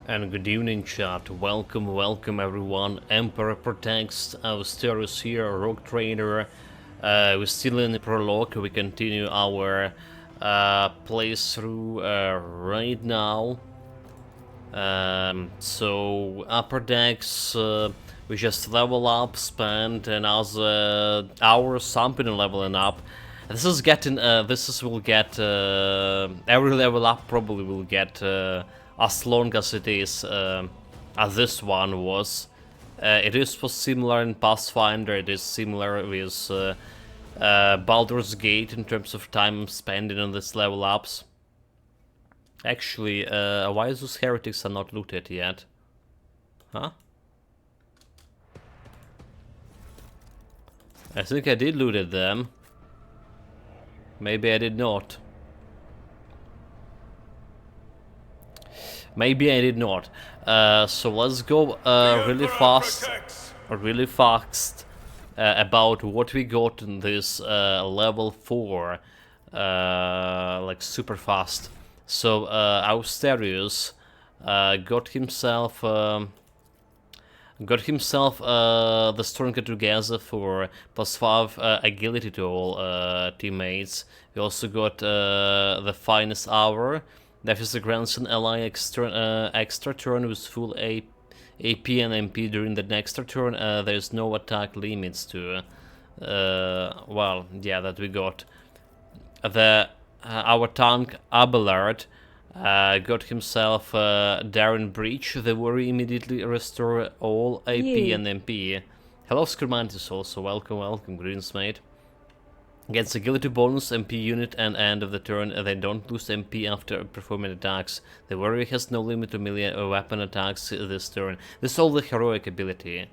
And good evening, chat. Welcome everyone. Emperor protects. Austerius here, Rogue Trader. We're still in the prologue. We continue our playthrough right now. So upper decks, we just level up, spend another hour or something leveling up. This is getting, will get, every level up probably will get as long as it is, as this one was. It is for similar in Pathfinder, it is similar with Baldur's Gate in terms of time spending on this level ups. Actually, why those heretics are not looted yet? Huh? I think I did looted them. Maybe I did not. Maybe I did not. So let's go really fast about what we got in this level 4, like super fast. So Austerius got himself the Stormcat together for +5 agility to all teammates. We also got the finest hour. That is the grandson ally extra turn with full AP and MP during the next turn. There's no attack limits to. Well, yeah, that we got. Our tank Abelard got himself Darren Breach. The warrior immediately restore all AP and MP. Hello, Skermantis also. Welcome, Greensmate. Gets agility bonus, MP unit, and end of the turn. They don't lose MP after performing attacks. The warrior has no limit to melee or weapon attacks this turn. This is all the heroic ability.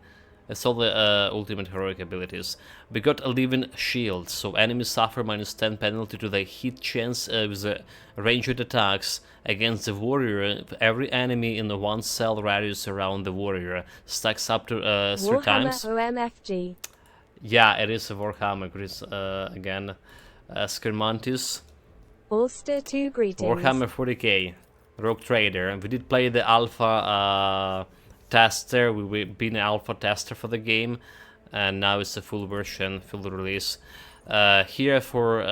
That's all the ultimate heroic abilities. We got a living shield, so enemies suffer -10 penalty to their hit chance with the ranged attacks against the warrior. Every enemy in the 1 cell radius around the warrior stacks up to 3 times. OMFG. Yeah, it is a Warhammer, Chris, again. Skermantis. Ulster 2 greetings. Warhammer 40k. Rogue Trader. We did play the alpha tester. We've been an alpha tester for the game, and now it's a full version, full release. Here for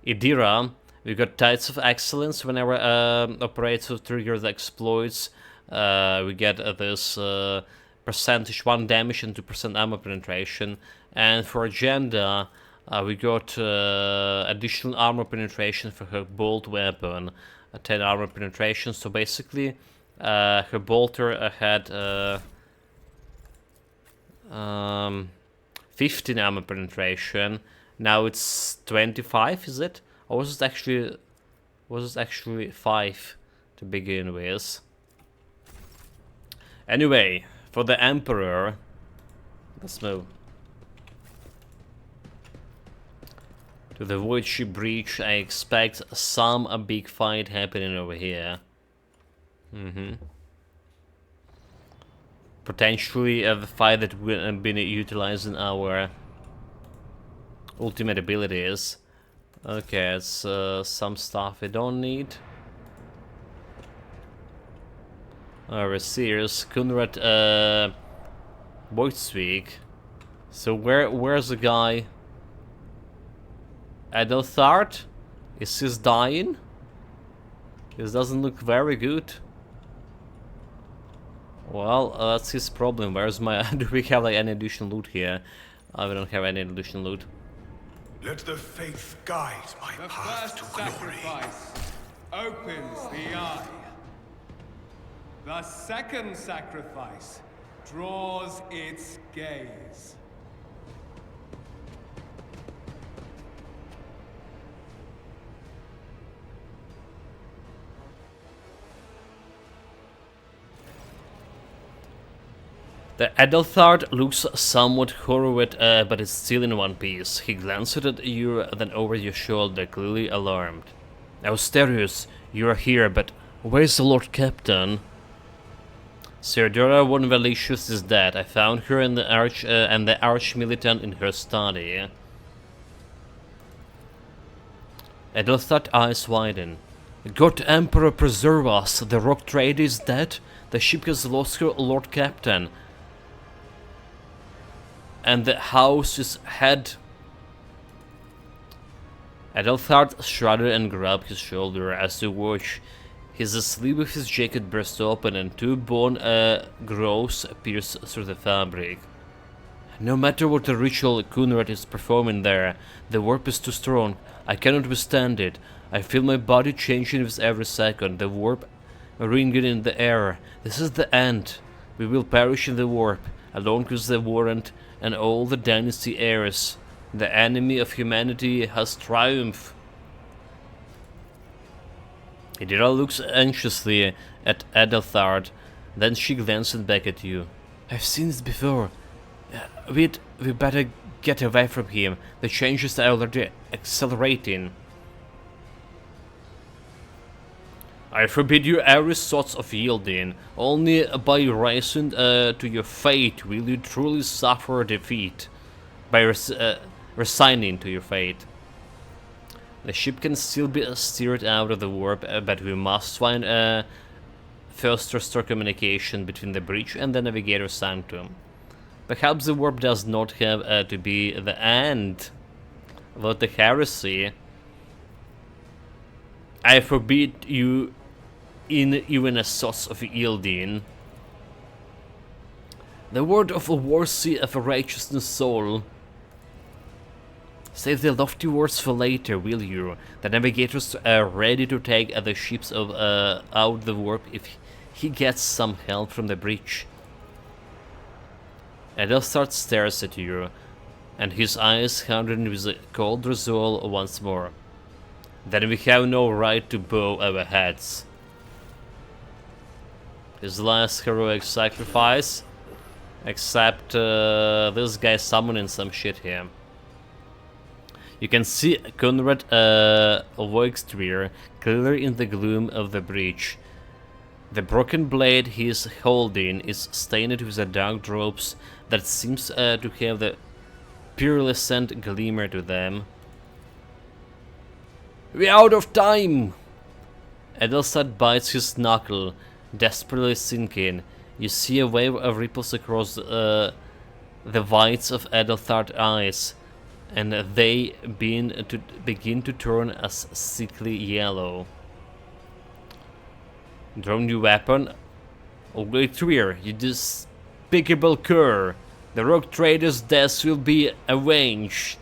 Idira, we got Tides of Excellence. Whenever operator triggers exploits, we get this percentage 1 damage and 2% ammo penetration. And for Agenda, we got additional armor penetration for her bolt weapon. 10 armor penetration, so basically her bolter had 15 armor penetration. Now it's 25, is it? Or was it actually 5 to begin with? Anyway, for the Emperor, let's move. To the Void Ship Breach, I expect a big fight happening over here. Potentially the fight that we've been utilizing our ultimate abilities. Okay, it's some stuff we don't need. Sears, Kunrad, Boitsweek. So where's the guy? Adelthard? Is this dying? This doesn't look very good. Well, that's his problem. Where's my... Do we have like any additional loot here? We don't have any additional loot. Let the faith guide my path to glory. Sacrifice opens the eye. The second sacrifice draws its gaze. The Adelthard looks somewhat horrified, but is still in one piece. He glanced at you, then over your shoulder, clearly alarmed. Austerius, you are here, but where's the Lord Captain? Theodora von Valicius is dead. I found her in the Arch Militant in her study. Edelstad's eyes widen. God Emperor preserve us, the rock trader is dead, the ship has lost her Lord Captain, and the house is head. Edelthard shuddered and grabbed his shoulder as you watch. He's asleep with his jacket burst open and two bone growths pierce through the fabric. No matter what the ritual Kunrad is performing there, the warp is too strong. I cannot withstand it. I feel my body changing with every second, the warp ringing in the air. This is the end. We will perish in the warp, along with the warrant and all the dynasty heirs. The enemy of humanity has triumphed. Idira looks anxiously at Edelthard, then she glances back at you. I've seen this before. We better get away from him. The changes are already accelerating. I forbid you every sort of yielding. Only by rising to your fate will you truly suffer defeat. By resigning to your fate. The ship can still be steered out of the warp, but we must find first restore communication between the breach and the navigator sanctum. Perhaps the warp does not have to be the end of the heresy. I forbid you in even a source of yielding. The word of a worthy of a righteousness soul. Save the lofty words for later, will you? The navigators are ready to take the ships out the warp if he gets some help from the breach. Edelstad stares at you, and his eyes harden with a cold resolve once more. Then we have no right to bow our heads. His last heroic sacrifice, except this guy summoning some shit here. You can see Conrad Voigstrier clearly in the gloom of the breach. The broken blade he is holding is stained with the dark drops that seems to have the pearlescent glimmer to them. We're out of time! Edelstad bites his knuckle, desperately sinking. You see a wave of ripples across the whites of Edelthard's eyes, and they begin to turn a sickly yellow. Draw new weapon. Oh, wait, clear, you despicable cur! The rogue trader's death will be avenged.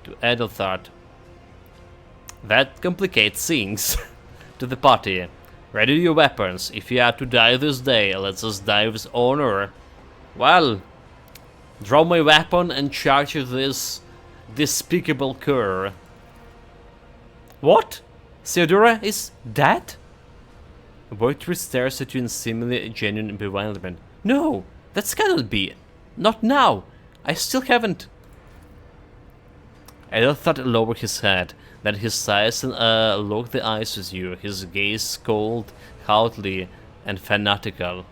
To Edelthard. That complicates things. To the party. Ready your weapons. If you have to die this day, let us die with honor. Well, draw my weapon and charge this despicable cur. What? Theodora is dead? Voigtry stares at you in seemingly genuine bewilderment. No, that cannot be. Not now. I still haven't. Edelthard lowered his head, then his eyes locked the eyes with you, his gaze cold, haughty, and fanatical.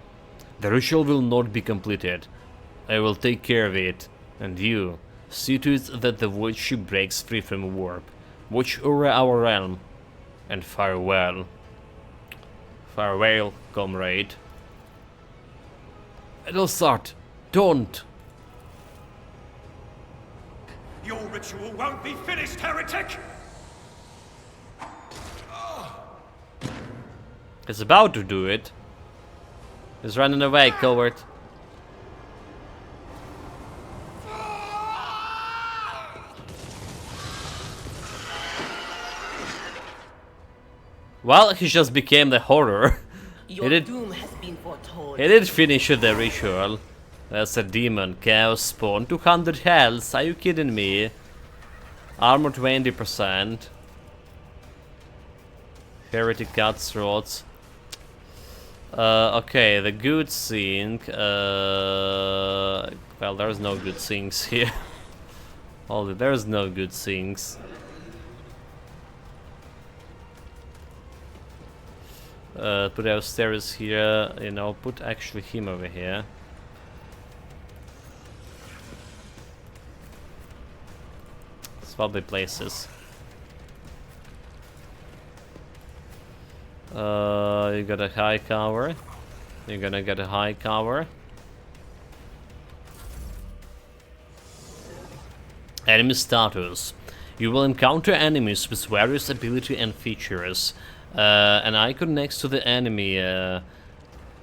The ritual will not be completed. I will take care of it, and you, see to it that the void ship breaks free from warp. Watch over our realm, and farewell. Farewell, comrade. Edelstad, don't! Your ritual won't be finished, heretic! He's about to do it. He's running away, coward. Well, he just became the horror. Your doom has been foretold. He did finish the ritual. That's a demon. Chaos spawn. 200 health. Are you kidding me? Armor 20%. Heretic cutthroats. Okay, the good thing. Well, there's no good things here. Hold it, there's no good things. Put our stairs here, you know, put actually him over here. Swap the places. You got a high cover. You're gonna get a high cover. Enemy status. You will encounter enemies with various ability and features. An icon next to the enemy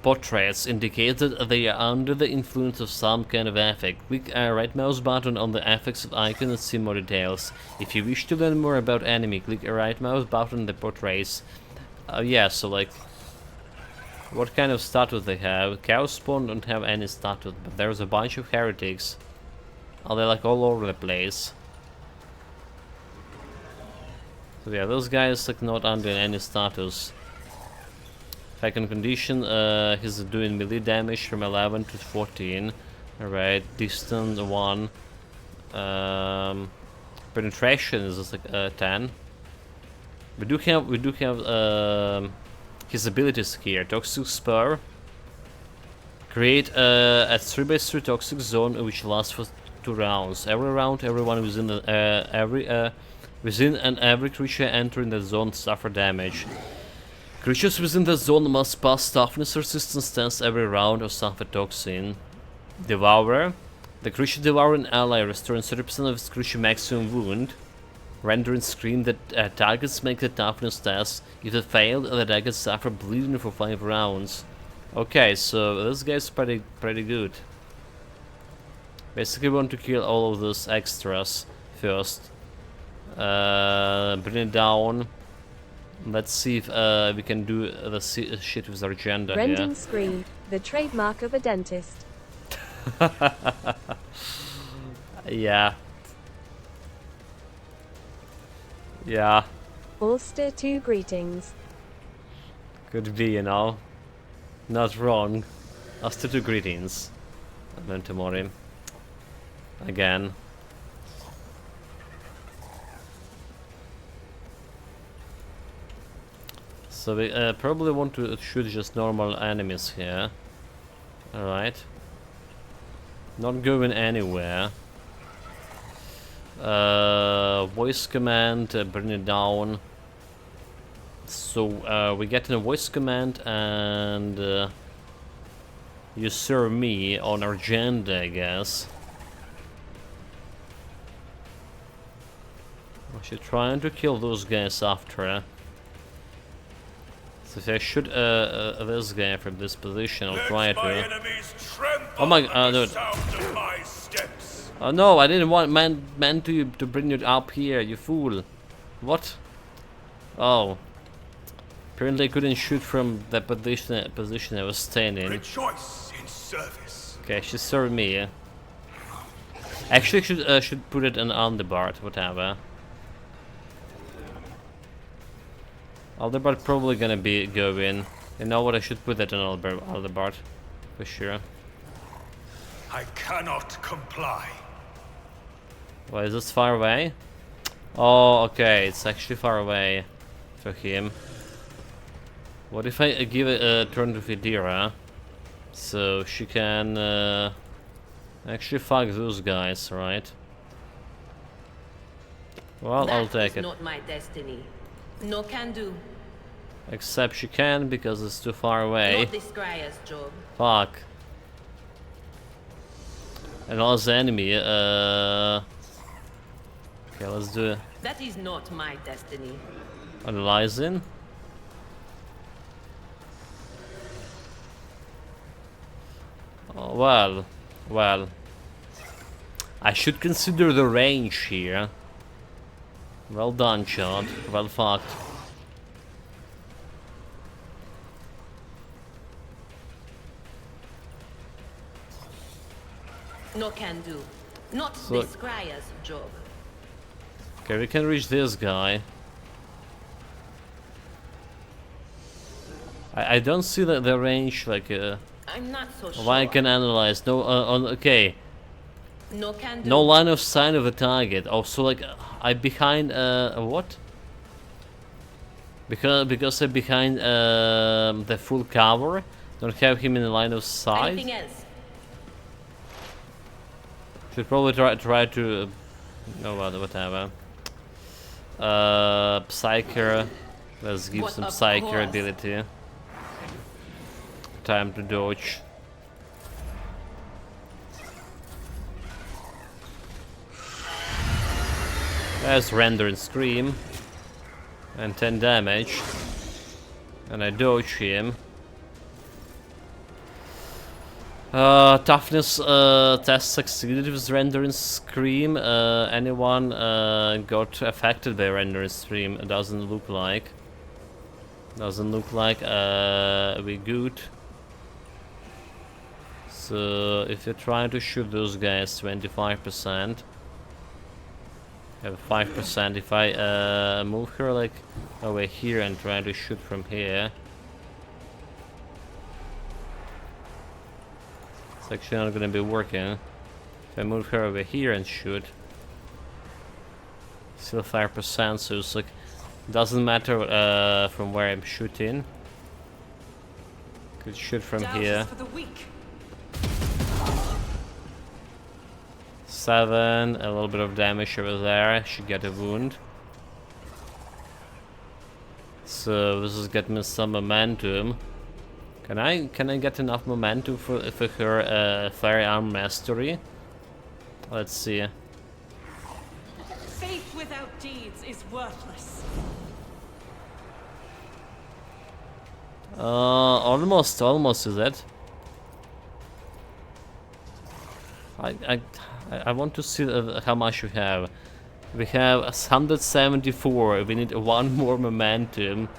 portraits indicates that they are under the influence of some kind of effect. Click a right mouse button on the effects of icon and see more details. If you wish to learn more about enemy, click a right mouse button on the portraits. Yeah, so like, what kind of status they have? Cow Spawn don't have any status, but there's a bunch of heretics. Oh, they're like all over the place. So yeah, those guys like not under any status. Second condition, he's doing melee damage from 11 to 14. Alright, distance 1. Penetration is just like 10. We do have his abilities here. Toxic Spur. Create a 3x3 toxic zone which lasts for 2 rounds. Every round, everyone within every creature entering the zone suffer damage. Creatures within the zone must pass toughness resistance tests every round or suffer toxin. Devourer. The creature devour an ally, restoring 30% of its creature maximum wound. Rendering screen that targets make the toughness test. If they fail, the targets suffer bleeding for 5 rounds. Okay, so this guy's pretty good. Basically, we want to kill all of those extras first. Bring it down. Let's see if we can do the shit with our agenda here. Rending screen, the trademark of a dentist. Yeah. Yeah. Ulster 2 greetings. Could be, you know. Not wrong. Ulster 2 greetings. And then tomorrow. Again. So we probably want to shoot just normal enemies here. Alright. Not going anywhere. Voice command, bring it down. So we get a voice command and you serve me on our agenda, I guess. I should try to kill those guys after. So if I shoot this guy from this position, I'll try to. Oh my dude. Oh no, I didn't want meant to bring it up here, you fool. What? Oh. Apparently I couldn't shoot from the position I was standing. Rejoice in service. Okay, she served me. Yeah. Actually should put it on the bar, whatever. Aldebart probably gonna be going. You know what? I should put that on Aldebart for sure. I cannot comply. Why is this far away? Oh, okay, it's actually far away for him. What if I give a turn to Vidira, so she can actually fuck those guys, right? Well, I'll take it. Not my destiny. No can do. Except she can because it's too far away. Not this Scryer's job. Fuck. And also enemy. Okay, let's do it. That is not my destiny. Analyzing. Oh, well. I should consider the range here. Well done, Chad. Well fucked. No can do. Not So- this Scryer's job. Okay, we can reach this guy. I don't see the range, like, I'm not so sure. why I can analyze. No, okay. No can do. No line of sight of the target. Oh, so like, I'm behind, what? Because I'm behind, the full cover. Don't have him in the line of sight. Anything else? Should probably try to, no, whatever. Psyker. Let's give What some a psychic course. ability. Time to dodge. There's Render and Scream. And 10 damage. And I dodge him. Toughness test succeeded with Render and Scream. Anyone got affected by Render and Scream? It doesn't look like. Doesn't look like we good. So if you're trying to shoot those guys, 25%. Have 5%. If I move her like over here and try to shoot from here, it's actually not gonna be working. If I move her over here and shoot, still 5%. So it's like doesn't matter from where I'm shooting. Could shoot from here. For the weak. 7, a little bit of damage over there. She got a wound. So this is getting me some momentum. Can I get enough momentum for her firearm mastery? Let's see. Faith without deeds is worthless. Almost is it? I want to see how much we have. We have 174. We need one more momentum.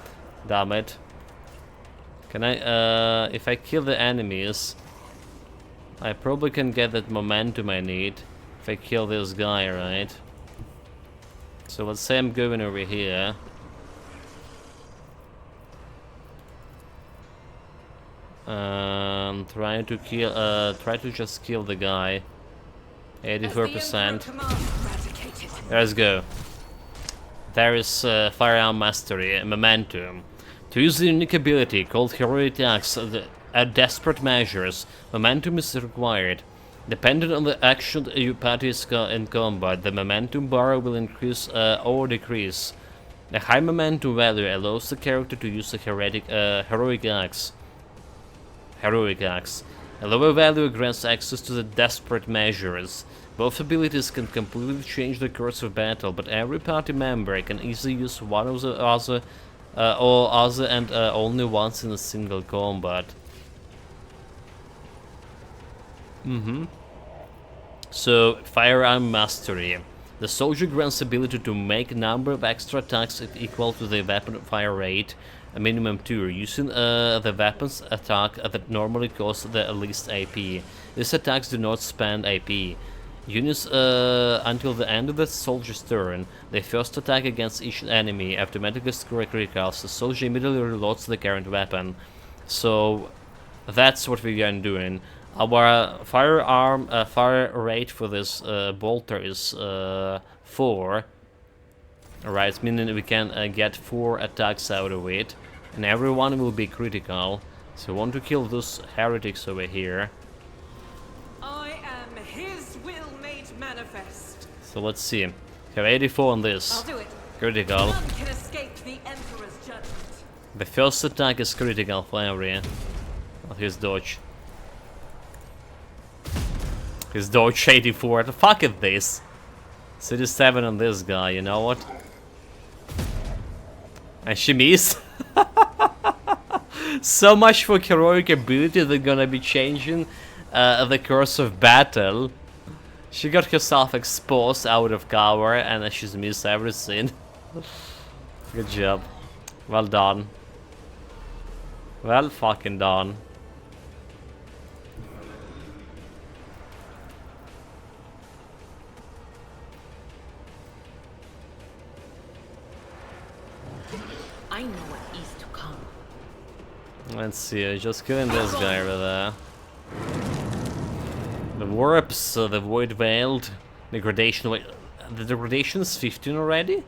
Damn it. Can I, if I kill the enemies, I probably can get that momentum I need if I kill this guy, right? So let's say I'm going over here. Try to kill, try to just kill the guy. 84%. Let's go. There is firearm mastery, momentum. To use the unique ability called heroic attacks at desperate measures, momentum is required. Depending on the action your party is in combat, the momentum bar will increase or decrease. A high momentum value allows the character to use a heroic axe. A lower value grants access to the desperate measures. Both abilities can completely change the course of battle, but every party member can easily use one of the other or other and only once in a single combat. So, firearm mastery. The soldier grants ability to make a number of extra attacks equal to the weapon fire rate, a minimum 2, using the weapon's attack that normally costs the least AP. These attacks do not spend AP. Units until the end of the soldier's turn, their first attack against each enemy automatically score criticals. The soldier immediately reloads the current weapon. So that's what we are doing. Our firearm fire rate for this bolter is 4. Alright, meaning we can get 4 attacks out of it, and everyone will be critical. So we want to kill those heretics over here. I am his will made manifest. So let's see. Have 84 on this. I'll do it. Critical. None can escape the Emperor's judgment. The first attack is critical for every. Well, his dodge. His dodge 84. Fuck it this. 37 on this guy, you know what? And she missed. So much for heroic ability, they're gonna be changing the course of battle. She got herself exposed out of cover and she's missed everything. Good job. Well done. Well fucking done. I know what is to come. Let's see, just killing this guy over there. The warps, the void veiled, degradation. Wait, the degradation is 15 already?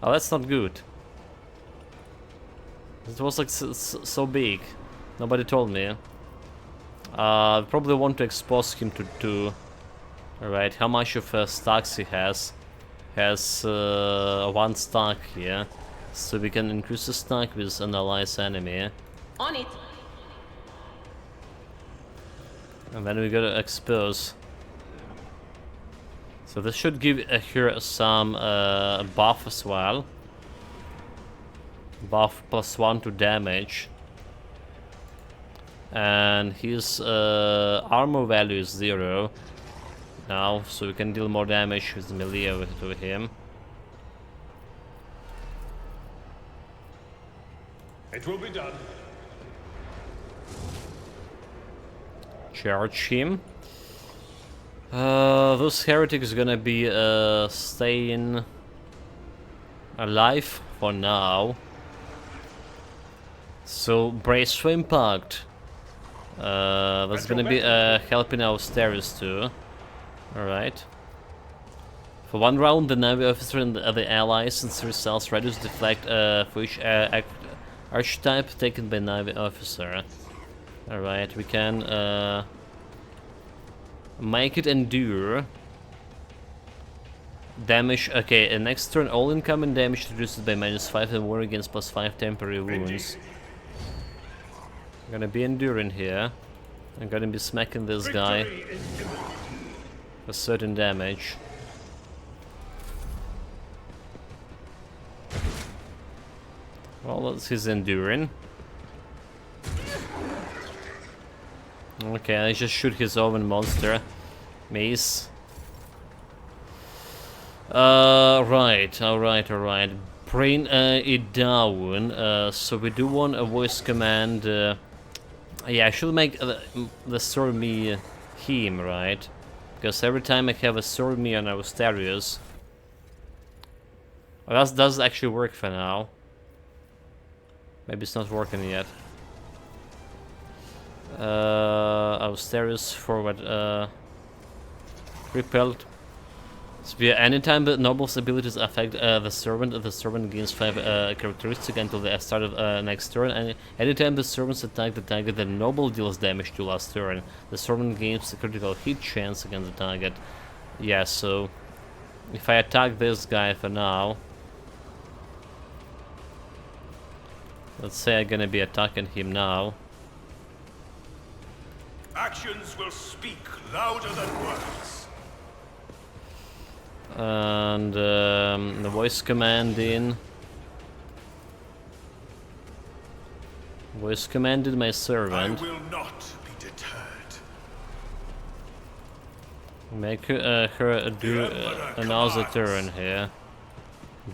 Oh, that's not good. It was like so big. Nobody told me. Probably want to expose him to 2. Alright, how much of stacks he has? Has 1 stack here. So we can increase the stack with an allies enemy. On it. And then we gotta expose. So this should give her some buff as well. Buff +1 to damage. And his armor value is 0 now, so we can deal more damage with melee to him. It will be done. Charge him. This heretic is gonna be staying alive for now. So brace for impact. That's gonna be helping our stairs too. Alright. For 1 round, the Navy officer and the allies and 3 cells reduce deflect for each archetype taken by Navy officer. Alright, we can make it endure. Damage, okay, next turn all incoming damage reduced by -5 and war against +5 temporary wounds. I'm gonna be enduring here. I'm gonna be smacking this guy for certain damage. Well, that's his enduring. Okay, I just shoot his own monster. Mace. Alright. Bring it down. So we do want a voice command. Yeah, I should make the sword me him, right? Because every time I have a sword me on our stereos. Well, that does actually work for now. Maybe it's not working yet. Our stereos forward repelled. So anytime the noble's abilities affect the servant gains 5 characteristic until the start of next turn. And anytime the servants attack the target, the noble deals damage to last turn. The servant gains a critical hit chance against the target. Yeah, so if I attack this guy for now, let's say I'm gonna be attacking him now. Actions will speak louder than words. And the voice command in. Voice commanded my servant. I will not be deterred. Make her do another turn here.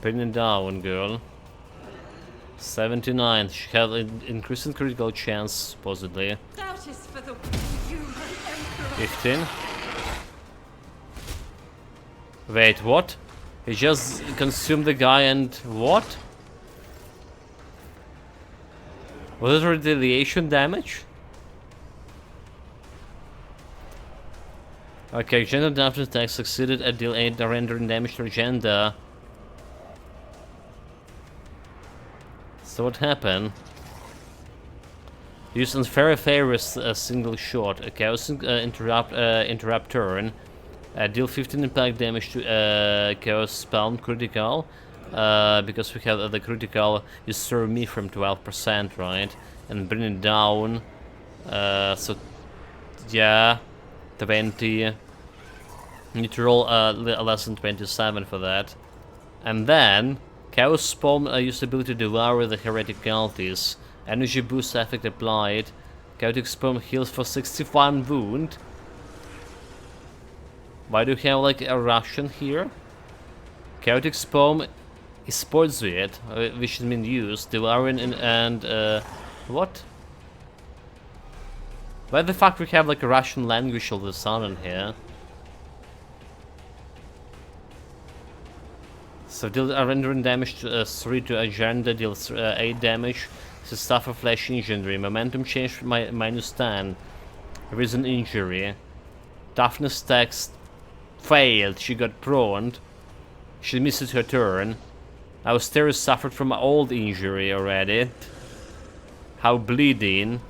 Bring it down, girl. 79. She has an increasing critical chance, supposedly. That is for the human emperor. 15. Wait, what? He just consumed the guy and what? Was it retaliation damage? Okay, agenda after attack succeeded at deal 8 rendering damage to agenda. So what happened? Use unfair favors a single shot. A chaos interrupt turn. Deal 15 impact damage to chaos spell critical. Because we have the critical, you serve me from 12%, right? And bring it down. So yeah, 20. Need to roll less than 27 for that. And then Chaos Spawn used ability to devour the heretic cultists. Energy boost effect applied. Chaotic Spawn heals for 61 wound. Why do you have like a Russian here? Chaotic Spawn is sports it, which has been used. Devouring and what? Why the fuck we have like a Russian language all of a sudden here? So deal rendering damage to 3 to agenda, deals 8 damage. So suffer flesh injury. Momentum change -10. Reason injury. Toughness text failed. She got prone. She misses her turn. Our stairs suffered from old injury already. How bleeding.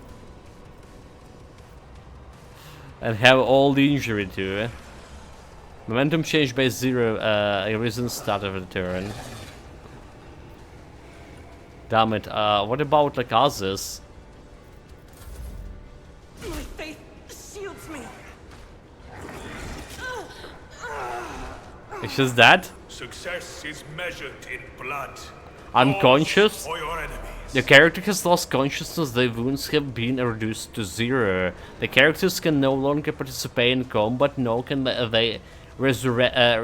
And have old injury too. Momentum change by 0, a reason start of the turn. Damn it. What about like others? My faith shields me. It's just that? Success is measured in blood. Unconscious? Or your enemies. The character has lost consciousness, their wounds have been reduced to 0. The characters can no longer participate in combat, nor can they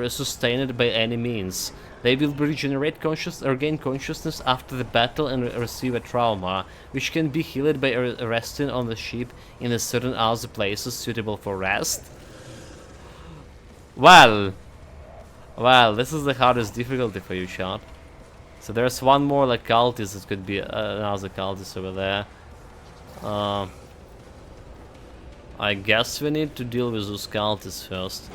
sustain it by any means. They will regenerate consciousness or gain consciousness after the battle and receive a trauma, which can be healed by resting on the ship in a certain other places suitable for rest. Well, this is the hardest difficulty for you, Sean. So there's one more like cultist, it could be another cultist over there. I guess we need to deal with those cultists first.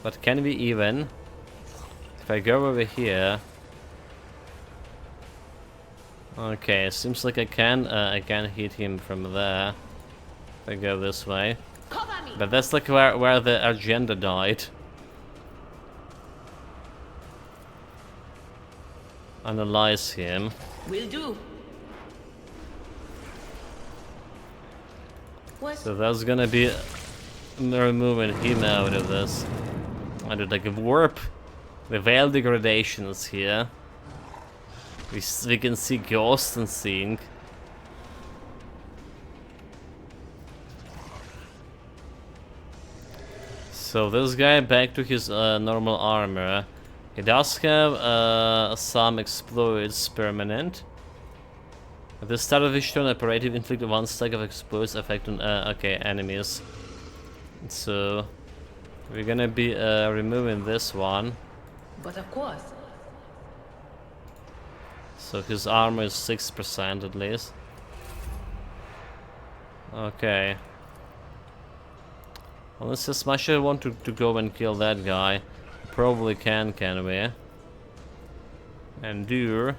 But can we even, if I go over here, okay, seems like I can hit him from there. If I go this way. But that's like where the agenda died. Analyze him. Will do. What? So that's gonna be removing him out of this. I do like a warp. The veil degradations here. We can see ghosts and seeing. So this guy back to his normal armor. He does have some exploits permanent. At the start of each turn, operative inflict 1 stack of exploits effect on okay, enemies. So we're gonna be removing this one. But of course. So his armor is 6% at least. Okay. Unless as much as I want to go and kill that guy. Probably can we? Endure.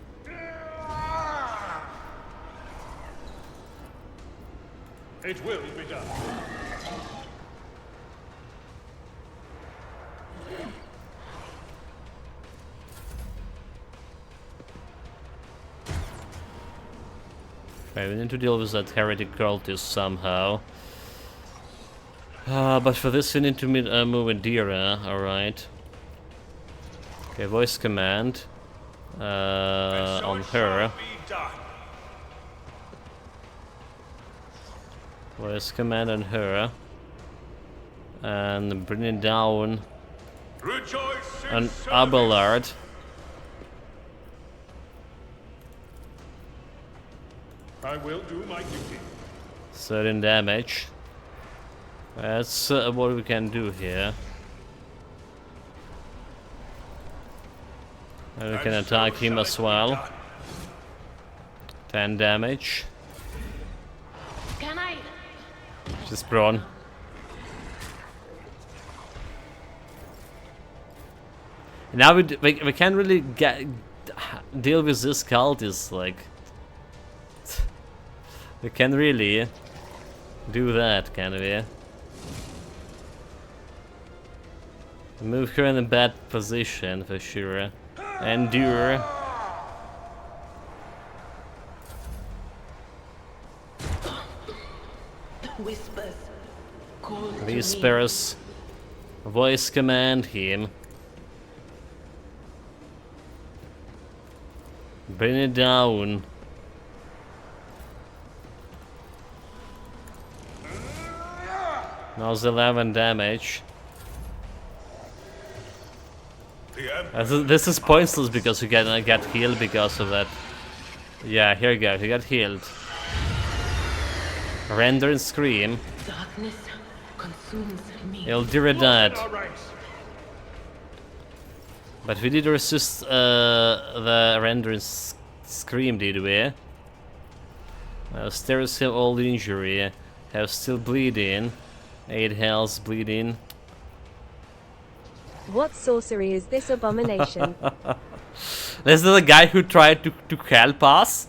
It will be done. Okay, we need to deal with that heretic cultist somehow. But for this we need to move Indira, alright. Okay, voice command on her. Voice command on her. And bring it down on Abelard. I will do my duty. Certain damage. That's what we can do here. And we can attack him as well. 10 damage. Can I? Just prone. Now we can't really deal with this cultist, like we can really do that, can we? Move her in a bad position for sure. Endure. Whispers. Call to me. Whispers. Voice command him. Bring it down. Now's 11 damage. This is pointless because you get healed because of that. Yeah, here you go. You got healed. Render and scream. Darkness consumes me. He'll do that. But we did resist the render and scream, did we? Stirs him all injury. Have still bleeding. 8 health bleeding. What sorcery is this abomination? This is the guy who tried to help us,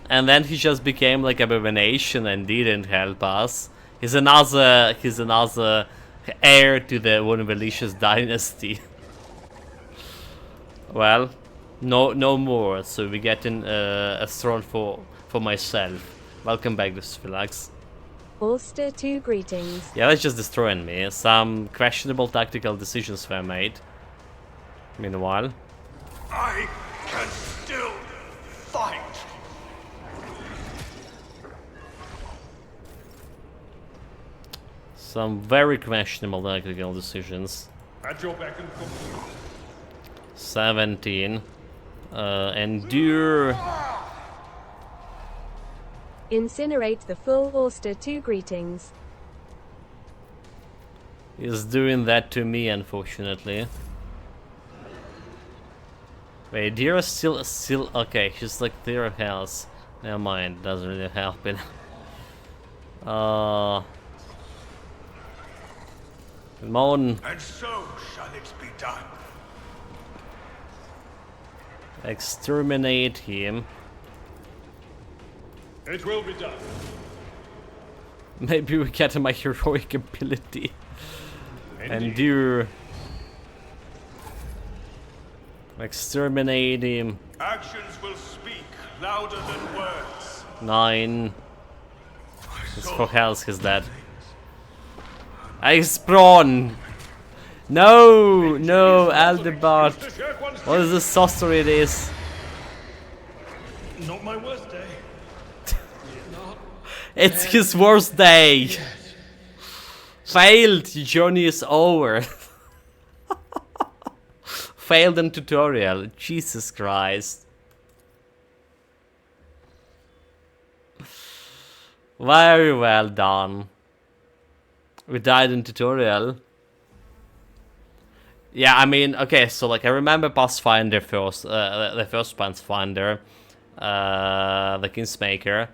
and then he just became like abomination and didn't help us. He's another heir to the One Malicious dynasty. Well, no more. So we getting a throne for myself. Welcome back, Philax. Ulster 2 greetings. Yeah, that's just destroying me. Some questionable tactical decisions were made. Meanwhile, I can still fight. some very questionable tactical decisions. At your beck and call. 17. Endure. Incinerate the full Ulster 2 greetings. He's doing that to me, unfortunately. Wait, Dira still okay. She's like Dira health. Never mind, doesn't really help it. Come on, And so shall it be done. exterminate him. It will be done. Maybe we get my heroic ability. Endure. Exterminate him. Actions will speak louder than words. 9. It's for health, is that? Ice Prawn! No! No, Aldebart! What is this sorcery it is? Not my worst day. It's his worst day! Failed! Your journey is over. Failed in tutorial. Jesus Christ. Very well done. We died in tutorial. Yeah, I mean, okay, so like I remember Pathfinder first, the first Pathfinder, the Kingsmaker.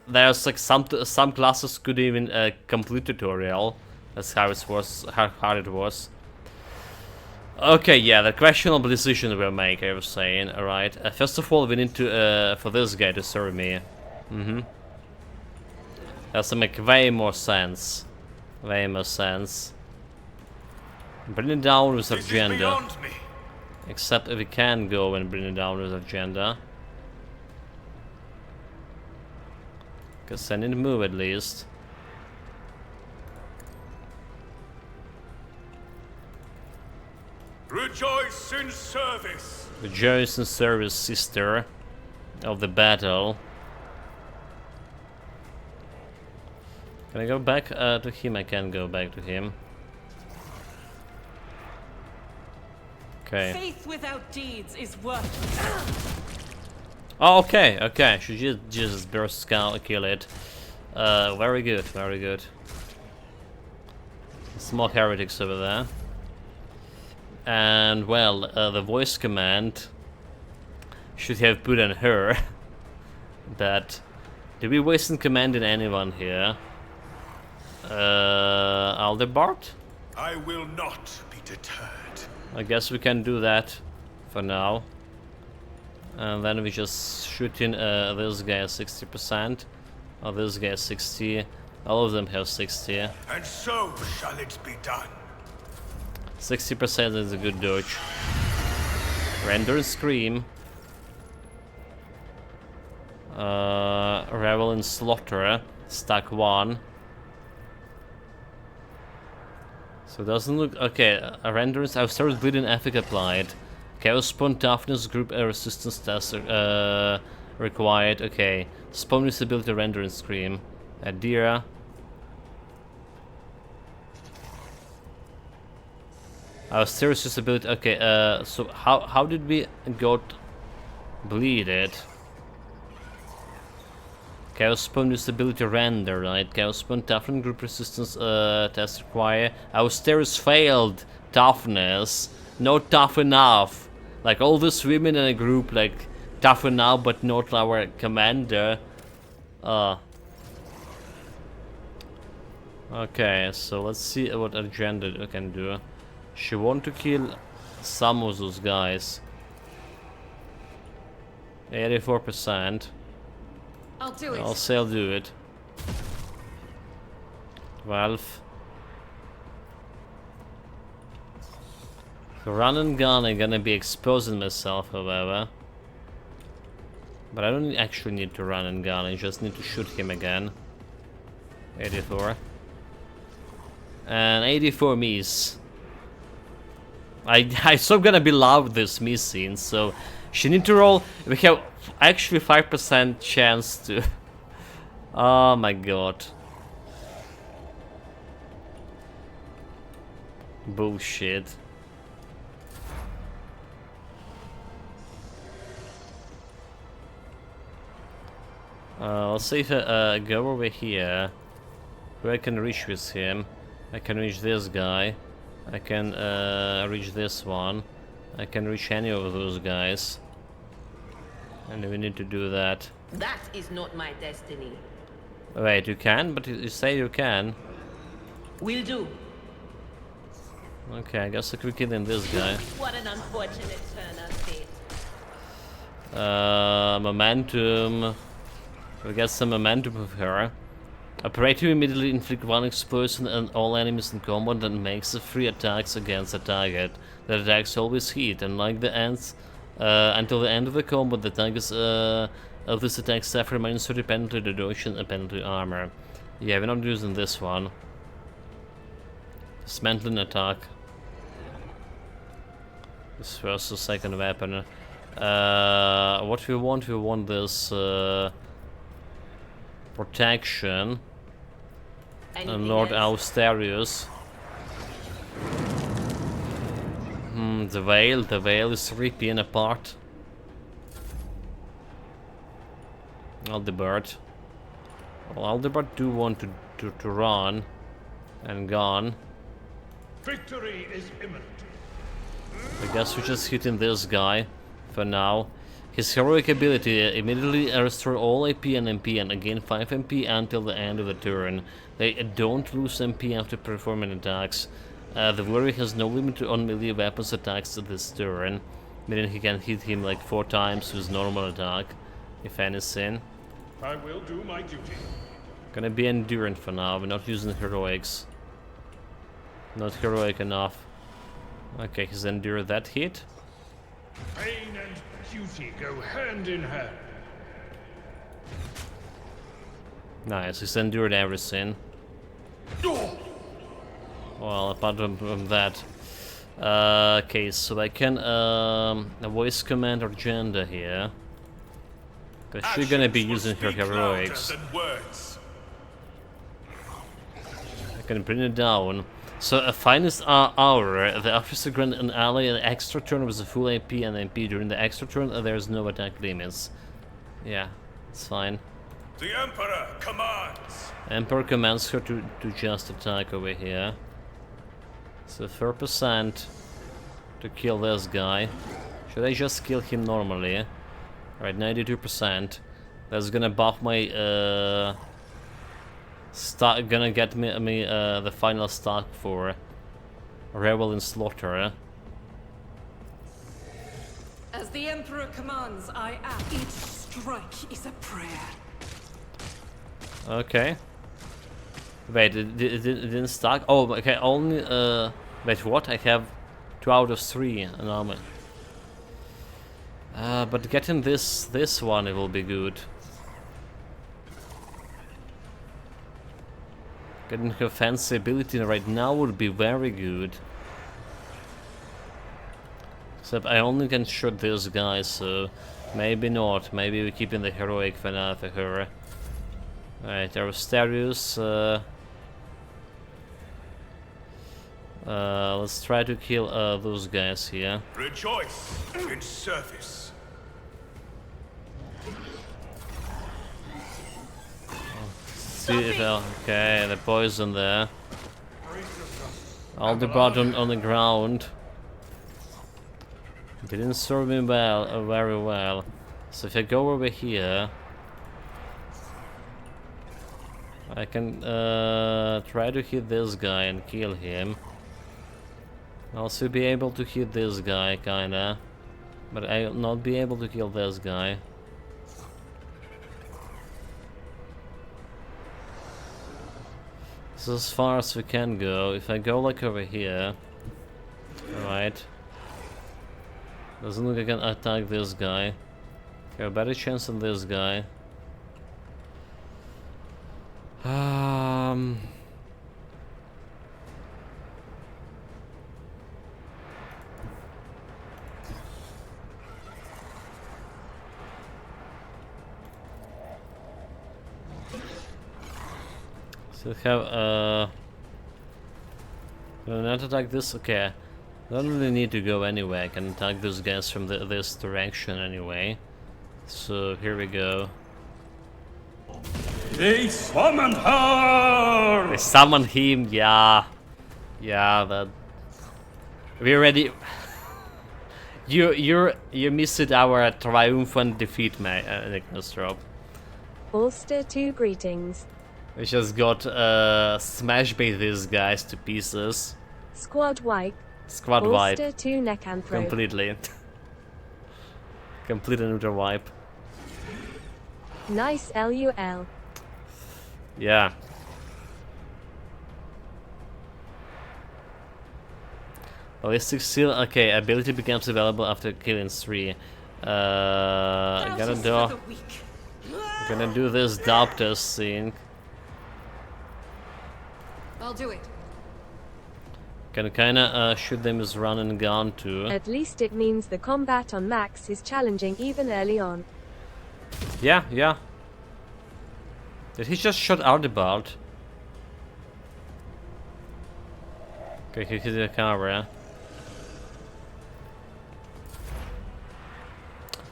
There's like some classes could even complete tutorial. That's how it was, how hard it was. Okay, yeah, the questionable decision we'll make, I was saying. Alright, first of all, we need to, for this guy to serve me. That's to make way more sense. Way more sense. Bring it down with This is agenda. beyond me. Except if we can go and bring it down with agenda. Because I need to move at least. Rejoice in service. Rejoice in service, sister of the battle. Can I go back to him? I can go back to him. Okay. Faith without deeds is worthless. Oh, okay, okay. She just burst scout, kill it. Very good, very good. Small heretics over there. And well, the voice command should have put on her. But did we waste in commanding anyone here? Aldebart? I will not be deterred. I guess we can do that for now. And then we just shoot in this guy at 60%. Or this guy at 60. All of them have 60. And so shall it be done. 60% is a good dodge. Render and Scream. Revel and Slaughter. Stack 1. So it doesn't look... Okay, Renderance... I've started bleeding Ethic applied. Chaos Spawn Toughness Group Resistance Test required. Okay. Spawn Visibility Render and Scream. Adira. Our serious disability. Okay, so how did we got bleeded? Chaos Spawn Disability Render, right? Chaos Spawn Toughness Group Resistance test require. Our stairs failed. Toughness. Not tough enough. Like all these women in a group, like tough enough, but not our commander. Okay, so let's see what agenda can do. She want to kill some of those guys. 84%. I'll do it. I'll say I'll do it. 12. Run and gun, I'm gonna be exposing myself, however. But I don't actually need to run and gun, I just need to shoot him again. 84. And 84 miss. I so gonna be love this miss scene, so she need to roll. We have actually 5% chance to. Oh my god. Bullshit. Let's see if I go over here. Who I can reach with him. I can reach this guy. I can reach this one. I can reach any of those guys. And we need to do that. That is not my destiny. Wait, you can? But you say you can. Will do. Okay, I guess we're killing this guy. What an unfortunate turn of fate. Momentum. We get some momentum with her. Operator immediately inflict one explosion on all enemies in combat and makes 3 attacks against a target. The attacks always hit, and like the ends, until the end of the combat, the targets of this attack suffer minus 30 penalty reduction and penalty armor. Yeah, we're not using this one. Dismantling attack. This first or second weapon. What we want this protection. And Lord Austerius. The veil is ripping apart. Aldebert. Well, Aldebert do want to run and gone. Victory is imminent. I guess we're just hitting this guy for now. His heroic ability immediately restore all AP and MP and gain 5 MP until the end of the turn. They don't lose MP after performing attacks. The warrior has no limit on melee weapons attacks this turn, meaning he can hit him like 4 times with normal attack, if anything. I will do my duty. Gonna be endurant for now, we're not using heroics. Not heroic enough. Okay, he's endured that hit. Pain and duty go hand in hand. Nice, he's endured everything. Well, apart from that. Okay, so I can a voice command or gender here. Cause she's gonna be using her heroics. I can bring it down. So a finest hour, the officer grant an ally an extra turn with a full AP and MP. During the extra turn, there's no attack limits. Yeah, it's fine. The Emperor commands. Emperor commands her to just attack over here. So 4% to kill this guy. Should I just kill him normally? Right, 92%. That's gonna buff my gonna get me the final stock for Revel in Slaughter. As the Emperor commands, I act. Each strike is a prayer. Okay. Wait, it didn't stack? Oh, okay, only, wait, what? I have 2 out of 3 an armor. But getting this one, it will be good. Getting her fancy ability right now would be very good. Except I only can shoot this guy, so maybe not. Maybe we're keeping the heroic for now for her. Alright, Arosterius. Let's try to kill those guys here. Rejoice in service. See if okay, the poison there. Aldebard on the ground. Didn't serve me well, very well. So if I go over here, I can try to hit this guy and kill him. I'll also be able to hit this guy, kinda, but I'll not be able to kill this guy. This is as far as we can go. If I go like over here, alright. Doesn't look like I can attack this guy. Have a better chance than this guy. Still have can I not attack this? Okay. Don't really need to go anywhere. I can attack those guys from this direction anyway. So here we go. They summoned her! They summoned him, yeah. Yeah, that we already you missed our triumphant defeat, Nicholas Rob. Ulster 2 greetings. We just got smash bait these guys to pieces. Squad wipe. Squad wipe. Ulster 2 neckanthrope. Completely. Complete and utter wipe. Nice LUL. Yeah. Ballistic seal. Okay, ability becomes available after killing 3. Gonna do this Doctor's thing. I'll do it. Can kinda shoot them as run and gun too. At least it means the combat on Max is challenging even early on. Yeah, yeah. Did he just shot Ardebald? Okay, he hit the camera.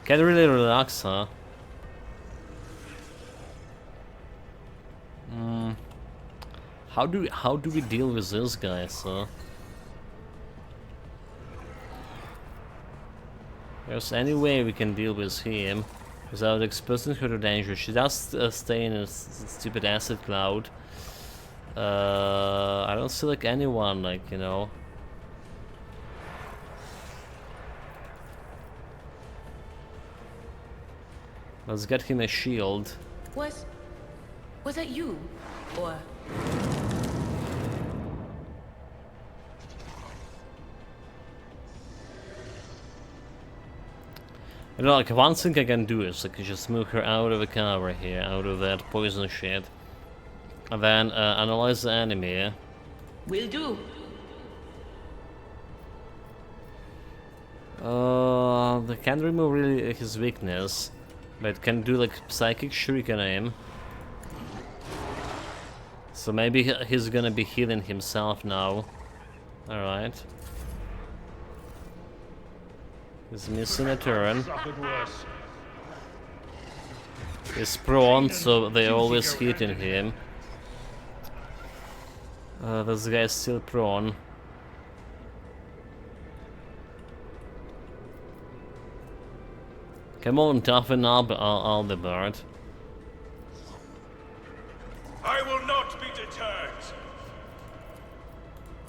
Can't really relax, huh? How do we deal with this guy, huh? There's any way we can deal with him without exposing her to danger. She does stay in a stupid acid cloud. I don't see like anyone, like, you know. Let's get him a shield. Was that you? Or... You know, like one thing I can do is like just move her out of the cover here, out of that poison shit, and then analyze the enemy. Will do. They can't remove really his weakness, but can do like psychic shuriken on him. So maybe he's gonna be healing himself now. All right. He's missing a turn. He's prone, so they're always hitting him. This guy's still prone. Come on, toughen up, Aldebard. I will not be deterred.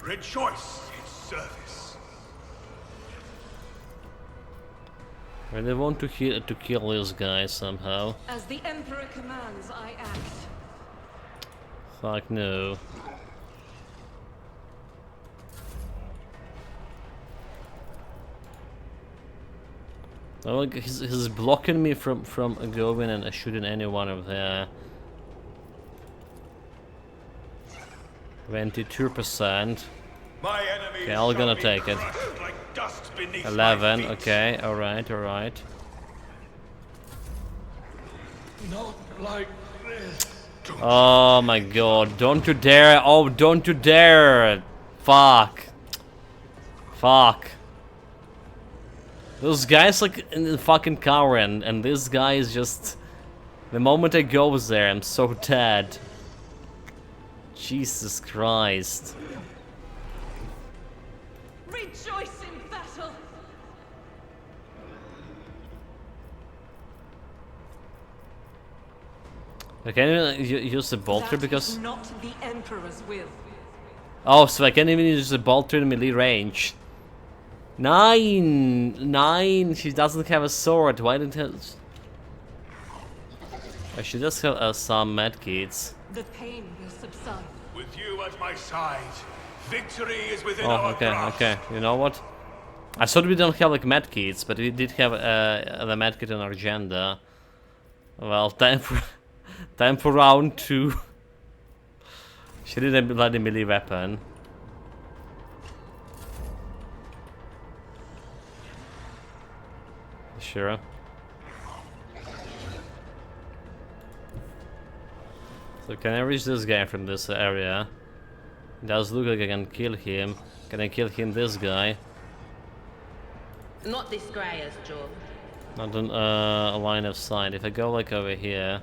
Rejoice in service. I really want to kill this guy somehow. As the Emperor commands, I act. Fuck no. Oh, like he's blocking me from going and shooting anyone of there. 22%. My enemies Okay, I'm gonna shall be take it. crushed like dust beneath 11. my feet. Okay, all right, all right. Not like this. Oh my god, don't you dare! Oh, don't you dare! Fuck. Fuck. Those guys like in the fucking cover and this guy is just... The moment I go there, I'm so dead. Jesus Christ. Rejoice in battle. I can't even use the bolter That because... is not the Emperor's will. Oh, so I can't even use the bolter in melee range. 9! She doesn't have a sword. Why didn't her... She does have some medkits. The pain will subside. With you at my side, victory is within Oh, our okay, grasp. okay. You know what? I thought we don't have like medkits, but we did have the medkit on our agenda. Well, time for round 2. She didn't bloody melee weapon. Sure. So can I reach this guy from this area? It does look like I can kill him. Can I kill him, this guy? Not disgrace, Joe. Not on a line of sight. If I go like over here...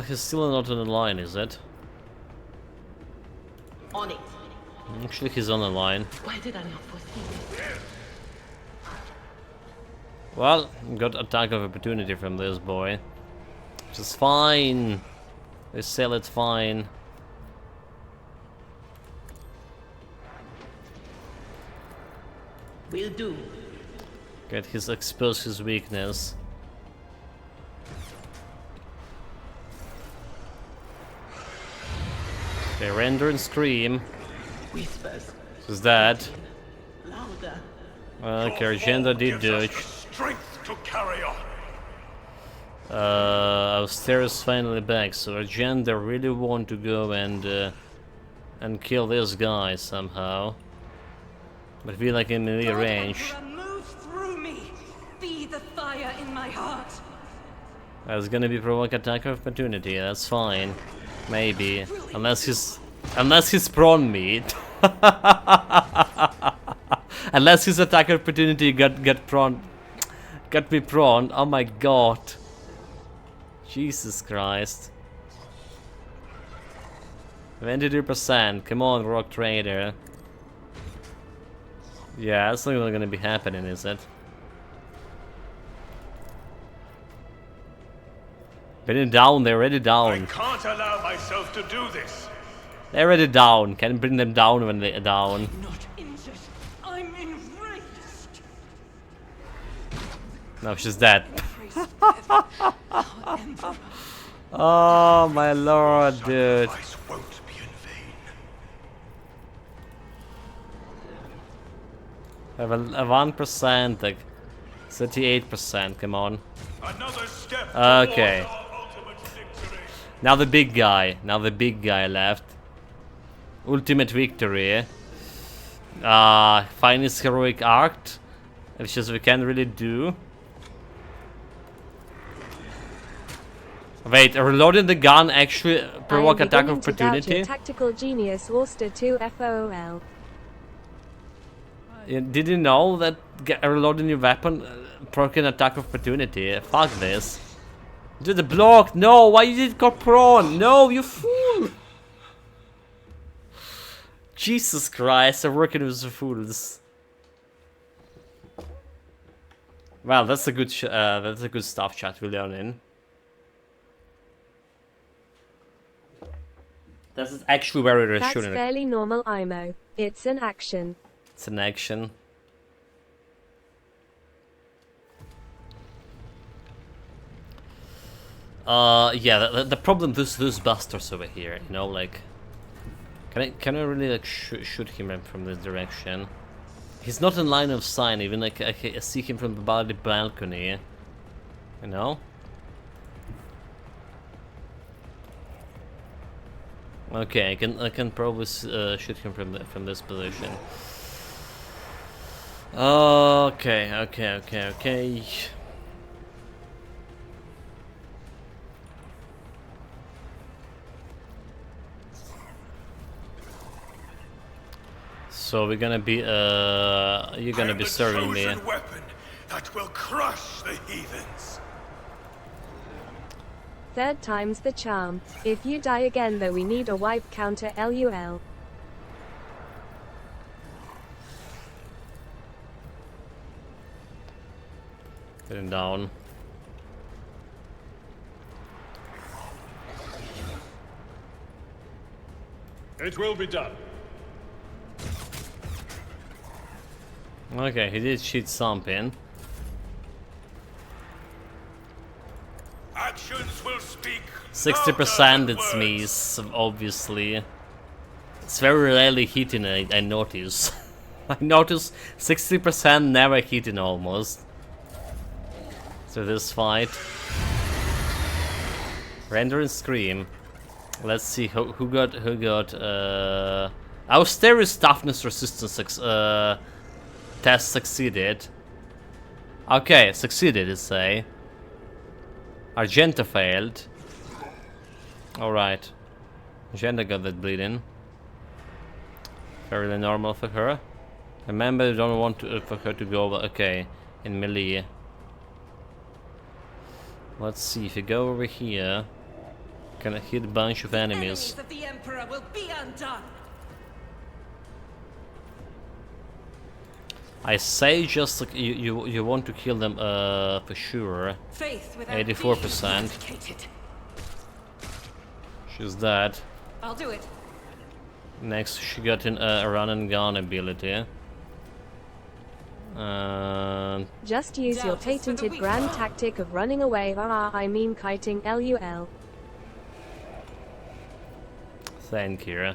he's still not on the line, is it? On it. Actually, he's on the line. Why did I not foresee this? Well, got attack of opportunity from this boy. Which is fine. They sell it fine. Will do. Get his expose his weakness. Okay, render and scream. Whispers. Is that? Louder. Okay, agenda did dodge. Strength to carry on. Auster is finally back, so agenda really want to go and kill this guy somehow. But we like in melee range. Move through me. Be the fire in my heart. That's gonna be provoke attack of opportunity. That's fine, maybe, unless he's prawn me. Unless his attack of opportunity got me prawn. Oh my god, Jesus Christ. 22%. Come on, Rock Trader. Yeah, that's not really gonna be happening, is it? Been down, they're already I down. can't allow myself to do this. They're already down. Can bring them down when they're down. Not injured. I'm enraged. No, she's dead. Praise heaven. Our emperor. Oh my lord, dude. Sacrifice won't be in vain. I have a 1%, like 38%. Come on. Another step Okay. towards our ultimate victory. Now the big guy. Now the big guy left. Ultimate victory. Finest heroic act, which is we can't really do. Wait, reloading the gun actually provoke attack of opportunity? Tactical genius Worcester 2 FOL. Did you know that reloading your weapon provoke an attack of opportunity? Fuck this. Do the block! No! Why you did go prone? No, you fool! Jesus Christ, I'm working with the fools. Well, that's a good stuff, chat. We're learning. This is actually very That's reassuring. fairly normal, IMO. It's an action. It's an action. Yeah, the problem with those bastards over here, you know, like, can I really like shoot him from this direction? He's not in line of sight. Even like I see him from about the balcony, you know. Okay, I can probably shoot him from this position. Okay. So we're gonna be you're gonna be serving me. Weapon that will crush the heathens. Third time's the charm. If you die again though, we need a wipe counter LUL. Getting down. It will be done. Okay, he did shoot something. Actions will speak. 60% it's me, so obviously. It's very rarely hitting, I notice. I notice 60% never hitting almost. So this fight. Render and Scream. Let's see who got Austerity's toughness resistance test succeeded. Okay, succeeded, it say. Argenta failed. Alright. Argenta got that bleeding. Fairly normal for her. Remember, you don't want for her to go over. Okay, in melee. Let's see, if you go over here, gonna hit a bunch of enemies. Enemies of the Emperor will be undone. I say just like you want to kill them for sure. Faith without 84%. deeds eradicated. She's dead. I'll do it. Next, she got in a run and gun ability. Just use your Doubt is for the patented weak. grand tactic of running away. I mean kiting. LUL. Thank you.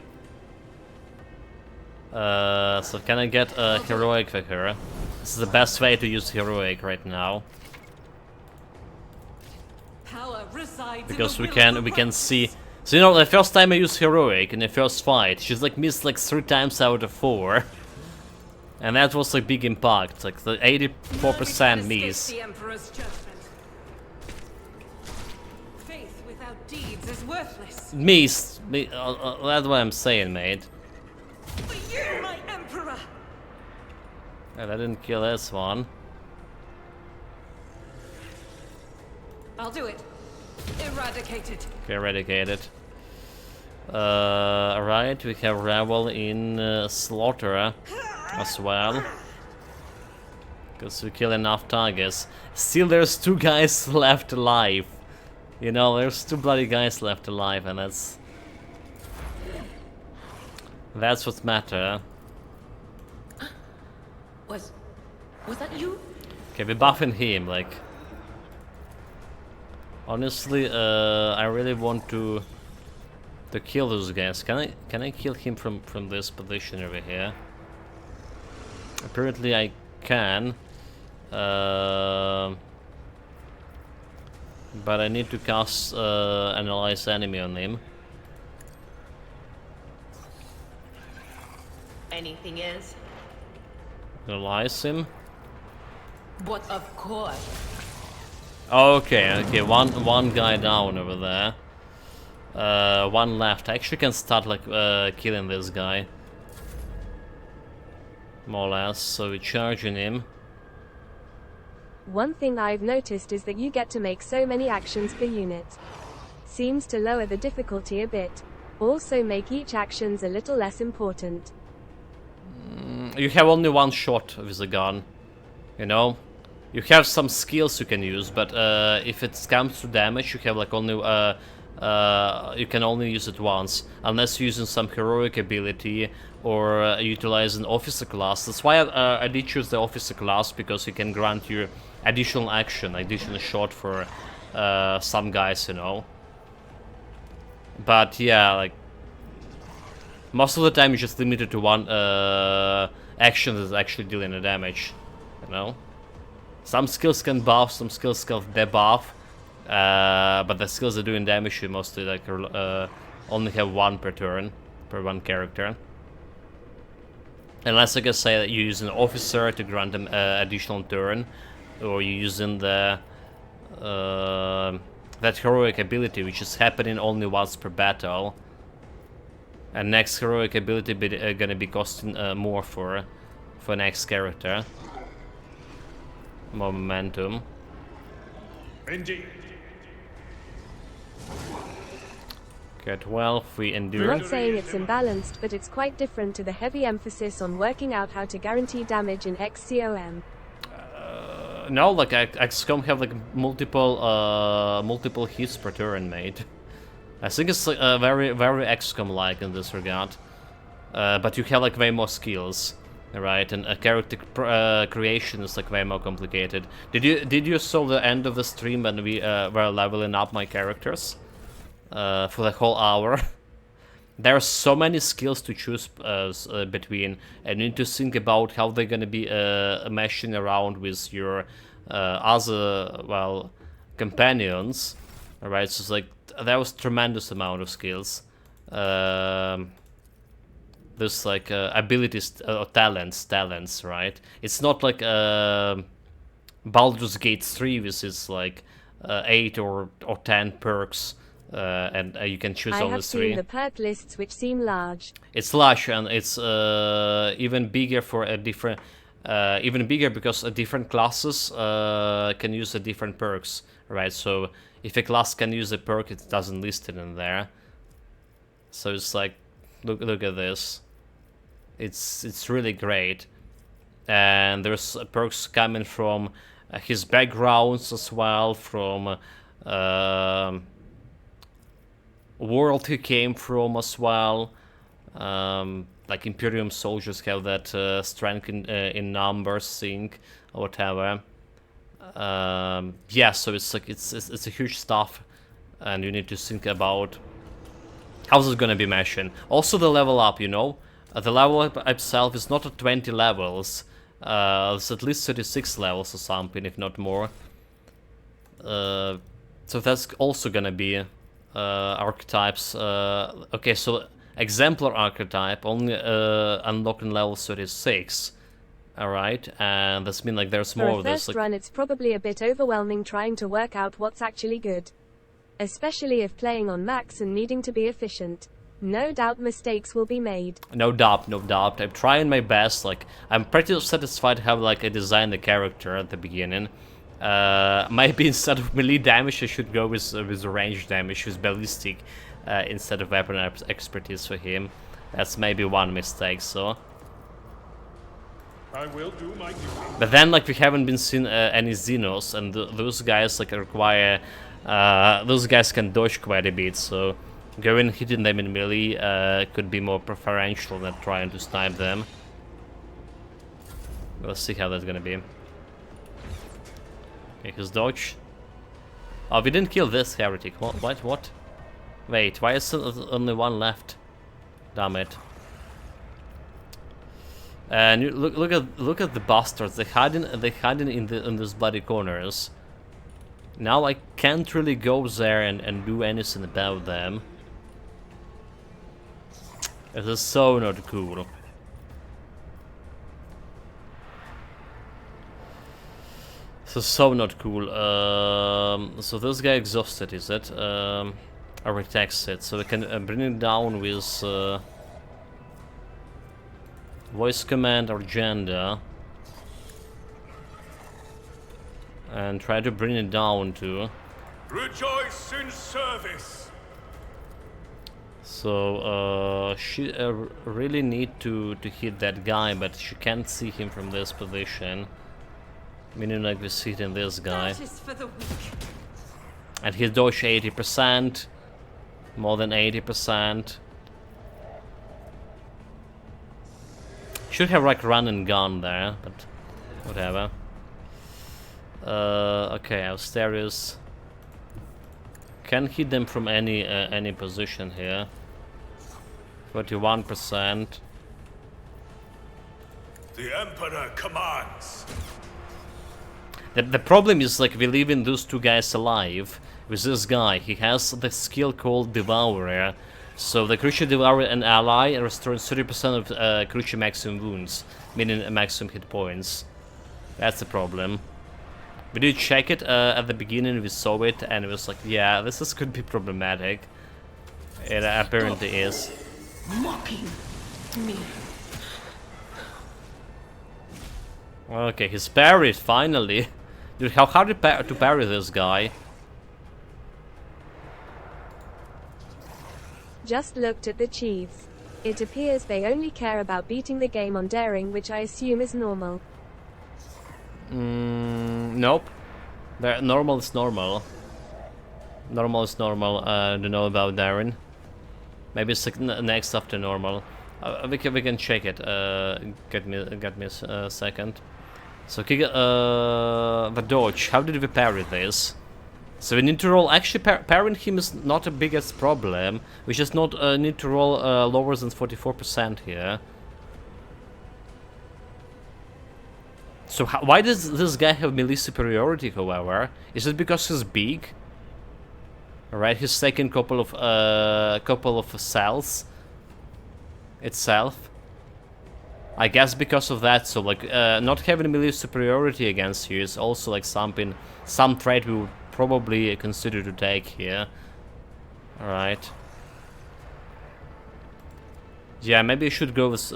So can I get a heroic for her? This is the best way to use heroic right now, Power resides because in we the will of the can righteous. see. So you know, the first time I used heroic in the first fight, she's like missed like 3 times out of 4, and that was like big impact, like the 84% None miss. can escape the Emperor's judgment. Faith without deeds is worthless. Miss. That's what I'm saying, mate. For you, my Emperor! And I didn't kill this one. I'll do it. Eradicated. Eradicated. Alright, we have Rebel in Slaughter as well. Because we kill enough targets. Still, there's 2 guys left alive. You know, there's 2 bloody guys left alive, and that's what matter. Was that you? Okay, we're buffing him, like. Honestly, I really want to kill those guys. Can I kill him from this position over here? Apparently I can. But I need to cast Analyze Enemy on him. Anything else? Analyze him. But of course. Okay, one guy down over there. 1 left. I actually can start like killing this guy. More or less, so we're charging him. One thing I've noticed is that you get to make so many actions per unit. Seems to lower the difficulty a bit. Also make each actions a little less important. You have only 1 shot with the gun, you know? You have some skills you can use, but if it comes to damage, you have like only you can only use it once, unless you're using some heroic ability or utilize an officer class. That's why I did choose the officer class, because you can grant you additional action, additional shot for some guys, you know. But yeah, like most of the time you're just limited to 1 action that's actually dealing the damage, you know. Some skills can buff, some skills can debuff, but the skills that are doing damage you mostly like only have 1 per turn, per 1 character. Unless I can say that you use an officer to grant them additional turn, or you're using the that heroic ability, which is happening only once per battle. And next heroic ability gonna be costing more for next character. More momentum. Indeed. Okay, 12, we endure. I'm not saying it's imbalanced, but it's quite different to the heavy emphasis on working out how to guarantee damage in XCOM. No, like XCOM have like multiple hits per turn, mate. I think it's like, very XCOM-like in this regard. But you have like way more skills, right? And character creation is like way more complicated. Did you saw the end of the stream when we were leveling up my characters for the whole hour? there are so many skills to choose between, and you need to think about how they're gonna be meshing around with your other, well, companions. Alright, so it's like, there was tremendous amount of skills. There's like abilities, or talents, right? It's not like Baldur's Gate 3, which is like 8 or 10 perks, and you can choose I only have 3. seen the perk lists which seem large. It's large, and it's even bigger for a different, even bigger because different classes can use the different perks, right? So if a class can use a perk, it doesn't list it in there. So it's like, look at this. It's really great, and there's perks coming from his backgrounds as well, from world he came from as well. Like Imperium soldiers have that strength in numbers thing or whatever. Yeah, so it's like it's a huge stuff, and you need to think about how's it gonna be meshing. Also the level up, you know. The level up itself is not at 20 levels. It's at least 36 levels or something, if not more. So that's also gonna be archetypes. Okay, so exemplar archetype only unlocked in level 36. Alright, and that's mean like there's more For a of this. first Like, run, it's probably a bit overwhelming trying to work out what's actually good. Especially if playing on max and needing to be efficient. No doubt mistakes will be made. no doubt, no doubt. I'm trying my best. Like, I'm pretty satisfied how like I designed the character at the beginning. Maybe instead of melee damage, I should go with range damage, with ballistic, instead of weapon expertise for him. That's maybe one mistake. So, I will do my duty. but then like we haven't been seen any Xenos, and those guys like require. Those guys can dodge quite a bit, so going hitting them in melee could be more preferential than trying to snipe them. We'll see how that's gonna be. Okay, his dodge. Oh, we didn't kill this heretic. What? Wait, why is there only one left? Damn it. And you look at the bastards. They hiding in these bloody corners. Now I can't really go there and do anything about them. This is so not cool. This is so not cool. So this guy exhausted, is it? I retext it, so we can bring it down with voice command or gender. And try to bring it down to. Rejoice in service. So she really need to hit that guy, but she can't see him from this position. Meaning like we're hitting this guy. That is for the weak. And he dodged 80%, more than 80%. Should have like run and gun there, but whatever. Okay, Asterius can hit them from any position here. 41%. The Emperor commands. The problem is like we leaving those two guys alive with this guy. He has the skill called Devourer. So the creature devour an ally and restores 30% of creature maximum wounds, meaning maximum hit points. That's the problem. We did check it at the beginning, we saw it, and it was like, yeah, this could be problematic. It apparently is. Mocking me. Okay, he's parried, finally. Dude, how hard to parry this guy? Just looked at the Chiefs. It appears they only care about beating the game on daring, which I assume is normal. Nope. Normal is normal. Normal is normal. I don't know about Darren. Maybe it's like next after normal. We can check it. Get me a second. So the dodge. How did we parry this? So we need to roll. Actually, parrying him is not the biggest problem. We just not need to roll lower than 44% here. So why does this guy have melee superiority, however? Is it because he's big? Alright, he's taken couple of cells itself. I guess because of that, so like not having melee superiority against you is also like some trait we would probably consider to take here. Alright. Yeah, maybe I should go with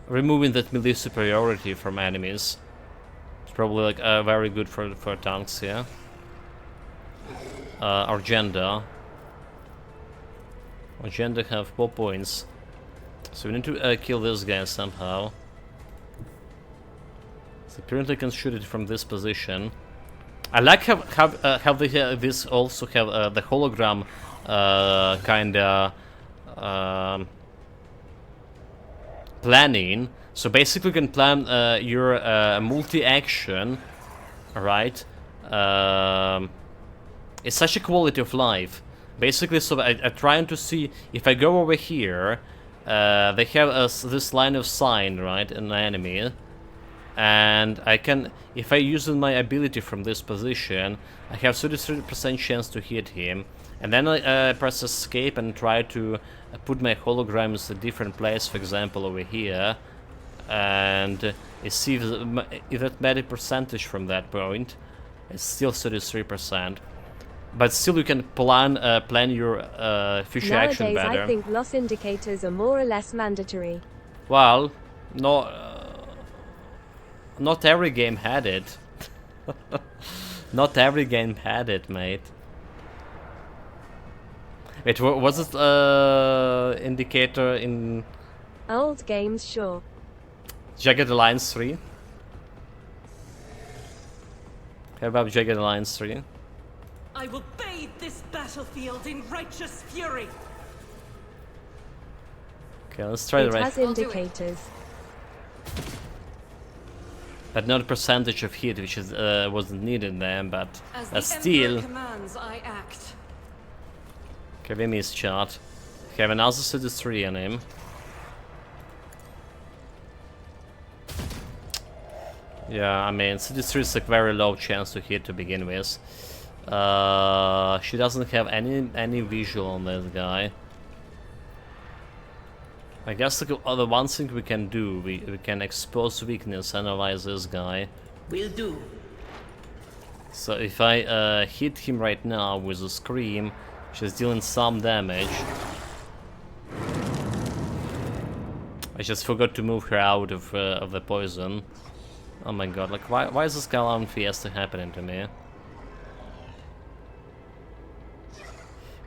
removing that melee superiority from enemies. It's probably like very good for tanks here. Our agenda have 4 points, so we need to kill this guy somehow. So apparently I can shoot it from this position. I like how they this also have the hologram kinda planning. So basically you can plan your multi-action, right? It's such a quality of life. Basically, so I'm trying to see if I go over here, they have this line of sight, right, an enemy, and I can, if I use my ability from this position, I have 33% chance to hit him, and then I press escape and try to put my holograms in a different place, for example over here, and see if that made a percentage from that point. It's still 33%. But still, you can plan your future action better. Nowadays, I think loss indicators are more or less mandatory. Well, no, not every game had it. Not every game had it, mate. Wait, was it indicator in Old games, sure. Jagged Alliance 3? How about Jagged Alliance 3? I will bathe this battlefield in righteous fury. Okay, let's try the It right. has indicators. But not a percentage of hit, which is wasn't needed there, but As the still. Emperor commands, I act. Okay, we missed shot. Have another 33 on him. Yeah, I mean, 33 is a very low chance to hit to begin with. She doesn't have any visual on this guy. I guess the one thing we can do, we can expose weakness, analyze this guy. Will do. So if I hit him right now with a scream, she's dealing some damage. I just forgot to move her out of the poison. Oh my god, like why is this Galan Fiesta happening to me?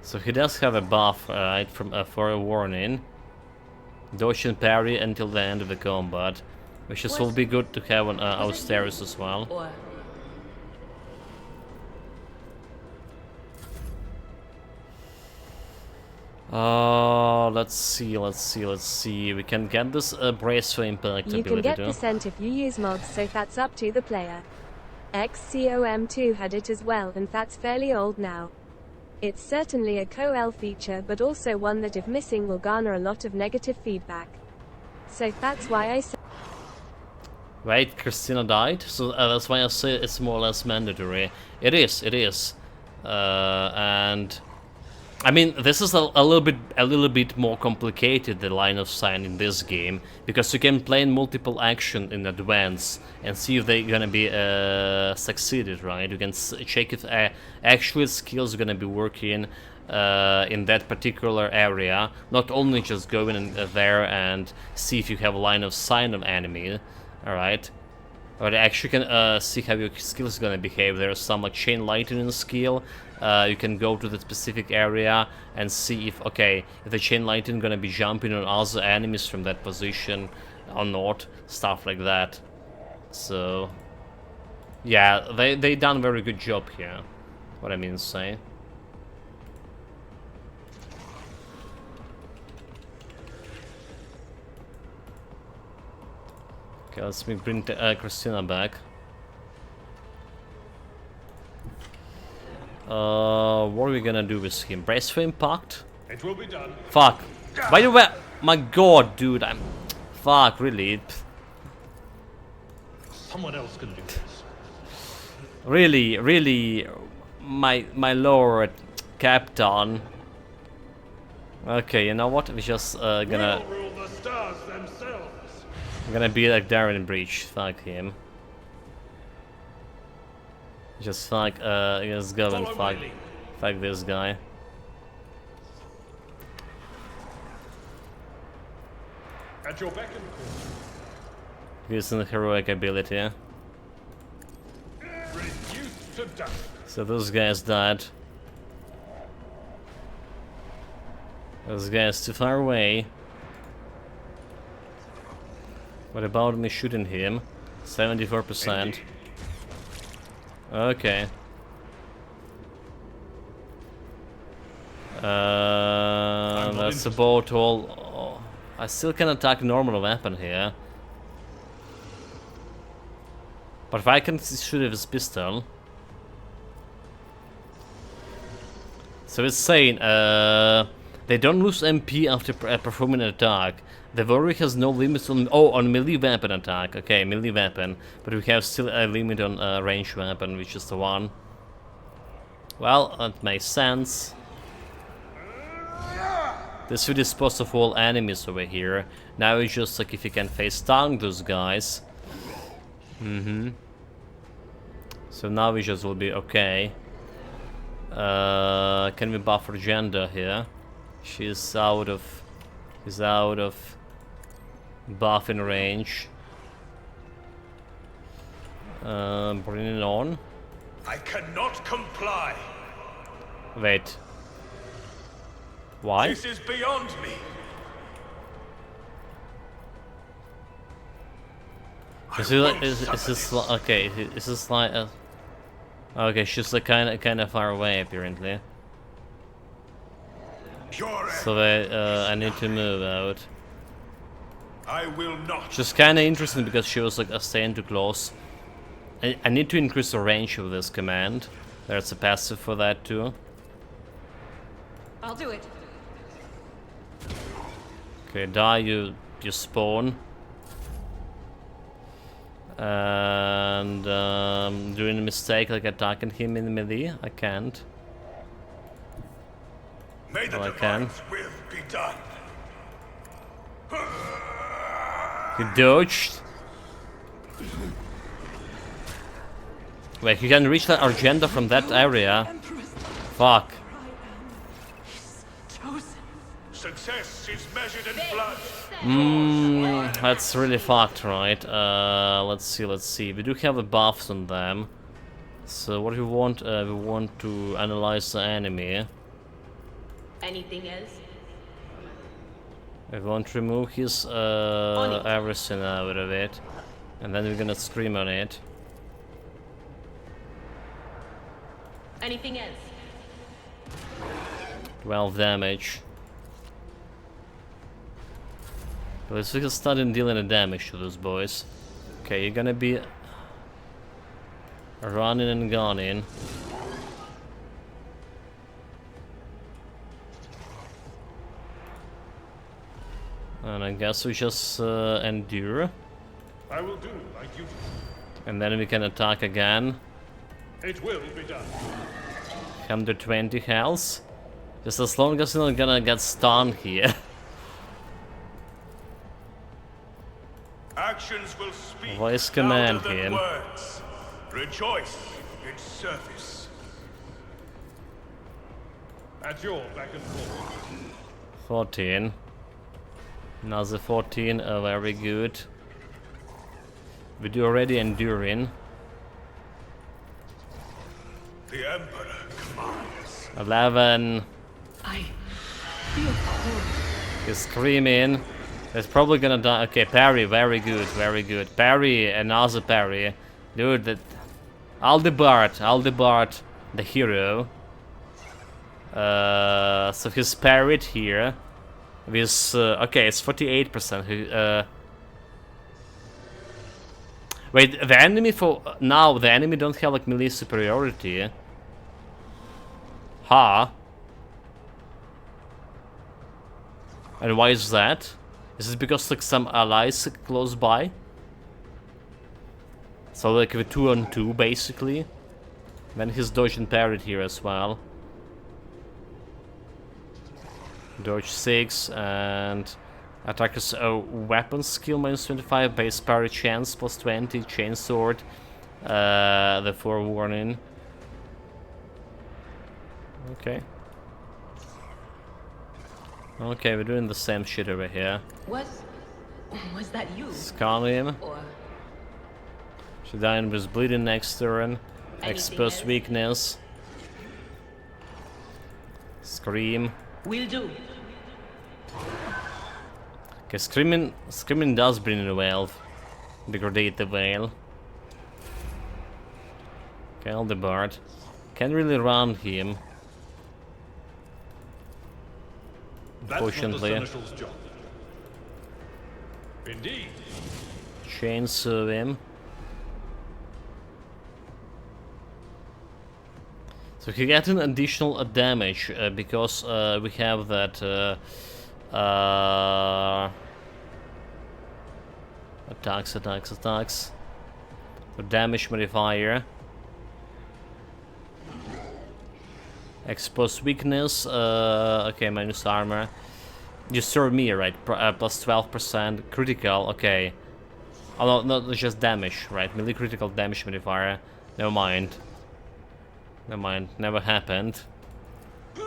So he does have a buff, right, from for a warning. Dodge and parry until the end of the combat, which is will be good to have on Austeris as well. Let's see. We can get this brace for impact You ability can get too. percent if you use mods, so that's up to the player. XCOM2 had it as well, and that's fairly old now. It's certainly a co-L feature, but also one that if missing will garner a lot of negative feedback. So that's why I say... Right, Christina died, so that's why I say it's more or less mandatory. It is. And I mean, this is a little bit more complicated, the line of sight in this game, because you can plan multiple action in advance and see if they're gonna be succeeded, right? You can check if actual skills are gonna be working in that particular area, not only just going in there and see if you have a line of sight of enemy, alright? But actually can see how your skills are gonna behave. There's some like chain lightning skill. You can go to the specific area and see if, okay, if the chain lightning gonna be jumping on other enemies from that position or not, stuff like that. So yeah, they done a very good job here. What I mean to say. Okay, let's bring Christina back. What are we gonna do with him? Brace for impact? It will be done. Fuck. Why do we... My god, dude, I'm... Fuck, really? Someone else can do this. Really, my lord, Captain. Okay, you know what? We just gonna... We'll rule the stars themselves. I'm gonna be like Darren Breach. Fuck him. Just fuck, just go and Follow fuck, my lead. fuck this guy. At your beck and call. Using the heroic ability. Reduced to dust. So those guys died. Those guys too far away. What about me shooting him? 74%. Indeed. Okay. not That's interested. about all. Oh, I still can attack normal weapon here. But if I can shoot with his pistol. So it's saying, they don't lose MP after performing an attack. The warrior has no limits on on melee weapon attack. Okay, melee weapon, but we have still a limit on range weapon, which is the one. Well, that makes sense. This will dispose of all enemies over here. Now it's just like if you can face down those guys. So now we just will be okay. Can we buffer gender here? She's out of buffing range. Bring it on. I cannot comply. Wait. Why? This is beyond me. Is this okay? Is this like okay? She's like kind of far away apparently. Your So I need to move out. I will not. She's kind of interesting because she was like staying too close. I need to increase the range of this command. There's a passive for that too. I'll do it. Okay, die, you spawn. And doing a mistake like attacking him in melee. I can't. May the Oh, I can. divine's will be done. He dodged. Wait, you can reach the agenda from that area. Fuck. Success is measured in blood. That's really fucked, right? Let's see. We do have the buffs on them. So what we want to analyze the enemy. Anything else? We want to remove his everything out of it. And then we're gonna scream on it. Anything else? 12 damage. Let's just start dealing the damage to those boys. Okay, you're gonna be running and gunning. And I guess we just endure. I will do my duty. And then we can attack again. It will be done. 120 health. Just as long as we're not gonna get stunned here. Actions will speak Voice command louder than him. words. Rejoice in service. At your beck and call. 14. Another 14, very good. We do already enduring. The Emperor commands. 11. I feel cold. He's screaming. He's probably gonna die. Okay, parry, very good, very good. Parry, another parry. Dude, that Aldebart, the hero. So he's parried here. With okay, it's 48%. Wait, the enemy the enemy don't have like melee superiority. Ha! And why is that? Is it because like some allies close by? So like with 2-on-2 basically. Then he's dodge and parried here as well. Dodge 6 and attacker's weapon skill -25, base parry chance +20, chainsword, the forewarning. Okay. Okay, we're doing the same shit over here. Was that you? Scan him. Or Shadine was bleeding next turn. Expose else? weakness. Scream. will do. Okay, screaming does bring in a veil. Degrade the veil. Okay, Aldebard. Can't really run him. That's not the Unfortunately. Seneschal's job. Indeed. Chainsaw him. So he gets an additional damage because we have that attacks. The damage modifier. Expose weakness. Okay, minus armor. You serve me, right? Plus 12% critical. Okay. Oh no, no, just damage, right? Melee critical damage modifier. Never mind. Never mind. Never happened. All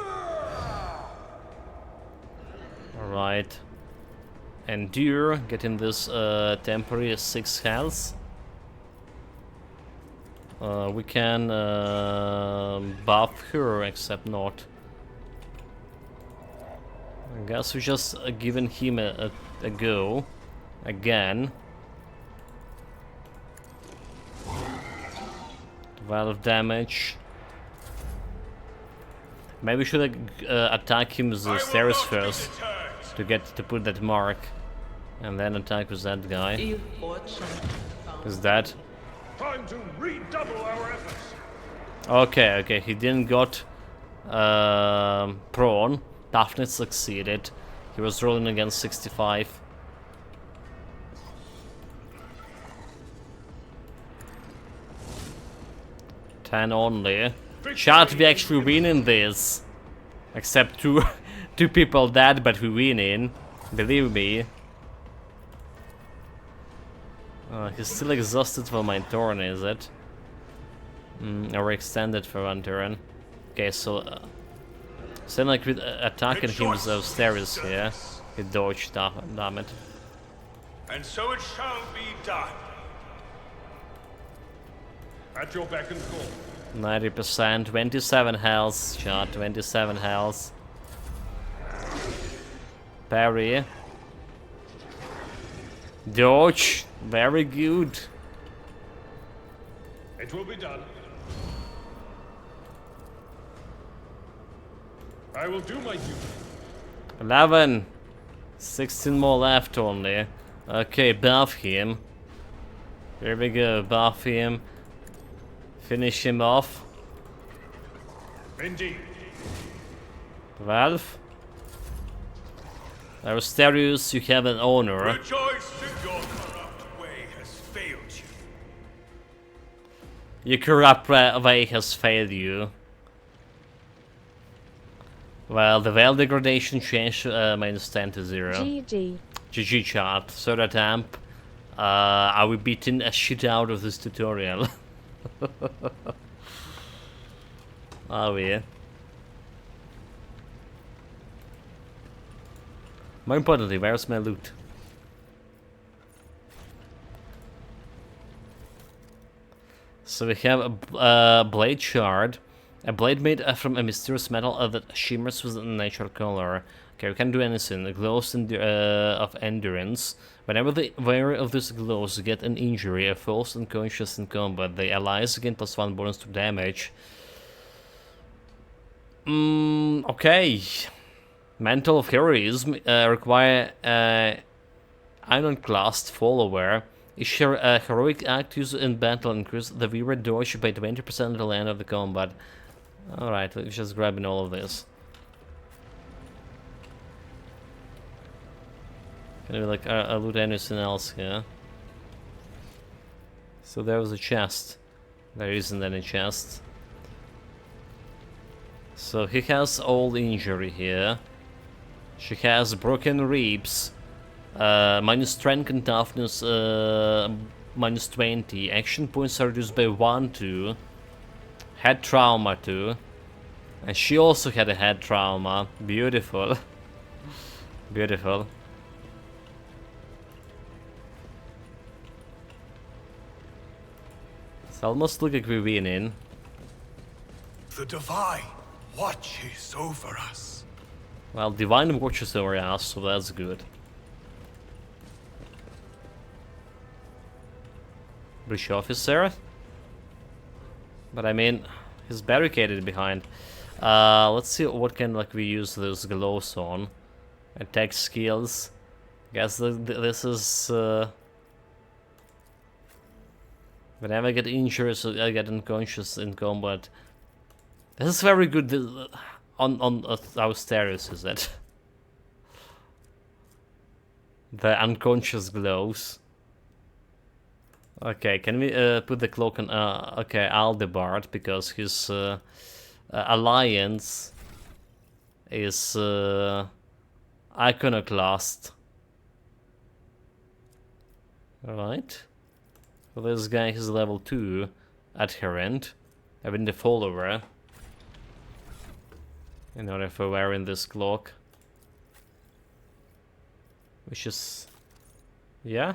right. Endure. Getting this temporary 6 health. We can buff her, except not. I guess we just giving him a go again. 12 damage. Maybe we should attack him with the stairs first to put that mark, and then attack with that guy. You fortune. Is that? Time to redouble our efforts. Okay, he didn't got prone. Toughness succeeded. He was rolling against 65. Ten only. Shot, we actually winning this. Except two people dead, but we winning. Believe me. He's still exhausted for my turn, is it? Or extended for one turn. Okay, so sound like with attacking him with those stairs here. He dodged, damn it. And so it shall be done. At your beck and call. 90%, 27 health, shot, 27 health. Parry. Dodge, very good. It will be done. I will do my duty. 11. 16 more left only. Okay, buff him. Here we go, buff him. Finish him off. Indeed. 12. Aristerius, you have an owner. Rejoice that your corrupt way has failed you. Your corrupt way has failed you. Well, the veil degradation changed -10 to 0. GG. GG chat. Third attempt. Are we beating a shit out of this tutorial? Are we? More importantly, where's my loot? So we have a blade shard. A blade made from a mysterious metal that shimmers with a natural color. Okay, we can't do anything. It glows of endurance. Whenever the wearer of this glows get an injury, or falls unconscious in combat, the allies gain +1 bonus to damage. Okay. Mantle of Heroism require ironclast follower. Each heroic act used in battle increases the viewer dodge by 20% at the end of the combat. Alright, let's just grabbing all of this. Can we like loot anything else here? So there was a chest. There isn't any chest. So he has old injury here. She has broken ribs. Minus strength and toughness, minus 20. Action points are reduced by 1, 2. Head trauma too. And she also had a head trauma. Beautiful. Beautiful. It's almost look like we're winning. The Divine watches over us. Well, Divine watches over us, so that's good. British officer. But I mean, he's barricaded behind. Let's see what can like we use those gloves on. Attack skills. Guess this is whenever I get injured, so I get unconscious in combat. This is very good on our stereos, is it? The unconscious gloves. Okay, can we put the cloak on? Okay, Aldebard, because his alliance is iconoclast. Alright. So this guy is level 2 adherent, having the follower. In order for wearing this cloak. Which is... yeah.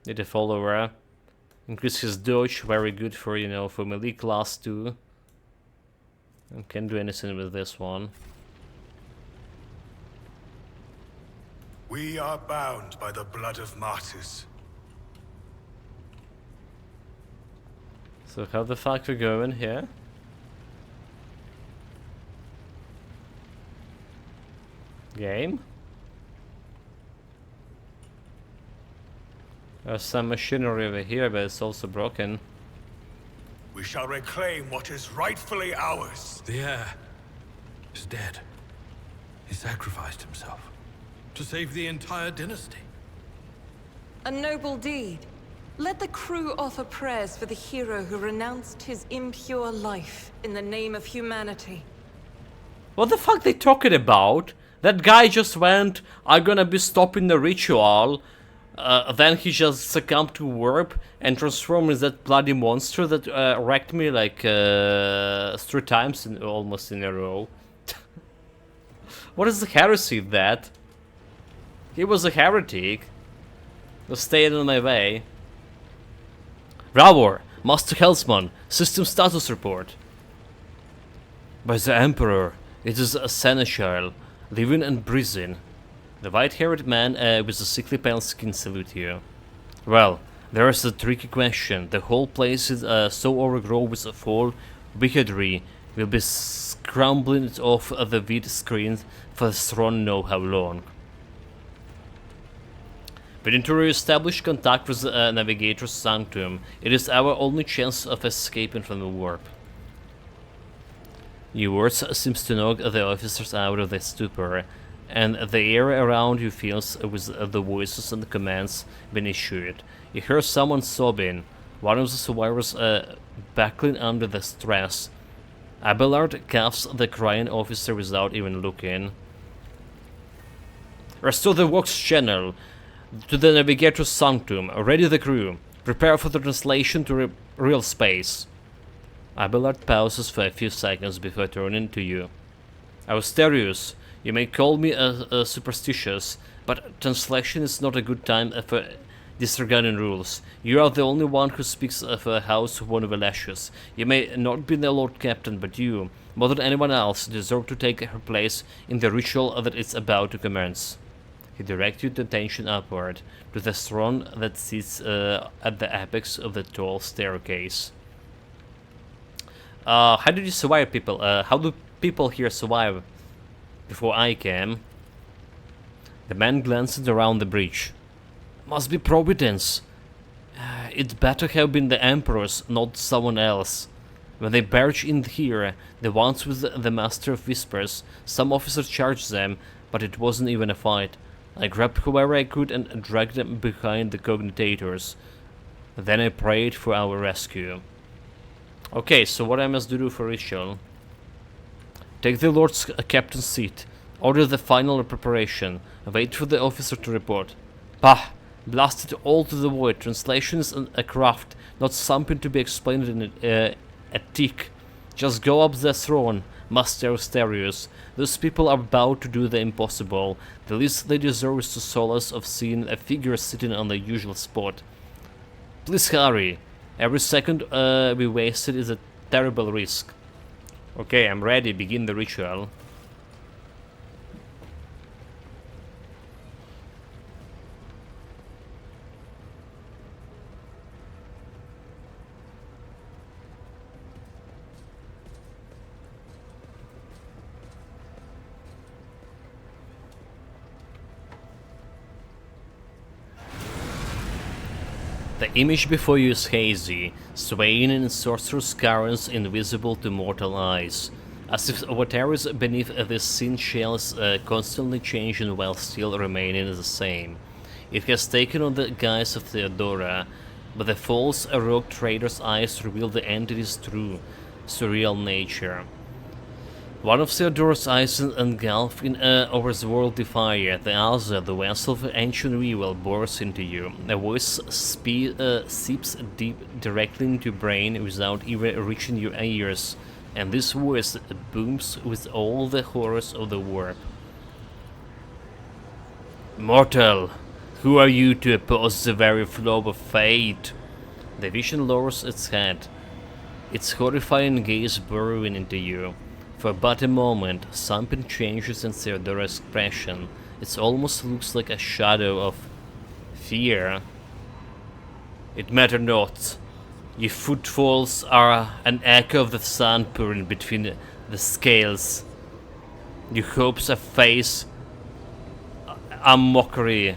Need a follower. Increase his dodge, very good for, you know, for melee class 2. And can't do anything with this one. We are bound by the blood of martyrs. So how the fuck we going here? Game? There's some machinery over here, but it's also broken. We shall reclaim what is rightfully ours. The heir is dead. He sacrificed himself to save the entire dynasty. A noble deed. Let the crew offer prayers for the hero who renounced his impure life in the name of humanity. What the fuck they talking about? That guy just went, I'm gonna be stopping the ritual. Then he just succumbed to warp and transformed into that bloody monster that wrecked me like 3 times almost in a row. What is the heresy of that? He was a heretic. Just staying on my way. Ravor, Master Hellsman, system status report. By the Emperor, it is a seneschal, living and breathing. The white-haired man with the sickly pale skin salute you. Well, there is a tricky question. The whole place is so overgrown with foul wickedry. We'll be scrambling it off the wheat screen for the throne know how long. We need to re-establish contact with the Navigator's Sanctum. It is our only chance of escaping from the warp. Your words seems to knock the officers out of their stupor, and the air around you fills with the voices and the commands being issued. You hear someone sobbing, one of the survivors buckling under the stress. Abelard cuffs the crying officer without even looking. Restore the Vox channel to the Navigator's Sanctum. Ready the crew. Prepare for the translation to real space. Abelard pauses for a few seconds before turning to you. Austerius, you may call me superstitious, but translation is not a good time for disregarding rules. You are the only one who speaks of a house of one of Valesius. You may not be the Lord Captain, but you, more than anyone else, deserve to take her place in the ritual that is about to commence. He directs your attention upward, to the throne that sits at the apex of the tall staircase. How did you survive, people? How do people here survive? Before I came. The man glanced around the breach. Must be Providence. It better have been the Emperor's, not someone else. When they barge in here, the ones with the Master of Whispers, some officer charged them, but it wasn't even a fight. I grabbed whoever I could and dragged them behind the cognitators. Then I prayed for our rescue. Okay, so what I must do for ritual? Take the Lord's captain's seat. Order the final preparation. Wait for the officer to report. Pah! Blast it all to the void. Translation is a craft, not something to be explained in a tick. Just go up the throne, Master of Stereos. Those people are about to do the impossible. The least they deserve is the solace of seeing a figure sitting on the usual spot. Please hurry. Every second we wasted is a terrible risk. Okay, I'm ready. Begin the ritual. The image before you is hazy, swaying in sorcerer's currents invisible to mortal eyes, as if whatever is beneath this sin shell is constantly changing while still remaining the same. It has taken on the guise of Theodora, but the false rogue trader's eyes reveal the entity's true, surreal nature. One of Theodora's eyes engulfed in overworldly fire, the other, the vessel of ancient evil, bores into you. A voice seeps deep directly into your brain without even reaching your ears, and this voice booms with all the horrors of the warp. Mortal, who are you to oppose the very flow of fate? The vision lowers its head, its horrifying gaze burrowing into you. For but a moment, something changes in Theodora's expression. It almost looks like a shadow of fear. It matters not. Your footfalls are an echo of the sun pouring between the scales. Your hopes are face a mockery,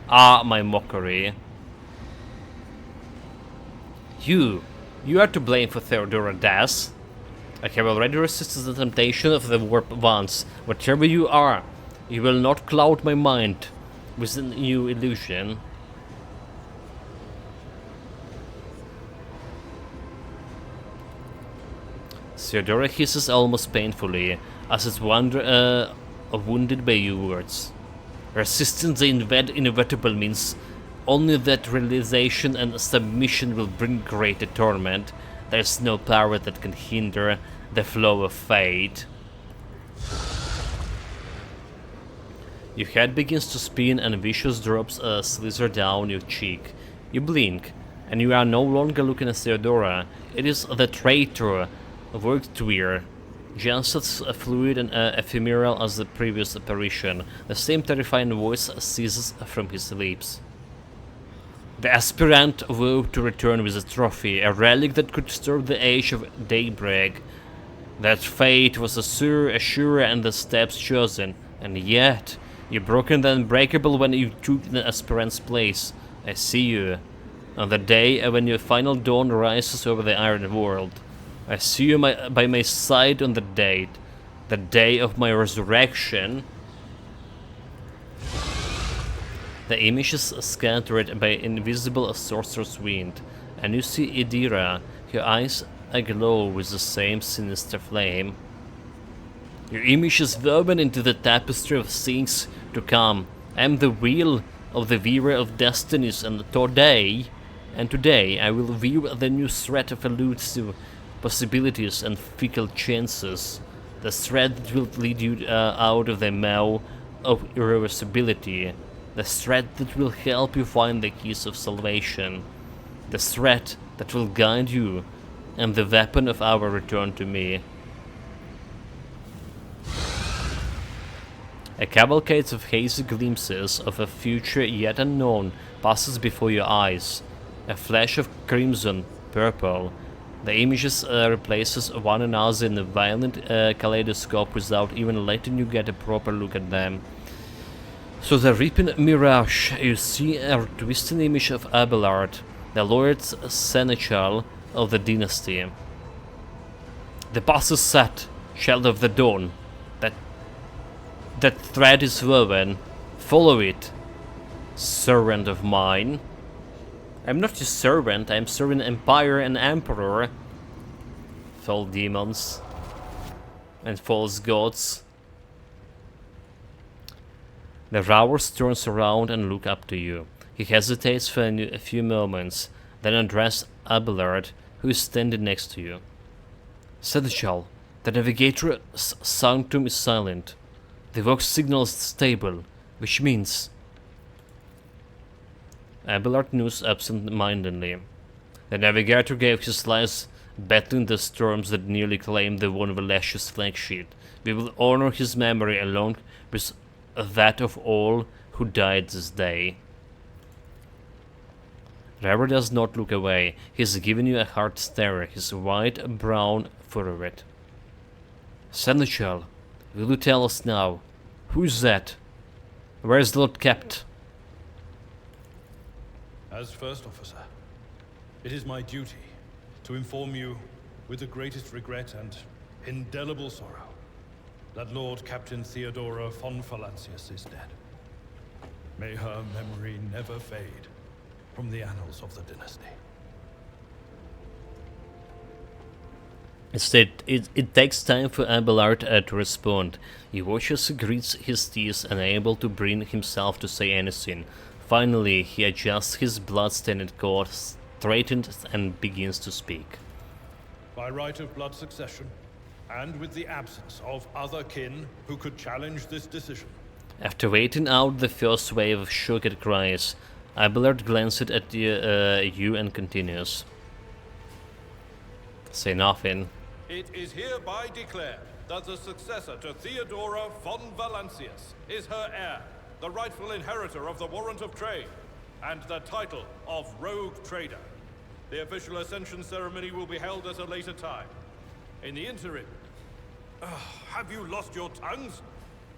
are my mockery. You are to blame for Theodora death. I have already resisted the temptation of the warp once. Whatever you are, you will not cloud my mind with a new illusion. Theodora hisses almost painfully, as it's wounded by your words. Resisting the inevitable means only that realization and submission will bring greater torment. There is no power that can hinder the flow of fate. Your head begins to spin and vicious drops slither down your cheek. You blink, and you are no longer looking at Theodora. It is the traitor, Worktweer, just as fluid and ephemeral as the previous apparition. The same terrifying voice ceases from his lips. The aspirant vowed to return with a trophy, a relic that could serve the age of daybreak. That fate was sure, and the steps chosen, and yet you broken the unbreakable when you took the aspirant's place. I see you. On the day when your final dawn rises over the Iron World. I see you by my side on the day of my resurrection. The image is scattered by invisible sorcerer's wind, and you see Idira, her eyes aglow with the same sinister flame. Your image is woven into the tapestry of things to come. I am the wheel of the weaver of destinies, and today I will weave the new thread of elusive possibilities and fickle chances. The thread that will lead you out of the maw of irreversibility. The thread that will help you find the keys of salvation. The thread that will guide you, and the weapon of our return to me. A cavalcade of hazy glimpses of a future yet unknown passes before your eyes. A flash of crimson, purple. The images replaces one another in a violent kaleidoscope without even letting you get a proper look at them. So the reaping mirage, you see a twisted image of Abelard, the Lord Seneschal of the dynasty. The bus is set, child of the dawn. That thread is woven. Follow it, servant of mine. I'm not your servant, I'm serving Empire and Emperor. False demons and false gods. The Rowers turns around and look up to you. He hesitates for a few moments, then addresses Abelard, who is standing next to you. Seneschal, the navigator's sanctum is silent. The Vox signal is stable, which means... Abelard nods absent-mindedly. The navigator gave his life battling the storms that nearly claimed the Von Valesius flagship. We will honor his memory along with that of all who died this day. Rever does not look away. He has given you a hard stare, his white brown furrowed. Seneschal, will you tell us now? Who is that? Where is the Lord kept? As First Officer, it is my duty to inform you with the greatest regret and indelible sorrow that Lord Captain Theodora von Valancius is dead. May her memory never fade from the annals of the dynasty. Instead, it takes time for Abelard to respond. He watches, grits his teeth, unable to bring himself to say anything. Finally, he adjusts his blood-stained coat, straightens and begins to speak. By right of blood succession, and with the absence of other kin who could challenge this decision. After waiting out the first wave of shocked cries, Abelard glances at you and continues. Say nothing. It is hereby declared that the successor to Theodora von Valancius is her heir, the rightful inheritor of the warrant of trade, and the title of Rogue Trader. The official ascension ceremony will be held at a later time. In the interim... have you lost your tongues?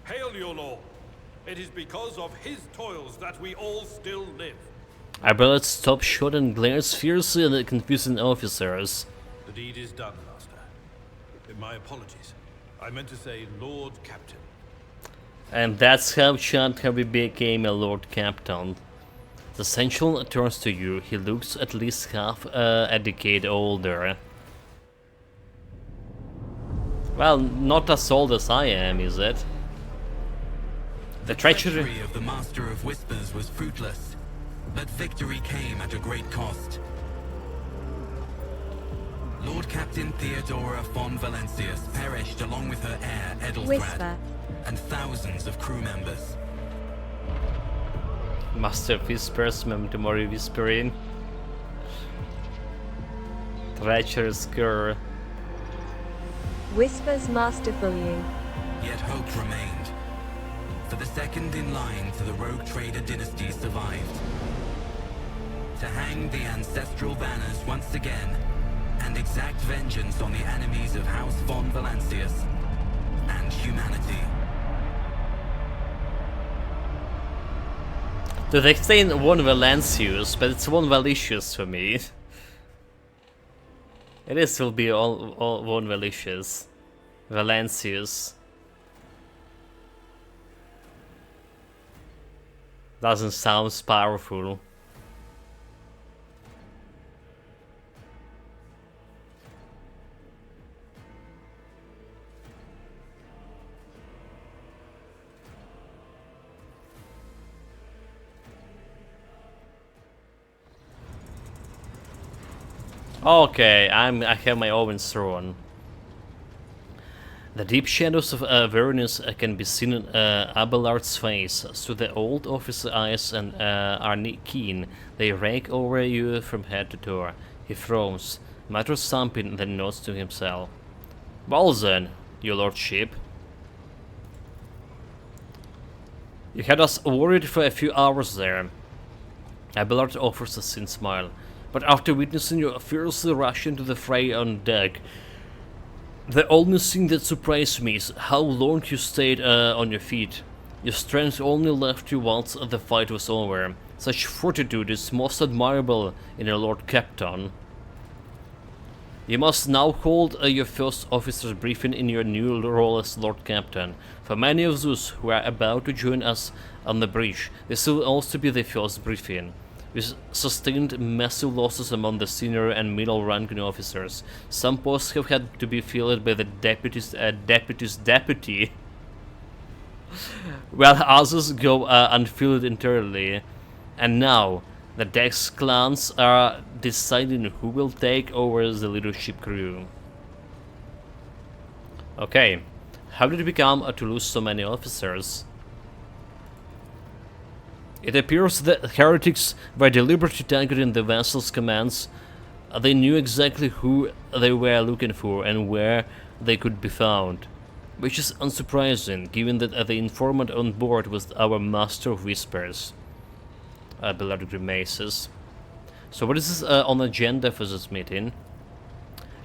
Hail your lord. It is because of his toils that we all still live. Abelard stops short and glares fiercely at the confusing officers. The deed is done, Master. My apologies. I meant to say Lord Captain. And that's how Chad Harvey became a Lord Captain. The Sensual turns to you. He looks at least half a decade older. Well, not as old as I am, is it? The treachery of the Master of Whispers was fruitless, but victory came at a great cost. Lord Captain Theodora von Valancius perished along with her heir, Edelfrad, Whisper. and thousands of crew members. Master of Whispers, Memory Whispering. Treacherous girl. Whispers masterful you. Yet hope remained, for the second in line to the Rogue Trader dynasty survived. To hang the ancestral banners once again, and exact vengeance on the enemies of House von Valancius and humanity. So they say one Valancius, but it's one Valicious for me. It is will be all one Valicious. Valancius. Doesn't sound powerful. Okay, I have my own throne. The deep shadows of awareness can be seen in Abelard's face. Through the old officer eyes and are keen. They rake over you from head to toe. He frowns, mutters something, then nods to himself. Well then, your lordship. You had us worried for a few hours there. Abelard offers a thin smile. But after witnessing you fiercely rush into the fray on deck, the only thing that surprised me is how long you stayed on your feet. Your strength only left you once the fight was over. Such fortitude is most admirable in a Lord Captain. You must now hold your first officer's briefing in your new role as Lord Captain. For many of those who are about to join us on the bridge, this will also be their first briefing. We sustained massive losses among the senior and middle-ranking officers. Some posts have had to be filled by the deputy's deputy, while others go unfilled entirely. And now, the Dex clans are deciding who will take over the leadership crew. Okay, how did it become to lose so many officers? It appears that heretics were deliberately targeting the vessel's commands. They knew exactly who they were looking for and where they could be found. Which is unsurprising, given that the informant on board was our Master of Whispers. Beloved grimaces. So what is this on agenda for this meeting?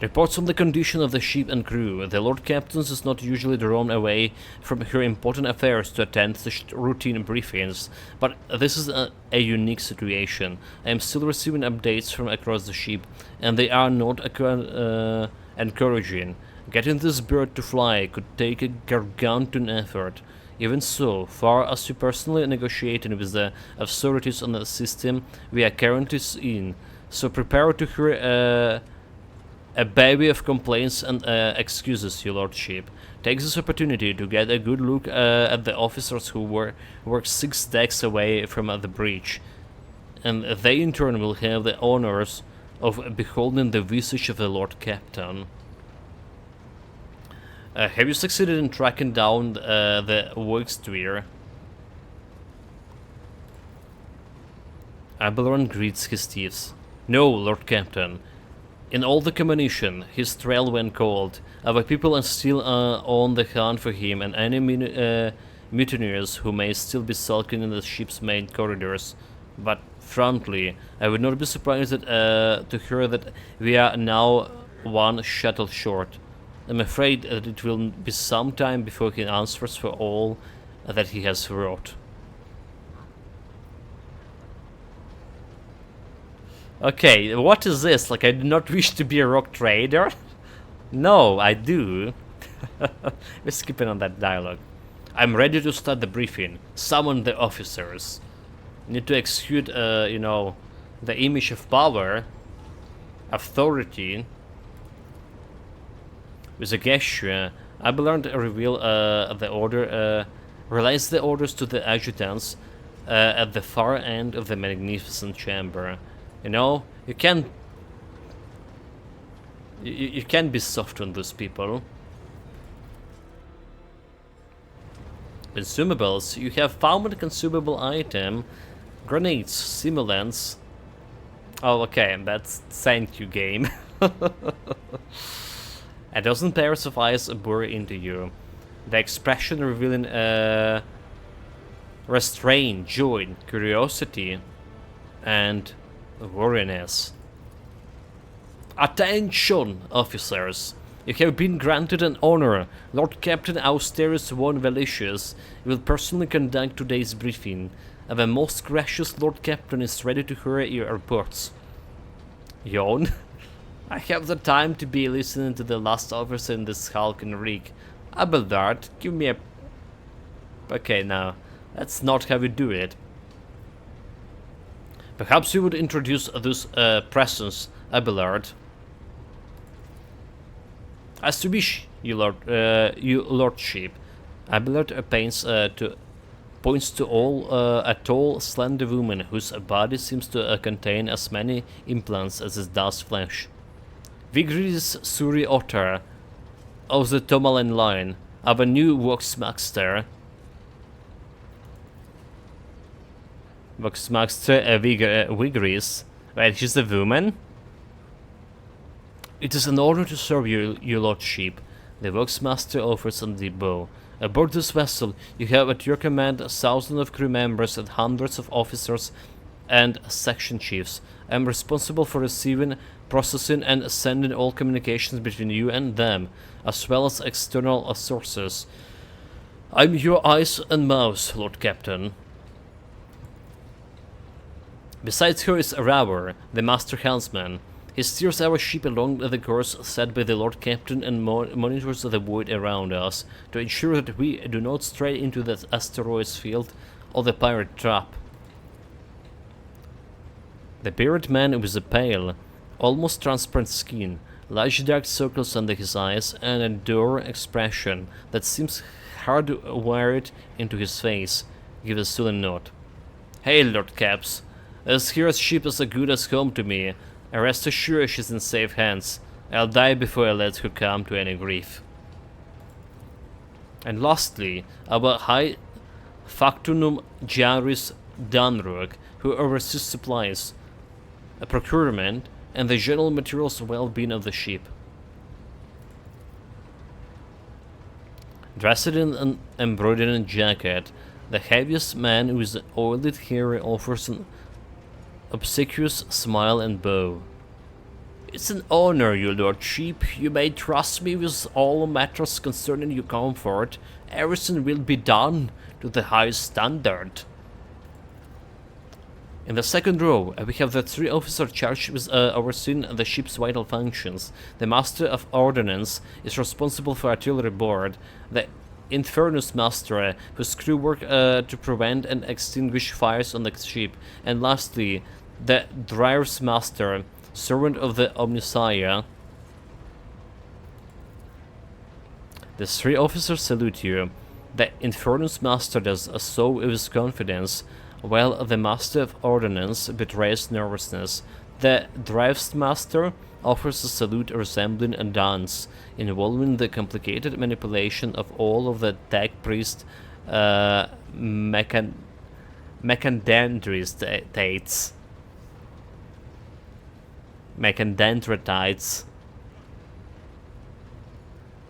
Reports on the condition of the ship and crew. The Lord Captain is not usually drawn away from her important affairs to attend such routine briefings, but this is a unique situation. I am still receiving updates from across the ship, and they are not encouraging. Getting this bird to fly could take a gargantuan effort. Even so, far as we personally negotiating with the authorities on the system we are currently in, so prepare to hear a bevy of complaints and excuses, your lordship. Take this opportunity to get a good look at the officers who work 6 decks away from the breach, and they in turn will have the honors of beholding the visage of the Lord Captain. Have you succeeded in tracking down the Workstweer? Abelron greets his thieves. No, Lord Captain. In all the communication, his trail went cold. Our people are still on the hunt for him and any mutineers who may still be sulking in the ship's main corridors. But frankly, I would not be surprised to hear that we are now one shuttle short. I'm afraid that it will be some time before he answers for all that he has wrought. Okay, what is this? Like, I do not wish to be a rock trader? No, I do. We're skipping on that dialogue. I'm ready to start the briefing. Summon the officers. Need to execute, you know, the image of power, authority. With a gesture, Abelard reveal the order, relays the orders to the adjutants at the far end of the magnificent chamber. You know, you can't be soft on those people. Consumables. You have found a consumable item. Grenades, simulants. Oh, okay, that's thank you, game. A dozen pairs of eyes bore into you. The expression revealing restraint, joy, curiosity, and wariness. Attention, officers! You have been granted an honor. Lord Captain Austerus von Valicius will personally conduct today's briefing. The most gracious Lord Captain is ready to hear your reports. Yawn. I have the time to be listening to the last officer in this hulking rig. Abelard, give me a... Okay, now, that's not how we do it. Perhaps you would introduce this presence, Abelard. As you wish, you lordship. Abelard points to a tall, slender woman whose body seems to contain as many implants as it does flesh. Vigris Suri Otter of the Tomalin line, our new Voxmaster. Vigris. Wait, she's a woman? It is an honor to serve you, your lordship. The Voxmaster offers on the bow. Aboard this vessel, you have at your command thousands of crew members and hundreds of officers and section chiefs. I am responsible for receiving, processing, and sending all communications between you and them, as well as external sources. I'm your eyes and mouth, Lord Captain. Besides her is Rauer, the master helmsman. He steers our ship along the course set by the Lord Captain and monitors the void around us to ensure that we do not stray into the asteroid's field or the pirate trap. The bearded man with a pale, almost transparent skin, large dark circles under his eyes, and a dour expression that seems hardwired into his face, gives a sullen nod. "Hey, Lord Caps, this here's ship is as good as home to me. And rest assured she's in safe hands. I'll die before I let her come to any grief." And lastly, our High Factunum Jaris Danrug, who oversees supplies, procurement, and the general materials well-being of the ship. Dressed in an embroidered jacket, the heaviest man with oiled hair offers an obsequious smile and bow. "It's an honor, your lordship. You may trust me with all matters concerning your comfort. Everything will be done to the highest standard." In the second row, we have the 3 officers charged with overseeing the ship's vital functions. The Master of Ordnance is responsible for artillery board. The Infernus Master, whose crew work to prevent and extinguish fires on the ship. And lastly, the Driver's Master, servant of the Omnissiah. The 3 officers salute you. The Infernus Master does so with confidence, while the Master of Ordnance betrays nervousness. The Driver's Master offers a salute resembling a dance, involving the complicated manipulation of all of the tech priest mechandendrites. Mechandendritites.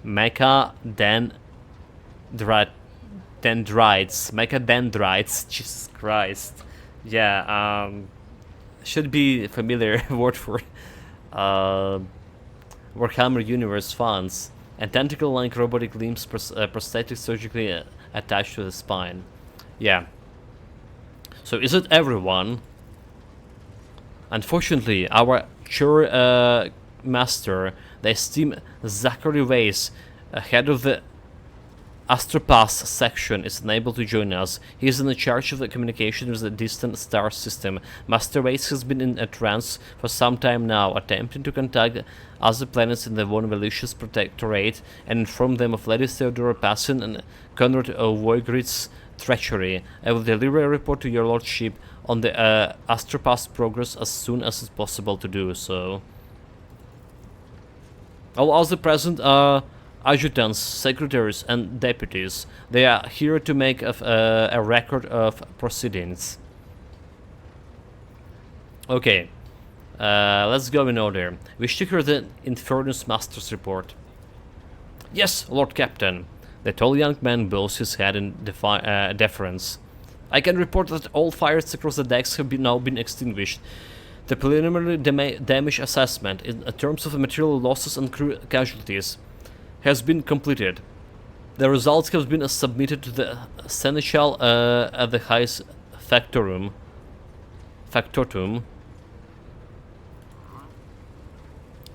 Mechandendrites. Jesus Christ. Yeah, should be familiar word for Warhammer Universe fans. And tentacle-like robotic limbs prosthetic surgically attached to the spine. Yeah. So is it everyone? Unfortunately, our Chur Master, the esteemed Zachary Weiss, head of the Astropass section, is unable to join us. He is in charge of the communication with the distant star system. Master Weiss has been in a trance for some time now, attempting to contact other planets in the Von Velicious Protectorate and inform them of Lady Theodora Passin and Conrad Voigrid's treachery. I will deliver a report to your lordship on the Astropass progress as soon as it's possible to do so. All other present are adjutants, secretaries, and deputies. They are here to make a record of proceedings. Okay, let's go in order. We should hear the Infernus Master's report. "Yes, Lord Captain." The tall young man bows his head in deference. "I can report that all fires across the decks have now been extinguished. The preliminary damage assessment, in terms of material losses and crew casualties, has been completed. The results have been submitted to the Seneschal at the highest factotum.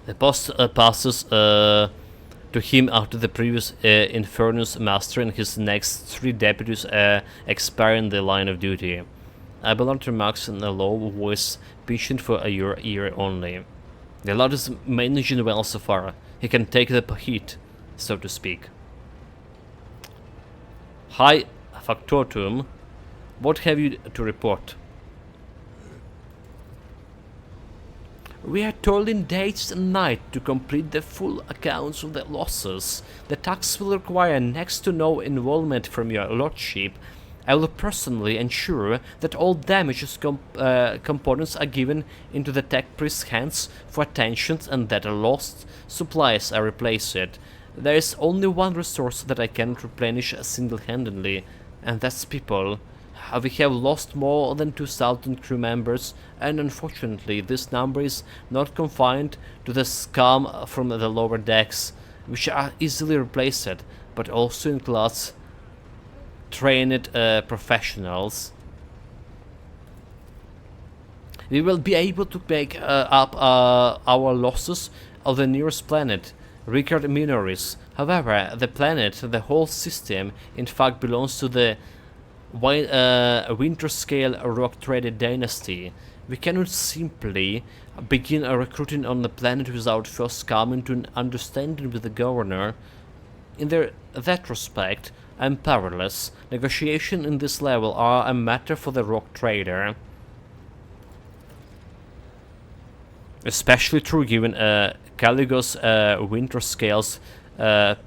The post passes to him after the previous Infernus Master and his next 3 deputies expire in the line of duty." Abelard remarks in a low voice, pitched for your ear only. "The lad is managing well so far. He can take the heat, so to speak." "High Factotum, what have you to report?" "We are toiling days and night to complete the full accounts of the losses. The task will require next to no involvement from your lordship. I will personally ensure that all damaged components are given into the tech priest's hands for attention and that lost supplies are replaced. There is only one resource that I can replenish single-handedly, and that's people. We have lost more than 2,000 crew members, and unfortunately this number is not confined to the scum from the lower decks, which are easily replaced, but also includes trained professionals. we will be able to make up our losses of the nearest planet, Ricard Minoris. However, the planet, the whole system, in fact belongs to the Winterscale rock trader dynasty. We cannot simply begin recruiting on the planet without first coming to an understanding with the governor. In that respect, I am powerless. Negotiations in this level are a matter for the rock trader. Especially true given Caligo's Winterscale's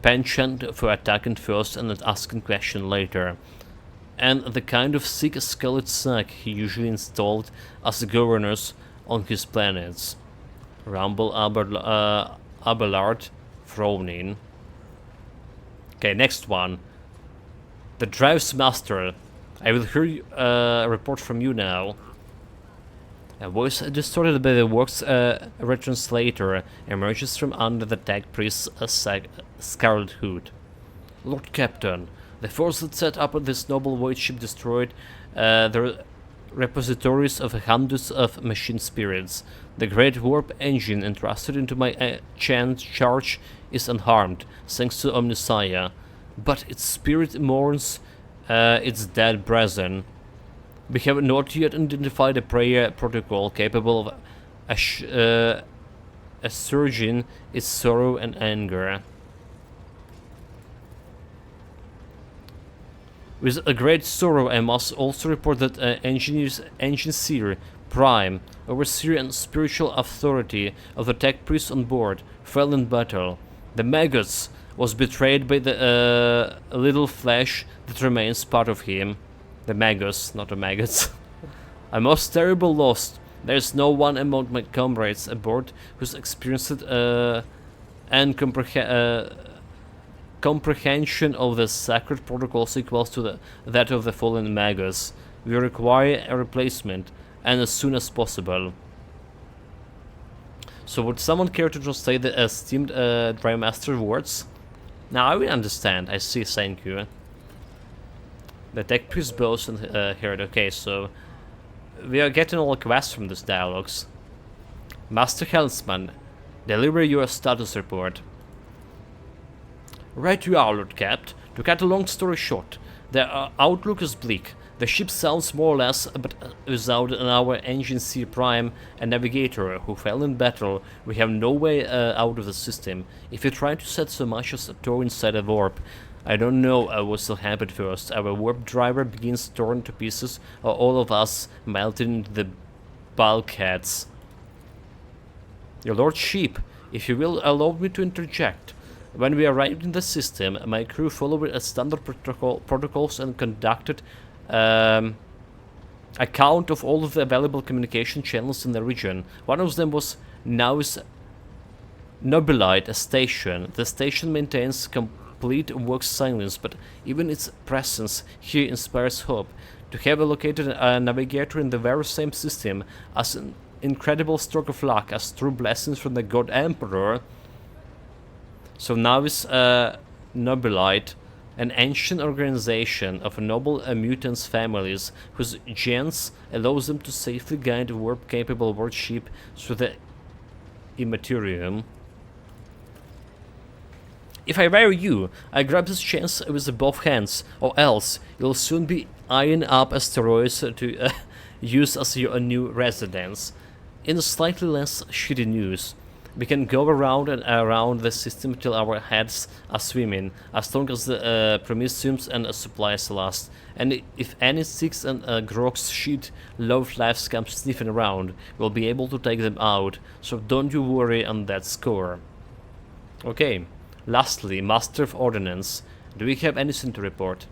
penchant for attacking first and asking questions later, and the kind of sick skulled sack he usually installed as governors on his planets. Rumble Abelard, frowning. Okay, next one. The Drive's Master. I will hear a report from you now. A voice distorted by the work's retranslator emerges from under the tech priest's scarlet hood. Lord Captain, the force that set up this noble void ship destroyed the repositories of hundreds of machine spirits. The great warp engine entrusted into my charge is unharmed, thanks to Omnissiah, but its spirit mourns its dead brethren. We have not yet identified a prayer protocol capable of assuaging its sorrow and anger. With a great sorrow, I must also report that Engineer Prime, overseer and spiritual authority of the tech priest on board, fell in battle. The Magus was betrayed by the little flesh that remains part of him. The Magus, not the maggots. A most terrible loss. There is no one among my comrades aboard who's experienced and comprehension of the sacred protocols equals to that of the fallen Magus. We require a replacement, and as soon as possible. So would someone care to translate the esteemed Dry Master words? Now I will understand. I see, thank you. The tech priest bows and heard. Okay, so we are getting all the quests from these dialogues. Master Helmsman, deliver your status report. Right you are, Lord Capt. To cut a long story short, the outlook is bleak. The ship sounds more or less, but without our Engineer Prime and Navigator, who fell in battle, we have no way out of the system. If you try to set so much as a toe inside a warp, I don't know what will happen first. Our warp driver begins torn to pieces, or all of us melted into the bulkheads. Your Lordship, if you will allow me to interject. When we arrived in the system, my crew followed a standard protocols and conducted account of all of the available communication channels in the region. One of them was Nau's Nobilite, a station. The station maintains complete work silence, but even its presence here inspires hope. To have located a navigator in the very same system as an incredible stroke of luck, as true blessings from the God Emperor. So now is Nobilite, an ancient organization of noble mutants families whose genes allows them to safely guide warp-capable warship through the Immaterium. If I were you, I'd grab this chance with both hands, or else you'll soon be eyeing up asteroids to use as your new residence. In slightly less shitty news, we can go around and around the system till our heads are swimming, as long as the Prometheus and supplies last. And if any Six and Grog's shit low-lives come sniffing around, we'll be able to take them out, so don't you worry on that score. Okay, lastly, Master of Ordnance. Do we have anything to report?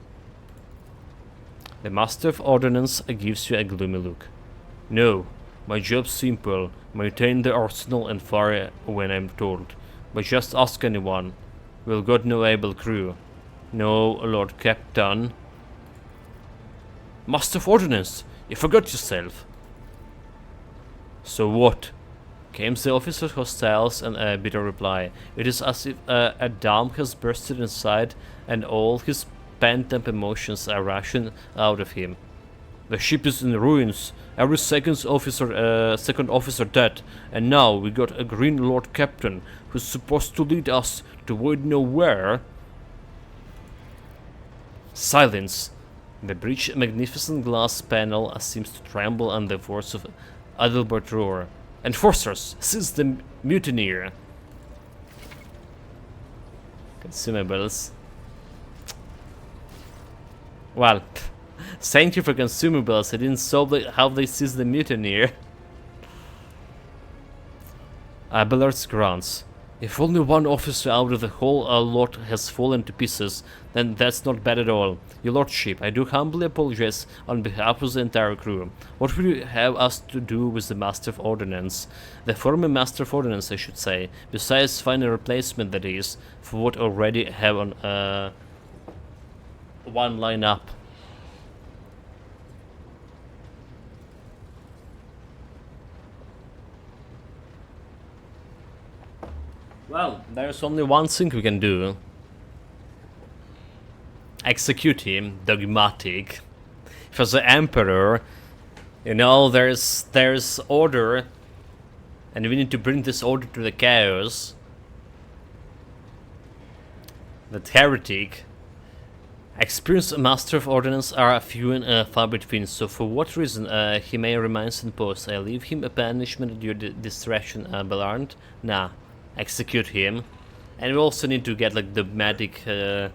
The Master of Ordnance gives you a gloomy look. No. My job's simple, maintain the arsenal and fire when I'm told. But just ask anyone. We've got no able crew. No, Lord Captain. Master of Ordnance, you forgot yourself. So what? Came the officer's hostiles and a bitter reply. It is as if a dam has bursted inside and all his pent-up emotions are rushing out of him. The ship is in ruins. Every second officer dead. And now we got a Green Lord Captain who's supposed to lead us to void nowhere. Silence. The breach magnificent glass panel seems to tremble under the force of Adalbert roar. Enforcers, seize the mutineer. Consumables. Well, thank you for consumables. I didn't solve how they seize the mutineer. Abelard's grants. If only one officer out of the whole lot has fallen to pieces, then that's not bad at all. Your lordship, I do humbly apologize on behalf of the entire crew. What will you have us to do with the Master of Ordnance? The former Master of Ordnance, I should say, besides find a replacement, that is, for what already have on one line up. Well, there's only one thing we can do. Execute him, Dogmatic. For the Emperor, you know, there's order, and we need to bring this order to the chaos. That heretic. Experienced Master of Ordnance are few and far between, so for what reason he may remain in post? I leave him a punishment at your discretion, Bellarnd? Nah. Execute him, and we also need to get like dogmatic, you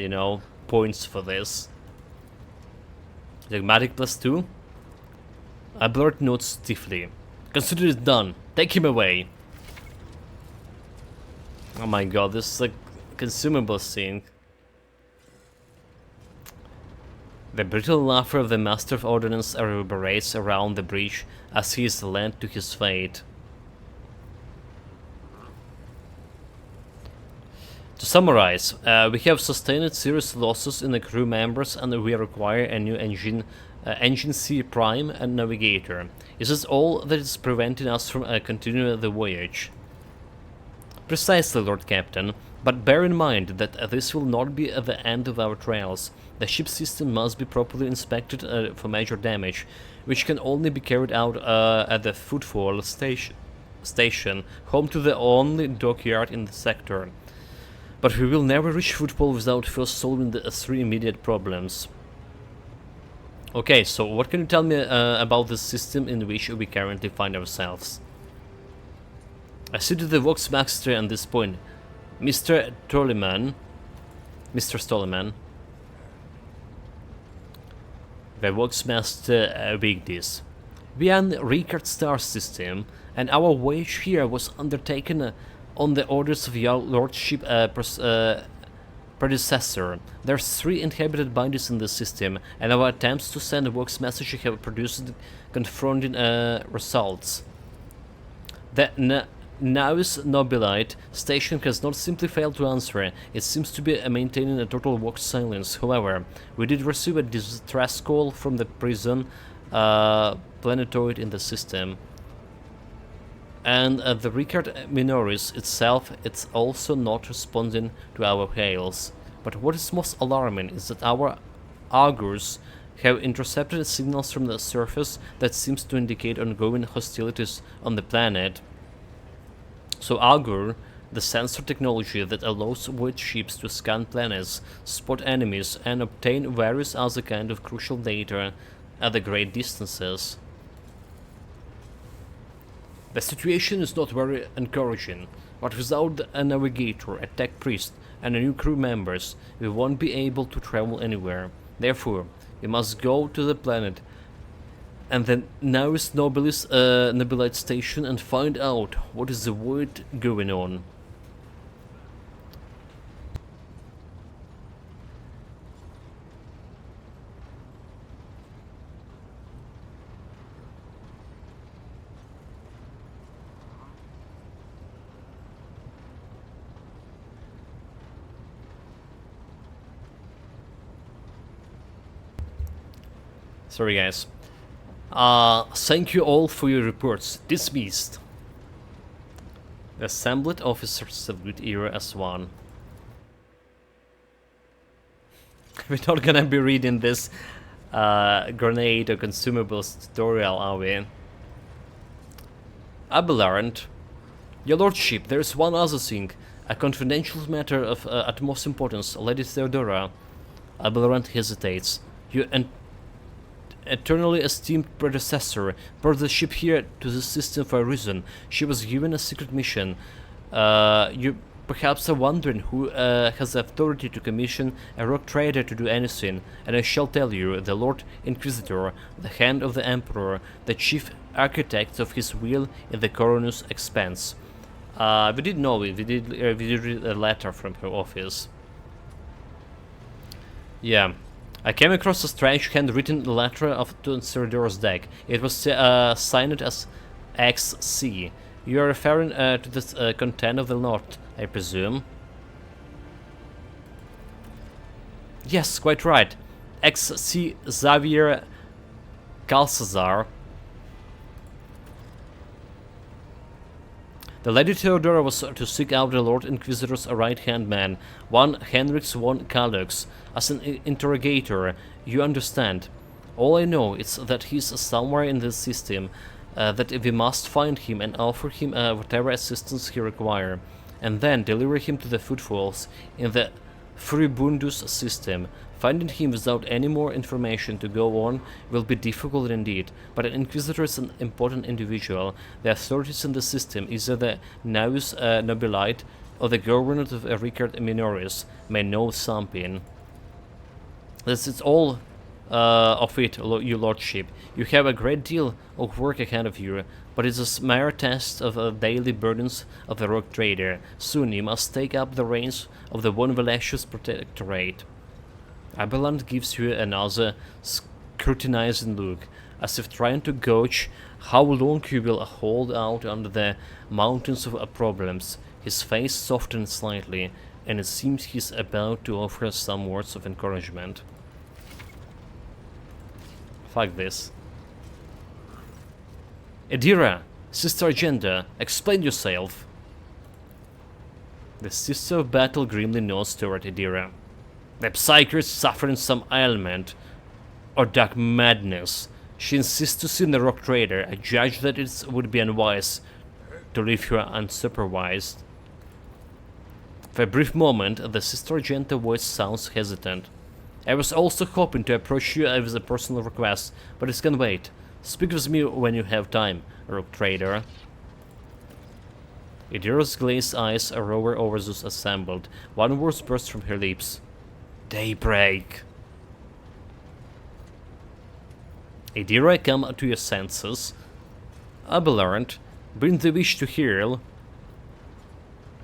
know, points for this. Dogmatic +2. Abelard notes stiffly. Consider it done. Take him away. Oh my god, this is like consumable thing. The brittle laughter of the Master of Ordnance reverberates around the breach as he is lent to his fate. To summarize, we have sustained serious losses in the crew members and we require a new engine C Prime and navigator. Is this all that is preventing us from continuing the voyage? Precisely, Lord Captain, but bear in mind that this will not be the end of our trials. The ship system must be properly inspected for major damage, which can only be carried out at the Footfall station, home to the only dockyard in the sector. But we will never reach Football without first solving the 3 immediate problems. Okay, so what can you tell me about the system in which we currently find ourselves? I see to the Voxmaster at this point. Mr. Stolleman. The Voxmaster begged this. We are in the Ricard star system, and our voyage here was undertaken on the orders of your lordship predecessor. There's 3 inhabited bodies in the system, and our attempts to send a Vox message have produced confronting results. The Navis Nobilite station has not simply failed to answer, it seems to be maintaining a total Vox silence. However, we did receive a distress call from the prison planetoid in the system. And the Ricard Minoris itself, it's also not responding to our hails. But what is most alarming is that our augurs have intercepted signals from the surface that seems to indicate ongoing hostilities on the planet. So augur, the sensor technology that allows void ships to scan planets, spot enemies, and obtain various other kind of crucial data at the great distances. The situation is not very encouraging, but without a navigator, a tech priest, and a new crew members, we won't be able to travel anywhere. Therefore, we must go to the planet and the Navis Nobilite station and find out what is the void going on. Sorry guys. Thank you all for your reports. Dismissed. The assembled officers salute Era as one. We're not gonna be reading this grenade or consumables tutorial, are we? Abelard, your lordship, there is one other thing. A confidential matter of utmost importance. Lady Theodora. Abelard hesitates. Your eternally esteemed predecessor brought the ship here to the system for a reason. She was given a secret mission. You perhaps are wondering who has the authority to commission a rogue trader to do anything, and I shall tell you, the Lord Inquisitor, the hand of the Emperor, the chief architect of his will in the coroner's expense. We did know it. We did read a letter from her office. Yeah. I came across a strange handwritten letter to Theodora's deck. It was signed as XC. You are referring to the content of the note, I presume? Yes, quite right. XC Xavier Calcazar. The Lady Theodora was to seek out the Lord Inquisitor's right-hand man, one Henrix von Kalux, as an interrogator, you understand. All I know is that he's somewhere in this system, that we must find him and offer him whatever assistance he requires, and then deliver him to the footfalls in the Furibundus system. Finding him without any more information to go on will be difficult indeed, but an Inquisitor is an important individual. The authorities in the system, either the Naus Nobilite or the government of Ricard Minoris, may know something. This is all of it, your lordship. You have a great deal of work ahead of you, but it's a mere test of the daily burdens of the rogue trader. Soon you must take up the reins of the Von Valetius Protectorate. Abelard gives you another scrutinizing look, as if trying to gauge how long you will hold out under the mountains of problems. His face softens slightly, and it seems he's about to offer some words of encouragement. Fuck this. Edira, Sister Agenda, explain yourself. The Sister of Battle grimly nods toward Edira. The Psyker is suffering some ailment or dark madness. She insists to see the rogue trader. I judge that it would be unwise to leave her unsupervised. For a brief moment, the Sister Agenda voice sounds hesitant. I was also hoping to approach you with a personal request, but it can wait. Speak with me when you have time, rogue trader. Edira's glazed eyes rover over those assembled. One word bursts from her lips. Daybreak. Edira, come to your senses. Abelard, bring the wish to heal.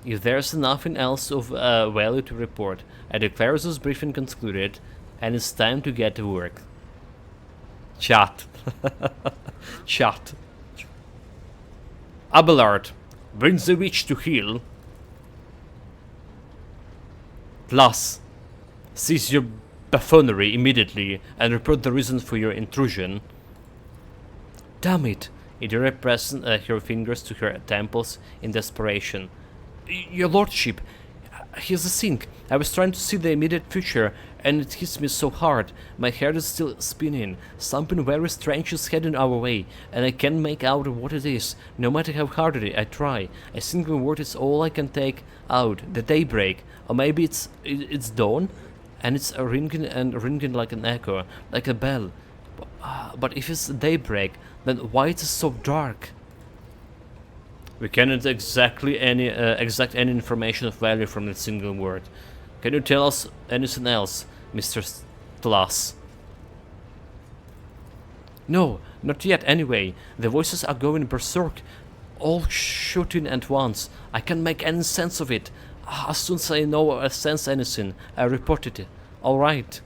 If there's nothing else of value to report, I declare this briefing concluded, and it's time to get to work. Chat. Chat. Abelard, bring the witch to heel. Plus, cease your buffoonery immediately and report the reason for your intrusion. Damn it! Edira pressed her fingers to her temples in desperation. Your lordship, here's the thing. I was trying to see the immediate future, and it hits me so hard. My head is still spinning. Something very strange is heading our way, and I can't make out what it is. No matter how hard I try, a single word is all I can take out. The daybreak, or maybe it's dawn, and it's ringing and ringing like an echo, like a bell. But if it's daybreak, then why is it so dark? We cannot exact any information of value from that single word. Can you tell us anything else, Mr. Tlas? No, not yet anyway. The voices are going berserk, all shooting at once. I can't make any sense of it. As soon as I know or sense anything, I report it. Alright.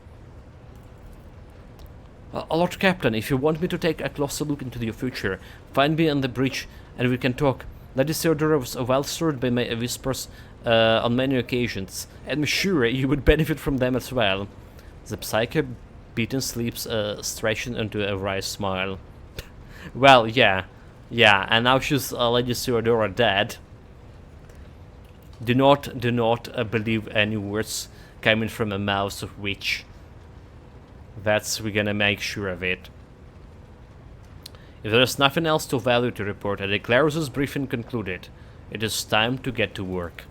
Lord Captain, if you want me to take a closer look into your future, find me on the bridge and we can talk. Lady Theodora was well served by my whispers on many occasions. I'm sure you would benefit from them as well. The Psyche beaten sleeps stretching into a wry smile. Well, yeah, and now she's Lady Theodora dead. Do not believe any words coming from a mouth of witch. We're gonna make sure of it. If there's nothing else to value to report, I declare this briefing concluded. It is time to get to work.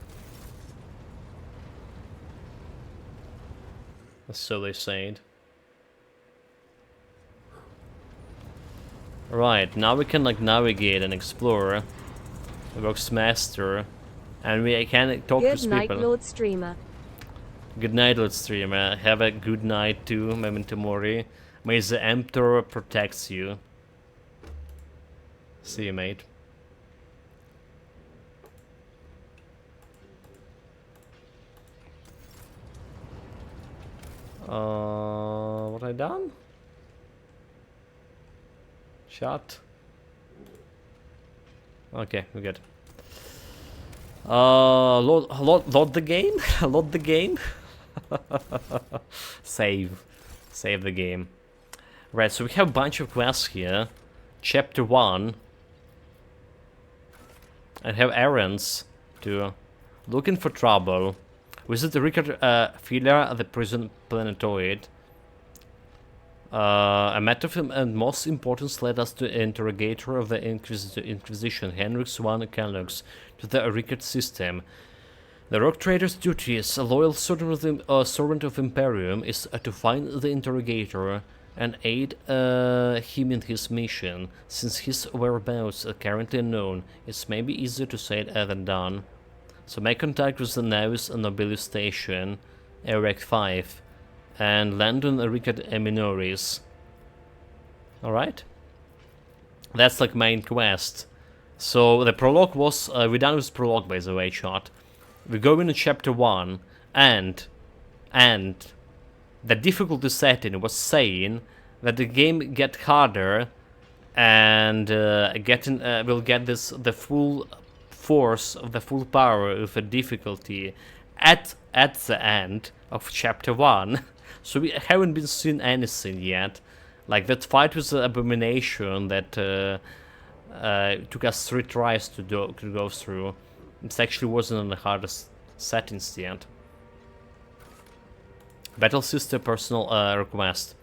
So they said. Right, now we can like navigate and explore. Vox Master, and we can talk to people. Good night, Lord Streamer. Good night, Lord Streamer. Have a good night too, Memento Mori. May the Emperor protects you. See you, mate. What I done? Shot. Okay, we're good. Load the game? Load the game? Save the game. Right, so we have a bunch of quests here. Chapter 1. I have errands to looking for trouble. Visit the Rickard Filler at the prison planetoid. A matter of most importance led us to the interrogator of the Inquisition, Henrik Swan Kelloggs, to the Rickard system. The rogue trader's duty as a loyal servant of Imperium is to find the interrogator and aid him in his mission. Since his whereabouts are currently unknown, it's maybe easier to say it than done. So make contact with the Navis and Nobilis station, Eric 5, and land on the Rickard Minoris. Alright? That's like main quest. So the prologue was, we're done with prologue by the way, chat. We go into chapter 1, and the difficulty setting was saying that the game get harder, and we'll get the full force of the full power of the difficulty at the end of chapter 1. So we haven't been seen anything yet. Like that fight with the abomination that took us 3 tries to go through. It actually wasn't on the hardest settings yet. Battle Sister personal request.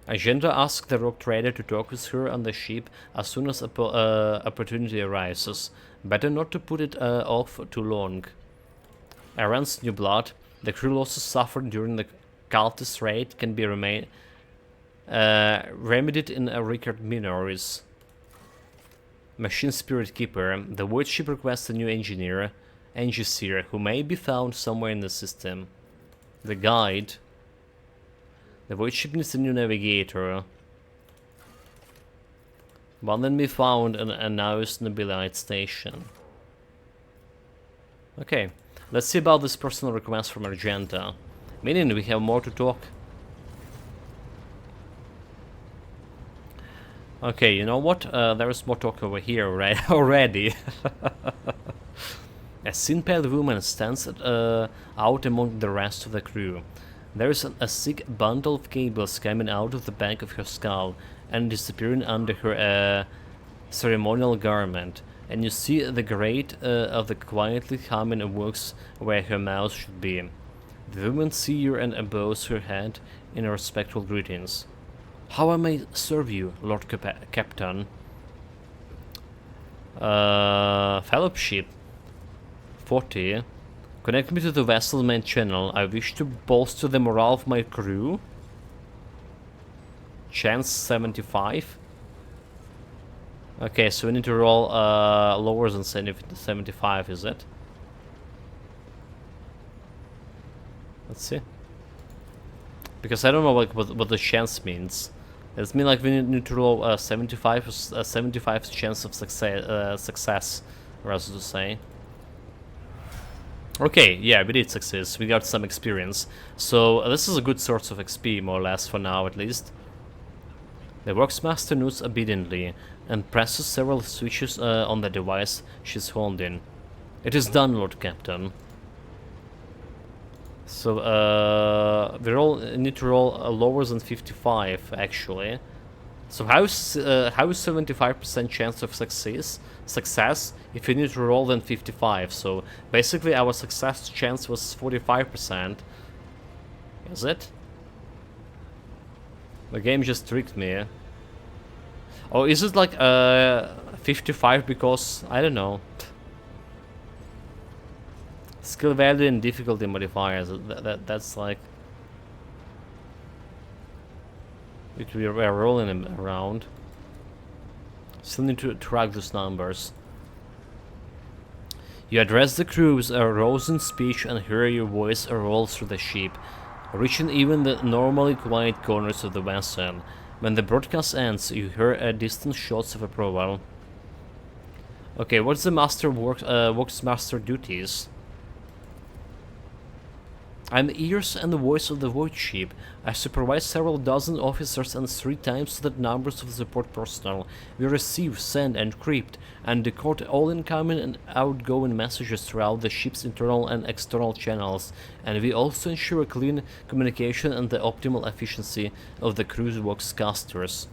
Agenda asked the rogue trader to talk with her on the ship as soon as opportunity arises. Better not to put it off too long. Aaron's new blood. The crew losses suffered during the cultist raid can be remedied in a Rickard Minoris. Machine Spirit Keeper. The Void Ship requests a new engineer, Engiseer, who may be found somewhere in the system. The Guide. The Void Ship needs a new navigator. One then be found in a Naus Nobilite station. Okay, let's see about this personal request from Argenta. Meaning we have more to talk. Okay, you know what? There is more talk over here already. A sin-pale woman stands out among the rest of the crew. There is a thick bundle of cables coming out of the back of her skull and disappearing under her ceremonial garment, and you see the grate of the quietly humming works where her mouth should be. The woman sees you and bows her head in respectful greetings. How I may serve you, Lord Captain? Fellowship 40. Connect me to the vessel main channel. I wish to bolster the morale of my crew. Chance 75. Okay, so we need to roll lower than 75, is it? Let's see. Because I don't know like what the chance means. Does it mean like we need to roll 75 chance of success, rather to say. Okay, yeah, we did success. We got some experience. So this is a good source of XP, more or less, for now at least. The Worksmaster nods obediently and presses several switches on the device she's holding. It is done, Lord Captain. So we need to roll lower than 55, actually. So how is 75% chance of success if you need to roll than 55? So basically our success chance was 45%. Is it? The game just tricked me. Oh, is it like 55 because I don't know. Skill value and difficulty modifiers. That's like we are rolling them around. Still need to track those numbers. You address the crew with a rousing speech and hear your voice roll through the ship, reaching even the normally quiet corners of the vessel. When the broadcast ends, you hear distant shots of approval. Okay, what's the work's master duties? I'm the ears and the voice of the void ship. I supervise several dozen officers and 3 times that numbers of support personnel. We receive, send, encrypt, and decode all incoming and outgoing messages throughout the ship's internal and external channels, and we also ensure clean communication and the optimal efficiency of the crew's voxcasters.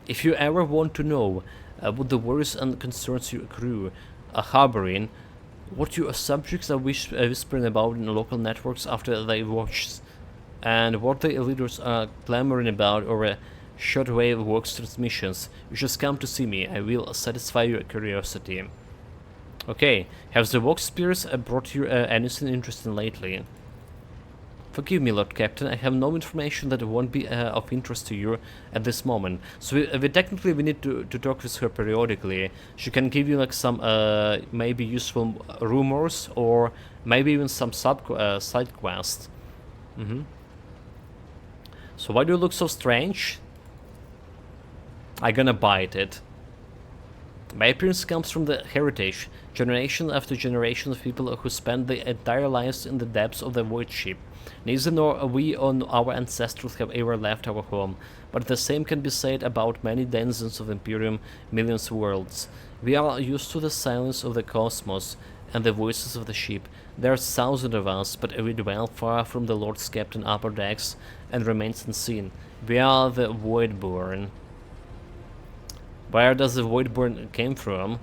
If you ever want to know what the worries and concerns your crew are harboring, what your subjects are whispering about in local networks after they watch, and what the leaders are clamoring about or shortwave works transmissions, you just come to see me. I will satisfy your curiosity. Okay, have the Vox Spirits brought you anything interesting lately? Forgive me, Lord Captain, I have no information that won't be of interest to you at this moment. So we technically need to talk with her periodically. She can give you like some maybe useful rumors or maybe even some side quest. So why do you look so strange? I'm gonna bite it. My appearance comes from the heritage, generation after generation of people who spend their entire lives in the depths of the void ship. Neither nor we or our ancestors have ever left our home, but the same can be said about many denizens of Imperium, millions of worlds. We are used to the silence of the cosmos and the voices of the ship. There are thousands of us, but we dwell far from the Lord's Captain upper decks and remains unseen. We are the Voidborn. Where does the Voidborn came from?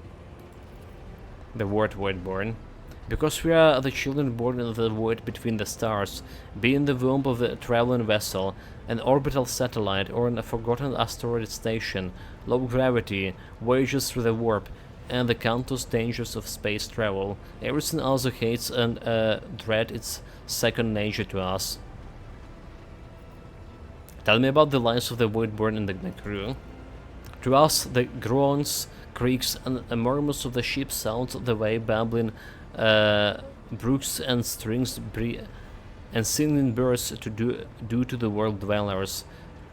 The word Voidborn. Because we are the children born in the void between the stars, be in the womb of a traveling vessel, an orbital satellite, or in a forgotten asteroid station, low gravity, voyages through the warp, and the countless dangers of space travel. Everything also hates and dread its second nature to us. Tell me about the lives of the Voidborn and the crew. To us, the groans, creaks, and murmurs of the ship sound the way babbling brooks and strings and singing birds do to the world dwellers.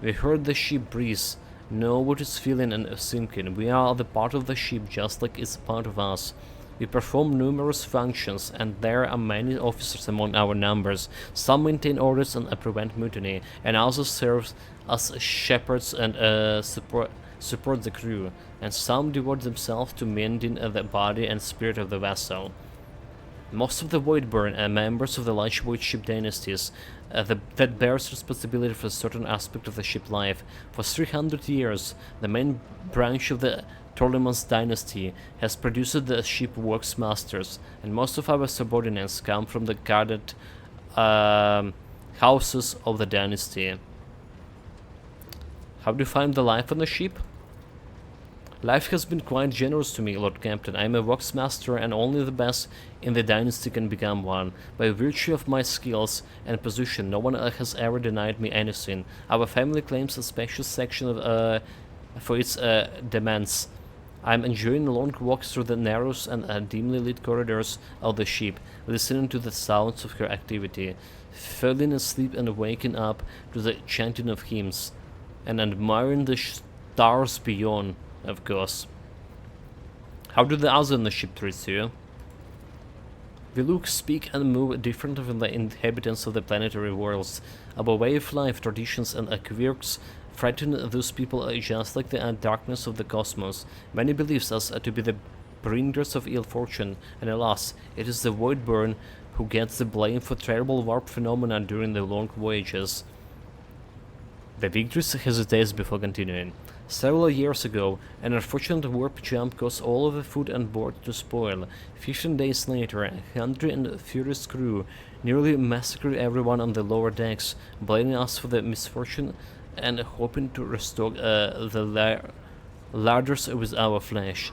We heard the ship breathe, know what it's feeling and thinking. We are the part of the ship just like it's a part of us. We perform numerous functions, and there are many officers among our numbers. Some maintain orders and prevent mutiny, and others serve as shepherds and support the crew, and some devote themselves to mending the body and spirit of the vessel. Most of the Voidborn are members of the large void ship dynasties that bears responsibility for a certain aspect of the ship life. For 300 years, the main branch of the Torlemans dynasty has produced the ship works masters, and most of our subordinates come from the guarded houses of the dynasty. How do you find the life on the ship? Life has been quite generous to me, Lord Captain. I am a Vox Master, and only the best in the dynasty can become one. By virtue of my skills and position, no one has ever denied me anything. Our family claims a special section for its demands. I am enjoying long walks through the narrow and dimly lit corridors of the ship, listening to the sounds of her activity, falling asleep and waking up to the chanting of hymns, and admiring the stars beyond. Of course. How do the others on the ship treat you? We look, speak, and move different from the inhabitants of the planetary worlds. Our way of life, traditions, and quirks frighten those people just like the darkness of the cosmos. Many believe us to be the bringers of ill fortune, and alas, it is the Voidborn who gets the blame for terrible warp phenomena during the long voyages. The Victress hesitates before continuing. Several years ago, an unfortunate warp jump caused all of the food on board to spoil. 15 days later, a hungry and furious crew nearly massacred everyone on the lower decks, blaming us for the misfortune and hoping to restore the larders with our flesh.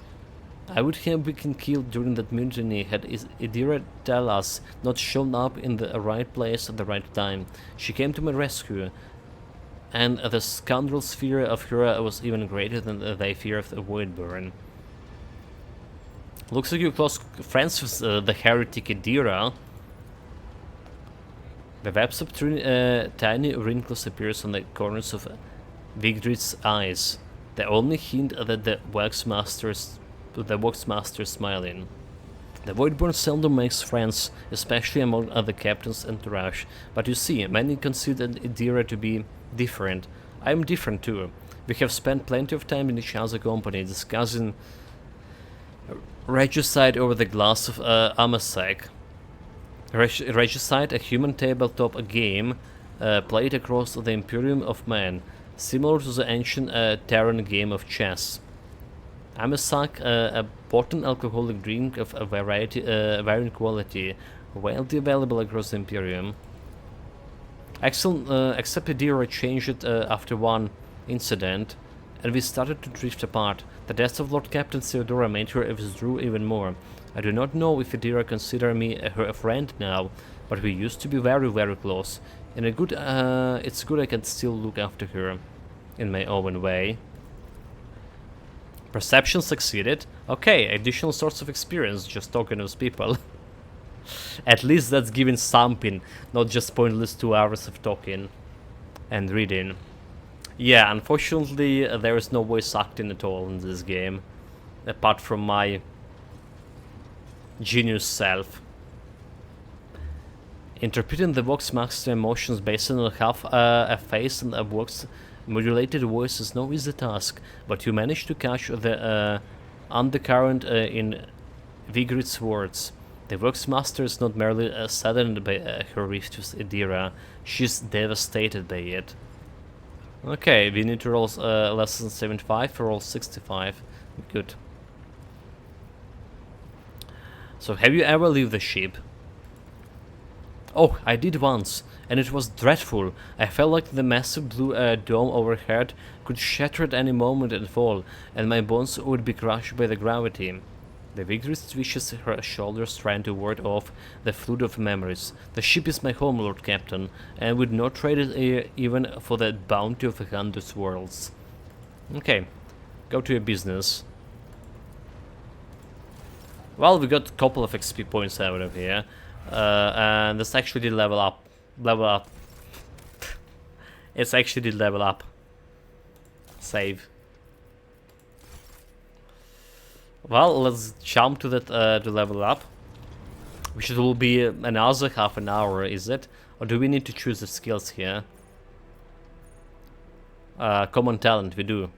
I would have been killed during that mutiny had Idira Talas not shown up in the right place at the right time. She came to my rescue, and the scoundrel's fear of her was even greater than their fear of the Voidburn. Looks like you're close friends with the heretic Idira. The webs of tiny wrinkles appears on the corners of Vigrid's eyes, the only hint that the Waxmaster is smiling. The Voidborn seldom makes friends, especially among other captains' entourage, but you see, many consider Idira to be different. I am different too. We have spent plenty of time in each other's company, discussing regicide over the glass of Amasek. Regicide, a human tabletop game played across the Imperium of Man, similar to the ancient Terran game of chess. Amasak, a potent alcoholic drink of a varying quality, widely available across the Imperium. Excellent, except Idira changed it after one incident, and we started to drift apart. The death of Lord Captain Theodora made her withdraw even more. I do not know if Idira considers me her friend now, but we used to be very, very close. And it's good I can still look after her in my own way. Perception succeeded. Okay, additional source of experience just talking with people. At least that's giving something, not just pointless 2 hours of talking and reading. Yeah, unfortunately there is no voice acting at all in this game, apart from my genius self. Interpreting the Voxmaster emotions based on half a face and a Vox modulated voice is no easy task, but you manage to catch the undercurrent in Vigrid's words. The Voxmaster is not merely saddened by her rift with Idira, she's devastated by it. Okay, we need to roll less than 75, roll 65. Good. So, have you ever left the ship? Oh, I did once, and it was dreadful. I felt like the massive blue dome overhead could shatter at any moment and fall, and my bones would be crushed by the gravity. The Vigrid swishes her shoulders, trying to ward off the flood of memories. The ship is my home, Lord Captain, and I would not trade it even for the bounty of 100 worlds. Okay, go to your business. Well, we got a couple of XP points out of here, and this actually did level up. It's actually did level up. Save. Well, let's jump to that to level up, which will be another half an hour, is it? Or do we need to choose the skills here? Common talent, we do.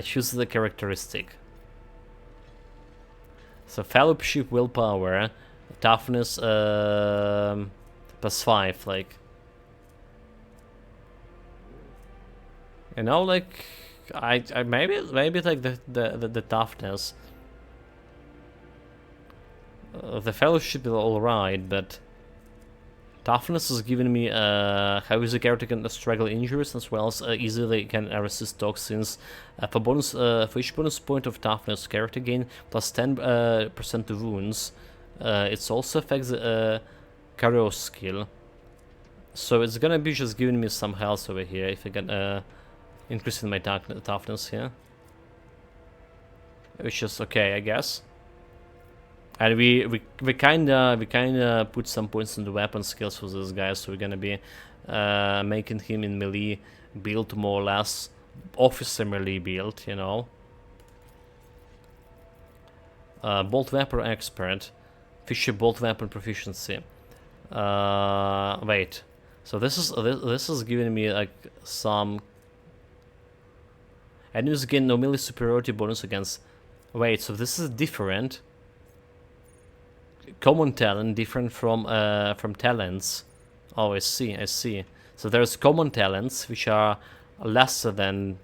Choose the characteristic. So fellowship, willpower, toughness, +5, like. You know, like, I maybe like the toughness. The fellowship is alright, but toughness is giving me how is the character can struggle injuries as well as easily can resist toxins. For each bonus point of toughness, character gain plus 10% to wounds. It also affects the cardio skill, so it's gonna be just giving me some health over here if I can increasing my toughness here, which is okay, I guess. And we kinda put some points in the weapon skills for this guy, so we're gonna be making him in melee build more or less officer melee build, you know. Bolt weapon expert, Fisher bolt weapon proficiency. Wait, so this is giving me like some. Enemies gain no melee superiority bonus against. Wait, so this is different. Common talent different from talents. Oh, I see. So there's common talents which are lesser than.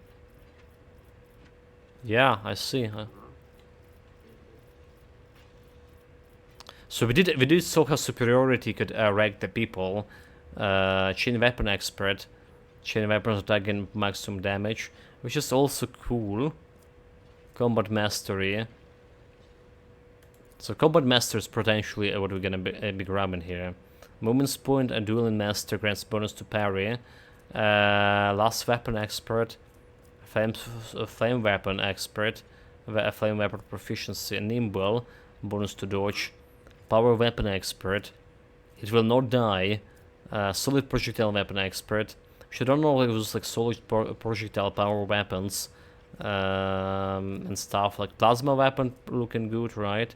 Yeah, I see. So we did saw how superiority could wreck the people. Chain weapon expert, chain weapons attack and maximum damage, which is also cool. Combat mastery. So combat master is potentially what we're gonna be grabbing here. Movement's point and dueling master grants bonus to parry. Last weapon expert, flame weapon expert, flame weapon proficiency, nimble, bonus to dodge. Power weapon expert, it will not die. Solid projectile weapon expert, which I don't know if it was like solid projectile power weapons and stuff. Like plasma weapon looking good, right?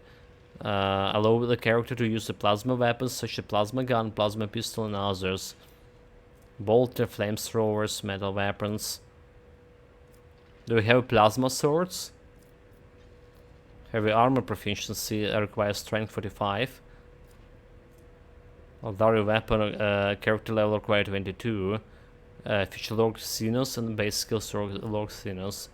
Allow the character to use the plasma weapons such as plasma gun, plasma pistol and others. Bolter, flamethrowers, metal weapons. Do we have plasma swords? Heavy armor proficiency requires strength 45. Auxiliary weapon character level required 22. Feature Lord Xenos and base skills Lord Xenos.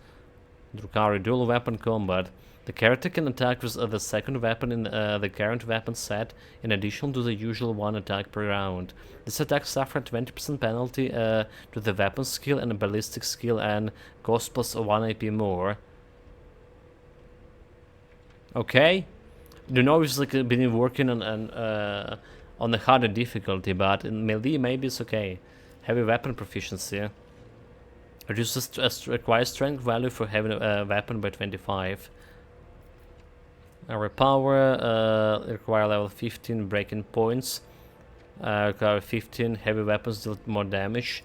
Drukhari dual weapon combat. The character can attack with the second weapon in the current weapon set, in addition to the usual one attack per round. This attack suffers 20% penalty to the weapon skill and ballistic skill and cost plus 1 AP more. Okay. I don't know if it's like been working on the harder difficulty, but in melee maybe it's okay. Heavy weapon proficiency. Reduces required strength value for heavy weapon by 25. Our power require level 15 breaking points. Require 15 heavy weapons deal more damage.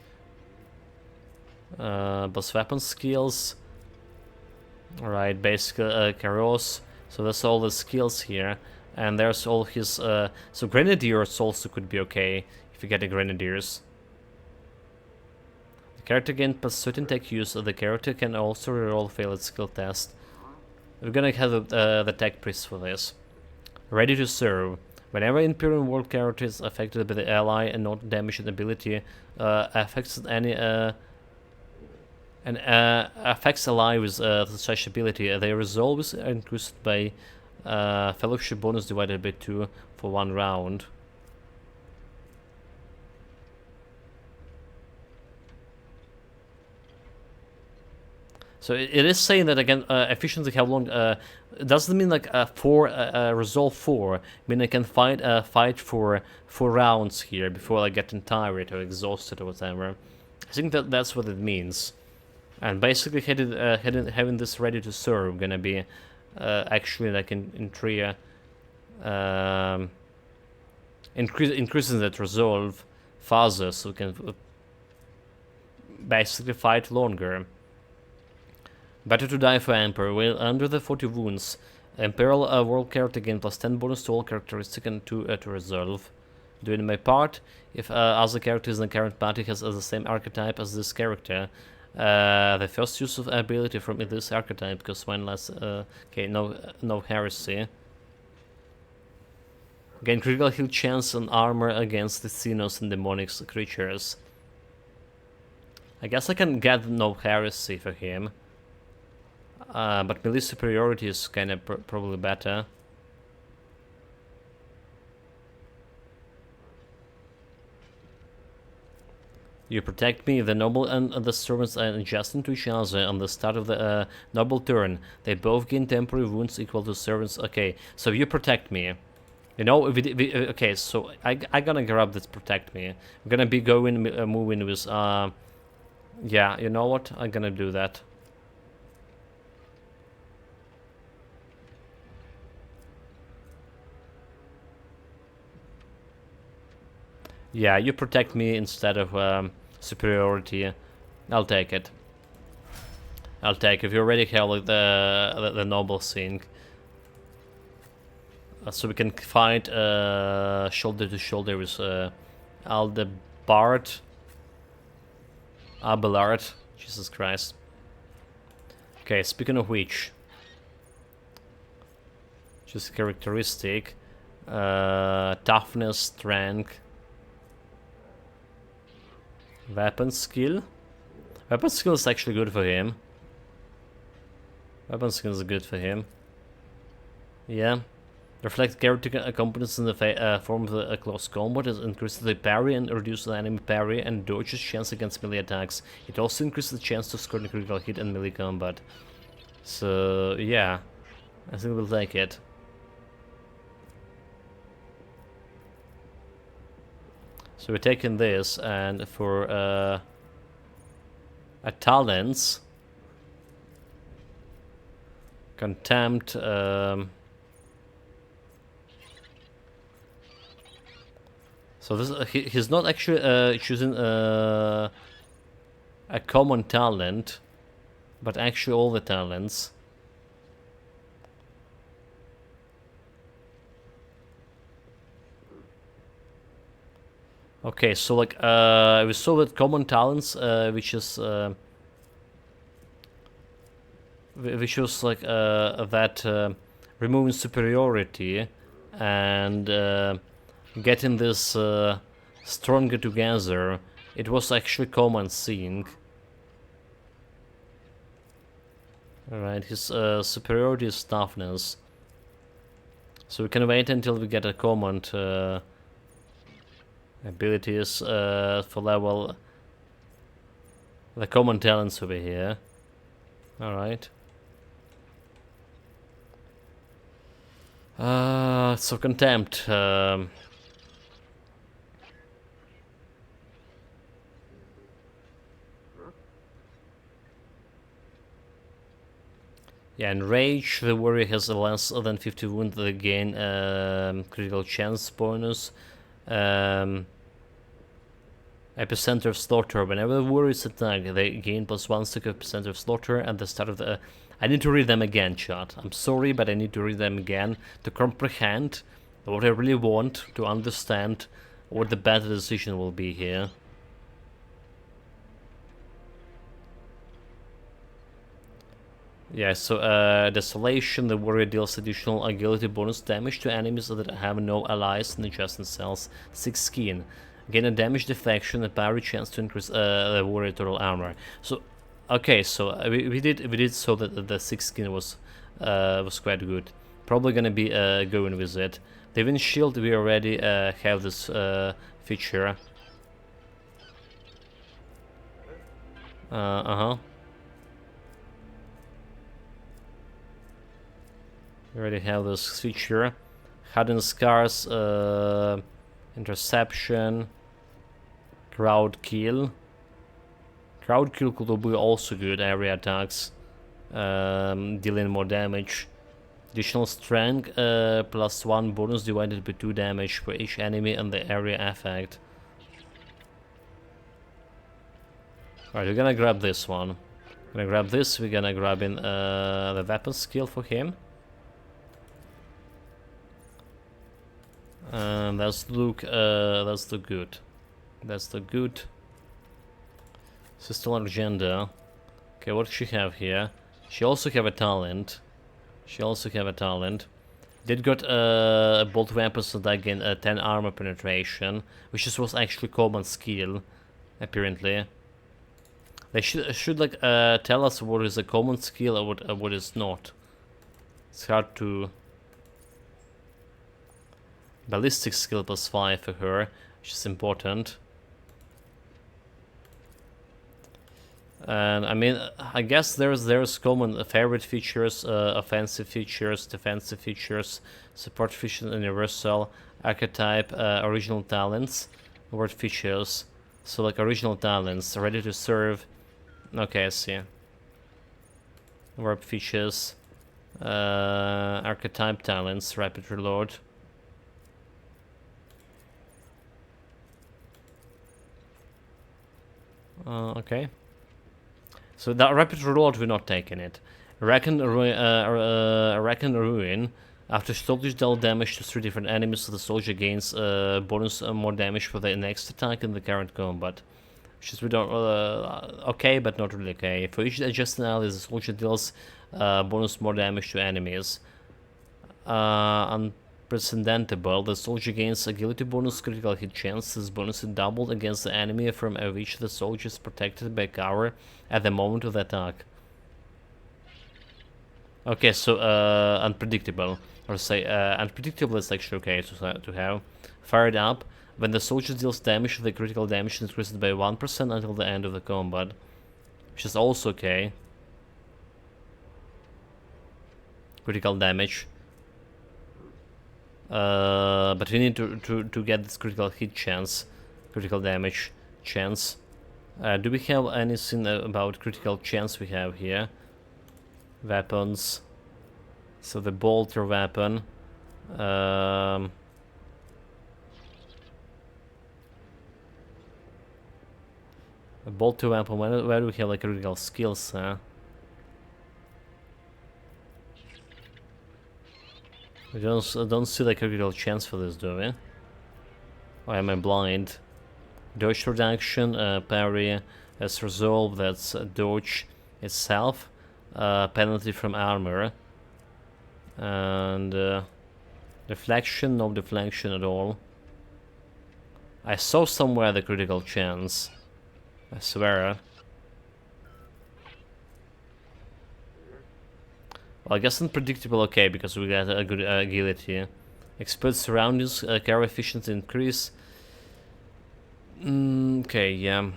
Boss weapon skills. Alright, basic Karos. So that's all the skills here. And there's all his... so Grenadiers also could be okay if you get the Grenadiers. The character gains plus certain tech use, so the character can also reroll failed skill test. We're gonna have the tech priest for this. Ready to serve. Whenever Imperial World character is affected by the ally and not damaged ability affects any affects ally with such ability, their resolve is increased by fellowship bonus divided by 2 for 1 round. So it is saying that again, efficiency how long doesn't mean like 4 resolve 4. I mean I can fight for 4 rounds here before I get tired or exhausted or whatever. I think that's what it means. And basically having this ready to serve gonna be actually like in Tria increasing that resolve faster, so we can basically fight longer. Better to die for Emperor. Well, under the 40 wounds, Imperial World character gain plus 10 bonus to all characteristic and 2 to resolve. Doing my part, if other characters in the current party has the same archetype as this character, the first use of ability from this archetype because one less. Okay, no heresy. Gain critical heal chance and armor against the Xenos and demonic creatures. I guess I can get no heresy for him. But melee superiority is kind of probably better. You protect me. The noble and the servants are adjacent to each other on the start of the noble turn. They both gain temporary wounds equal to servants. Okay, so you protect me. You know, okay, so I gonna grab this protect me. I'm gonna be going moving with yeah, you know what? I'm gonna do that. Yeah, you protect me instead of superiority. I'll take it. I'll take it. If you already have like the noble thing, so we can fight shoulder to shoulder with Aldebard, Abelard. Jesus Christ. Okay, speaking of which, just characteristic, toughness, strength. Weapon skill. Weapon skill is actually good for him. Weapon skill is good for him. Yeah. Reflect character competence in the form of a close combat. It increases the parry and reduces the enemy parry and dodges chance against melee attacks. It also increases the chance to score a critical hit in melee combat. So yeah, I think we'll take it. So we're taking this, and for a talents, contempt. So this he's not actually choosing a common talent, but actually all the talents. Okay, so like we saw that common talents, which was like that removing superiority and getting this stronger together. It was actually common seeing. Alright, his superiority is toughness. So we can wait until we get a common abilities for level the common talents over here. Alright. So contempt. Yeah, in Rage, the warrior has a less than 50 wound, they gain critical chance bonus. Epicenter of slaughter. Whenever the warrior is attacked, they gain +1 stick of epicenter of slaughter at the start of the... I need to read them again, chat. I'm sorry, but I need to read them again to comprehend what I really want, to understand what the better decision will be here. Yeah, so Desolation, the warrior deals additional agility bonus damage to enemies that have no allies in adjacent cells. 6 skin. Gain a damage deflection, a parry chance to increase the warrior total armor. So, okay, so we did so that the 6 skin was quite good. Probably gonna be going with it. The wind shield, we already have this feature. We already have this feature. Hidden Scars, Interception, Crowd Kill. Crowd Kill could be also good, area attacks, dealing more damage. Additional Strength, +1 bonus divided by 2 damage for each enemy and the area effect. Alright, we're gonna grab this one. We're gonna grab this, we're gonna grab in the weapon skill for him. That's the good. That's the good. Sister Agenda. Okay, what does she have here? She also have a talent. Did got bolt weapons that gain 10 armor penetration, which was actually common skill, apparently. They should like tell us what is a common skill or what is not. It's hard to. Ballistic skill +5 for her, which is important. And I mean, I guess there's common favorite features, offensive features, defensive features, support features, universal, archetype, original talents, word features. So like original talents, ready to serve. Okay, I see. Verb features, archetype talents, rapid reload. Okay. So that rapid reload, we're not taking it. Reckon Ruin. After soldiers deal damage to 3 different enemies, so the soldier gains bonus more damage for the next attack in the current combat. Which is we don't okay, but not really okay. For each adjusted ally, the soldier deals bonus more damage to enemies. Unprecedentable. The soldier gains agility bonus, critical hit chance. This bonus is doubled against the enemy from which the soldier is protected by cover at the moment of the attack. Okay, so unpredictable, or say unpredictable is actually okay to have. Fired up. When the soldier deals damage, the critical damage increases by 1% until the end of the combat, which is also okay. Critical damage. But we need to get this critical hit chance, critical damage chance. Do we have anything about critical chance we have here? Weapons. So the bolter weapon. A bolter weapon. Where do we have like critical skills? We don't see like a critical chance for this, do we? Or am I blind? Dodge reduction, parry as resolve, that's dodge itself, penalty from armor, and deflection, no deflection at all. I saw somewhere the critical chance, I swear. Well, I guess unpredictable okay, because we got a good agility. Expert surroundings, carry efficiency increase. Okay, yeah.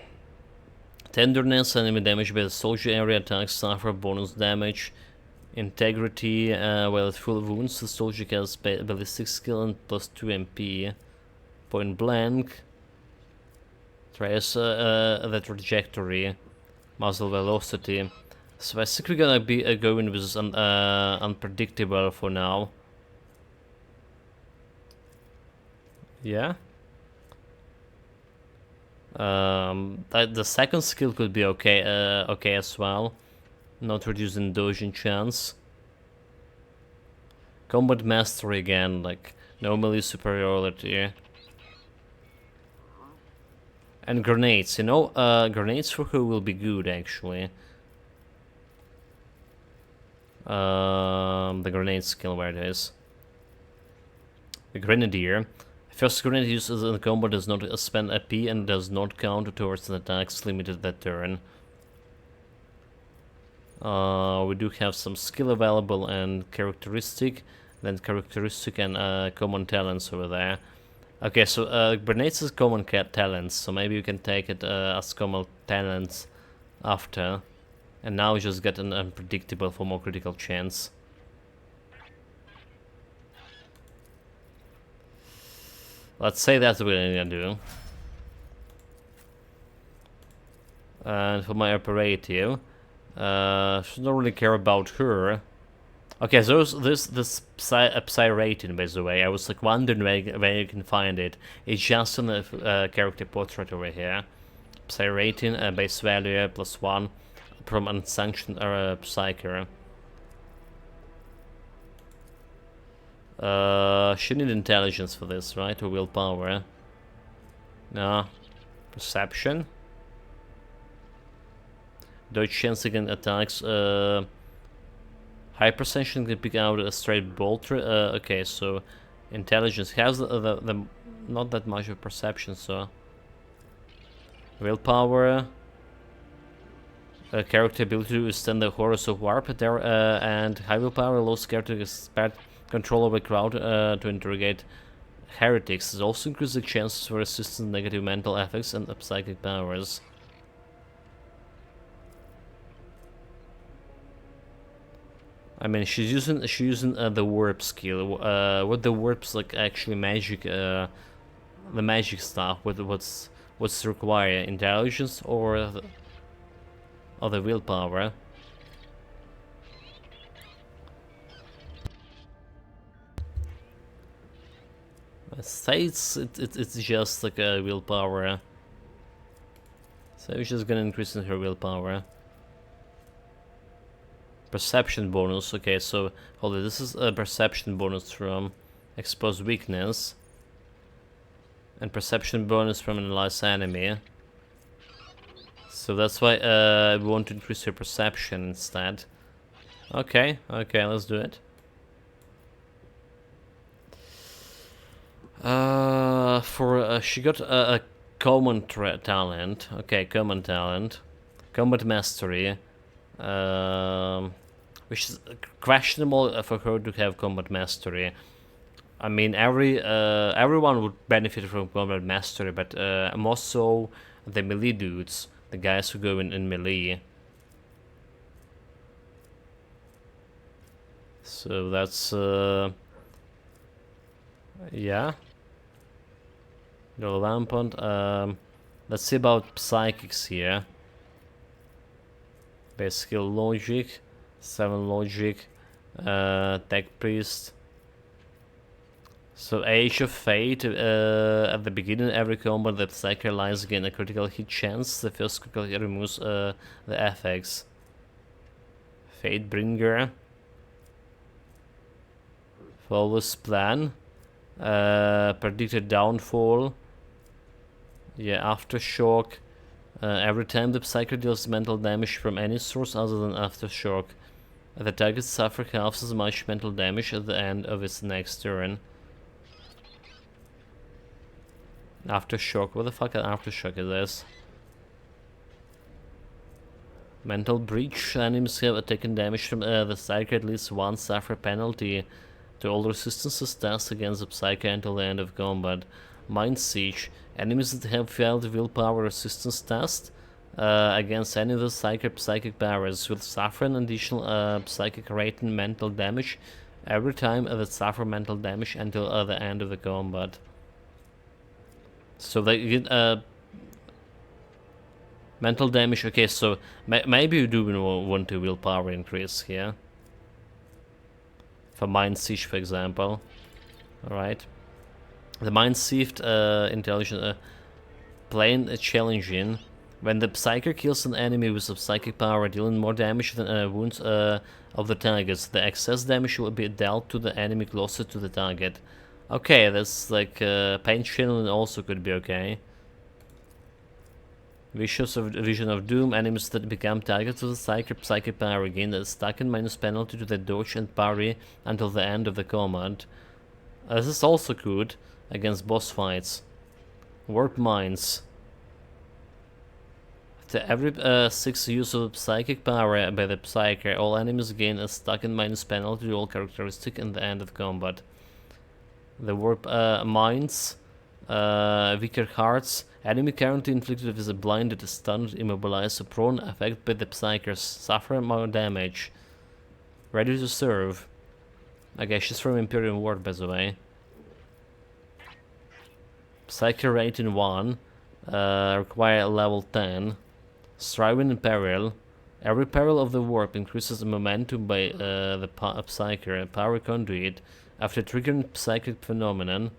Tenderness, enemy damage by the soldier area attacks suffer bonus damage. Integrity, while at full wounds, the soldier has ballistic skill and plus 2 MP. Point blank. Trace the trajectory. Muzzle velocity. So I think we're gonna be going with unpredictable for now. Yeah. The second skill could be okay. Okay as well. Not reducing dodging chance. Combat mastery again, like normally superiority. And grenades, you know, grenades for her will be good actually. The grenade skill, where it is. The grenadier. First grenade used in combat does not spend AP and does not count towards an attack's limited that turn. We do have some skill available and characteristic, then characteristic and common talents over there. Okay, so grenades is common talents, so maybe you can take it as common talents after. And now just get an unpredictable for more critical chance. Let's say that's what I'm gonna do. And for my operative, should not really care about her. Okay, so this Psy rating, by the way, I was like wondering where you can find it. It's just on the character portrait over here. Psy rating, base value +1 from unsanctioned psyker. She need intelligence for this, right? Or willpower? No. Perception. Dodge chance against attacks. High perception can pick out a straight bolter. Okay, so intelligence has the not that much of perception, so willpower. Character ability to withstand the horrors of warp there, and high willpower allows character to expert control over crowd to interrogate heretics. It also increases the chances for resisting negative mental effects and psychic powers. I mean, she's using the warp skill. What the warp's like actually magic, the magic stuff. What's required? Intelligence or the willpower? I say it's just like a willpower. So we're just gonna increase in her willpower. Perception bonus. Okay, so hold on. This is a perception bonus from exposed weakness, and perception bonus from analyze enemy. So that's why we want to increase her perception instead. Okay, let's do it. She got a common talent. Okay, common talent. Combat mastery. which is questionable for her to have combat mastery. I mean, everyone would benefit from combat mastery, but more so the melee dudes, the guys who go in melee. So that's yeah. The Lampont. Let's see about psychics here. Basically logic, 7 logic, tech priest. So Age of Fate, at the beginning of every combat the Psyker lies gain a critical hit chance. The first critical hit removes the effects. Fatebringer. Flawless Plan. Predicted Downfall. Yeah, Aftershock. Every time the Psyker deals mental damage from any source other than Aftershock, the target suffers half as much mental damage at the end of its next turn. Aftershock, what the fuck an Aftershock is this? Mental Breach, enemies have taken damage from the Psyker at least once suffer penalty to all resistances tests against the Psyker until the end of combat. Mind Siege, enemies that have failed willpower resistance test against any of the psychic powers will suffer an additional psychic rating mental damage every time they suffer mental damage until the end of the combat. So they get mental damage. Okay, so maybe you do want to willpower increase here. For Mind Siege, for example. Alright. The Mind Siege intelligence plain challenging. When the Psyker kills an enemy with a psychic power, dealing more damage than wounds of the targets, the excess damage will be dealt to the enemy closer to the target. Okay, that's like pain channeling also could be okay. Vision of Doom, enemies that become targets of the psychic power gain a stuck and minus penalty to the dodge and parry until the end of the combat. This is also good against boss fights. Warp Minds. After every 6 use of psychic power by the Psyker, all enemies gain a stuck and minus penalty to all characteristic in the end of combat. The Warp Minds. Weaker Hearts. Enemy currently inflicted with a blinded, stunned, immobilized, or prone affected by the Psykers suffer more damage. Ready to serve. Okay, she's from Imperium Ward, by the way. Psyker rating 1. Require level 10. Striving in Peril. Every peril of the warp increases the momentum by the Psyker, power conduit, after triggering psychic phenomenon.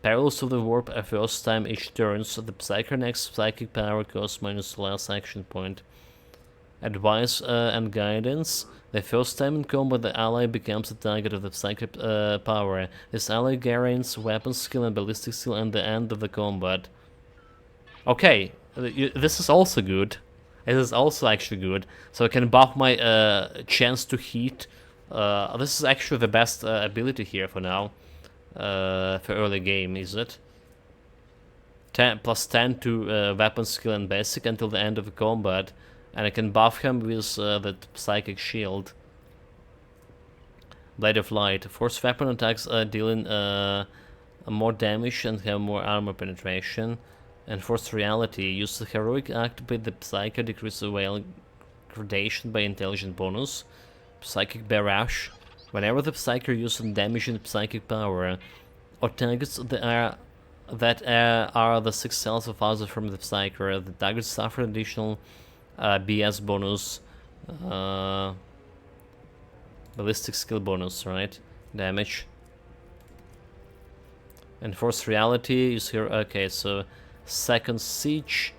Perils of the warp a first time each turn, so the Psyker next psychic power costs minus last action point. Advice and guidance. The first time in combat the ally becomes the target of the psychic power. This ally gains weapon skill and ballistic skill at the end of the combat. Okay, this is also good. It is also actually good. So I can buff my chance to hit. This is actually the best ability here for now. For early game, is it? 10 plus 10 to weapon skill and basic until the end of the combat, and I can buff him with the psychic shield. Blade of Light. Force weapon attacks dealing more damage and have more armor penetration. And Force Reality. Use the heroic act by the Psyker, decrease the whale gradation by intelligence bonus. Psychic Barrage. Whenever the Psyker uses damaging psychic power, or targets that are the 6 cells of others from the Psyker, the targets suffer additional BS bonus, ballistic skill bonus, right? Damage. And Force Reality is here. Okay, so Second Siege.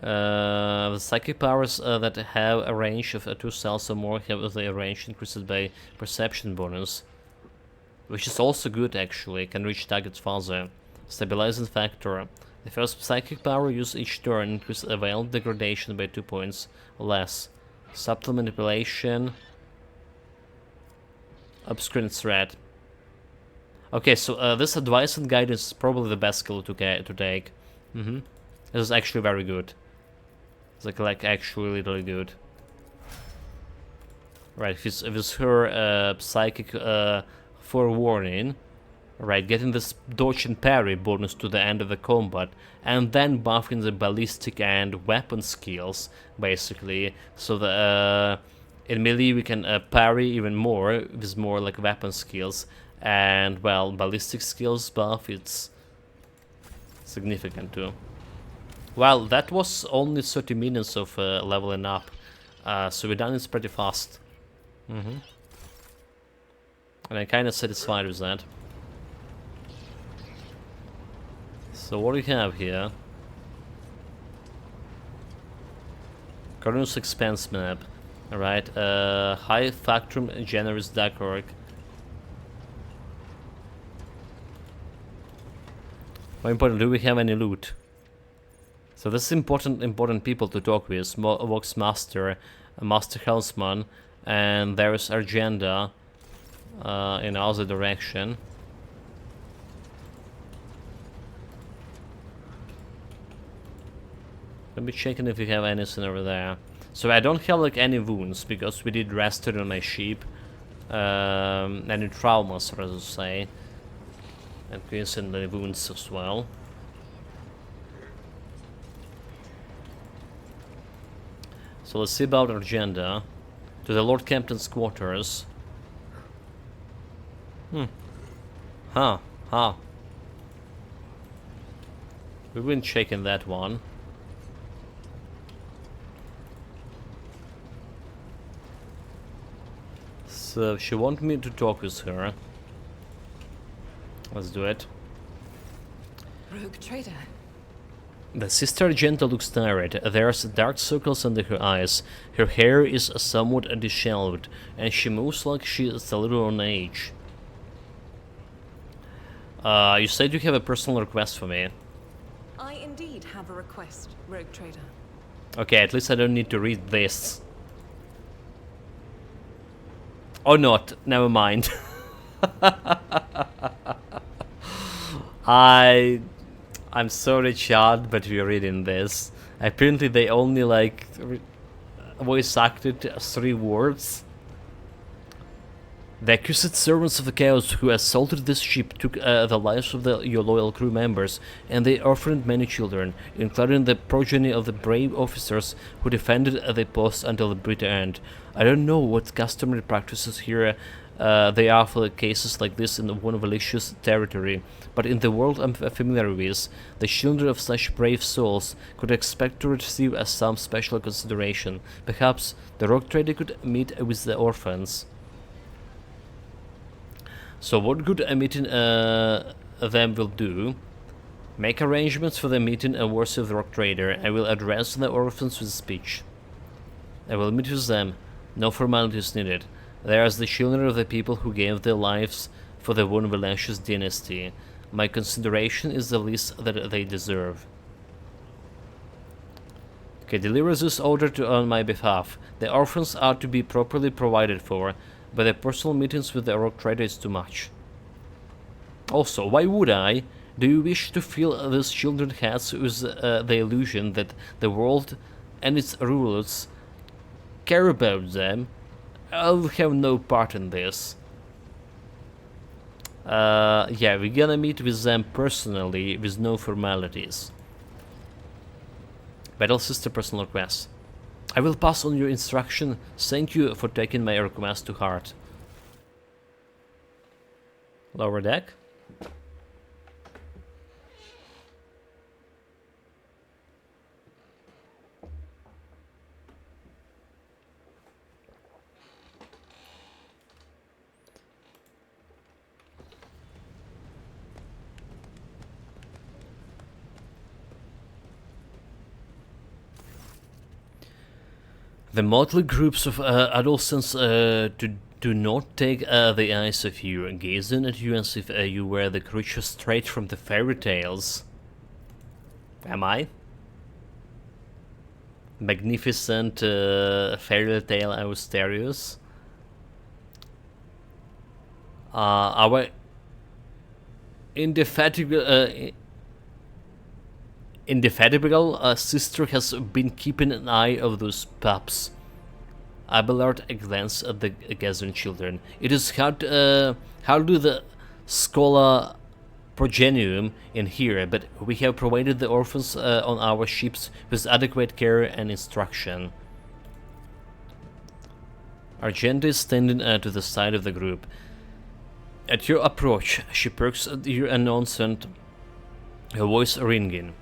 The psychic powers that have a range of 2 cells or more have the range increased by perception bonus, which is also good actually, can reach targets farther. Stabilizing factor. The first psychic power used each turn increases avail degradation by 2 points or less. Subtle manipulation. Obscure threat. Okay, so this advice and guidance is probably the best skill to take. This is actually very good. It's like actually really good. Right, if it's her psychic forewarning, right, getting this dodge and parry bonus to the end of the combat, and then buffing the ballistic and weapon skills, basically, so that in melee we can parry even more with more like weapon skills, and well, ballistic skills buff, it's significant too. Well, that was only 30 minutes of leveling up, so we're done it pretty fast. And I'm kind of satisfied with that. So what do we have here? Cardinal's expense map. Alright, high factorum generous dark orc. More important, do we have any loot? So this is important people to talk with. Vox Master, Master Helmsman, and there is Argenda in other direction. Let me check if we have anything over there. So I don't have like any wounds because we did rest it on my sheep. Any traumas, rather to say, and coincidentally wounds as well. So let's see about our agenda. To the Lord Captain's quarters. Huh. We've been checking that one. So she wants me to talk with her. Let's do it. Rogue trader. The Sister Argenta looks tired. There's dark circles under her eyes. Her hair is somewhat disheveled, and she moves like she is a little on age. You said you have a personal request for me. I indeed have a request, Rogue trader. Okay, at least I don't need to read this. Or not, never mind. I'm sorry, Chad, but we're reading this. Apparently they only like voice acted 3 words. The accused servants of the chaos who assaulted this ship took the lives of your loyal crew members, and they orphaned many children, including the progeny of the brave officers who defended the post until the bitter end. I don't know what customary practices here they are for cases like this in the one malicious territory, but in the world I'm familiar with, the children of such brave souls could expect to receive some special consideration. Perhaps the rogue trader could meet with the orphans. So what good a meeting them will do? Make arrangements for the meeting worthy of the rock trader. I will address the orphans with a speech. I will meet with them. No formalities needed. They are the children of the people who gave their lives for the Von Valentius dynasty. My consideration is the least that they deserve. Okay, deliver this order on my behalf. The orphans are to be properly provided for, but the personal meetings with the rock trader is too much. Also, why would I? Do you wish to fill these children's heads with the illusion that the world and its rulers care about them? I'll have no part in this. Yeah, we're gonna meet with them personally with no formalities. Battle Sister personal request. I will pass on your instruction. Thank you for taking my request to heart. Lower deck. The motley groups of adolescents do not take the eyes of you, gazing at you as if you were the creature straight from the fairy tales. Am I? Magnificent fairy tale Austerius. Our indefatigable indefatigable sister has been keeping an eye of those pups. Abelard glanced at the gathering children. It is hard to the Schola Progenium in here, but we have provided the orphans on our ships with adequate care and instruction. Argenta is standing to the side of the group. At your approach, she perks at your announcement, her voice ringing.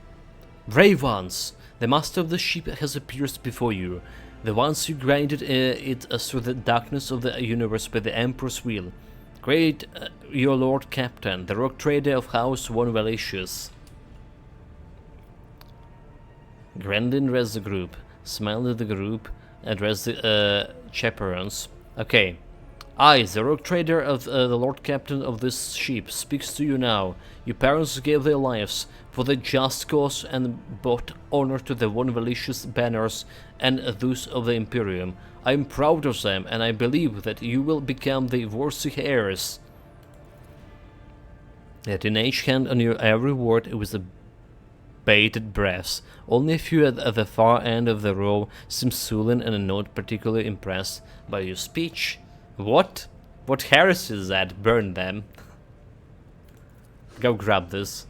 Brave ones! The master of the ship has appeared before you. The ones who guided it through the darkness of the universe by the Emperor's will. Great your Lord Captain, the rock trader of House Von Valicius. Grandin addressed the group, smiled at the group, addressed the chaperons. Okay. I, the rock trader of the Lord Captain of this ship, speaks to you now. Your parents gave their lives for the just cause and brought honor to the Von Valicius banners and those of the Imperium. I am proud of them, and I believe that you will become the worthy heirs. The teenage hand on your every word with a bated breath. Only a few at the far end of the row seem sullen and not particularly impressed by your speech. What? What heresy is that? Burn them. Go grab this.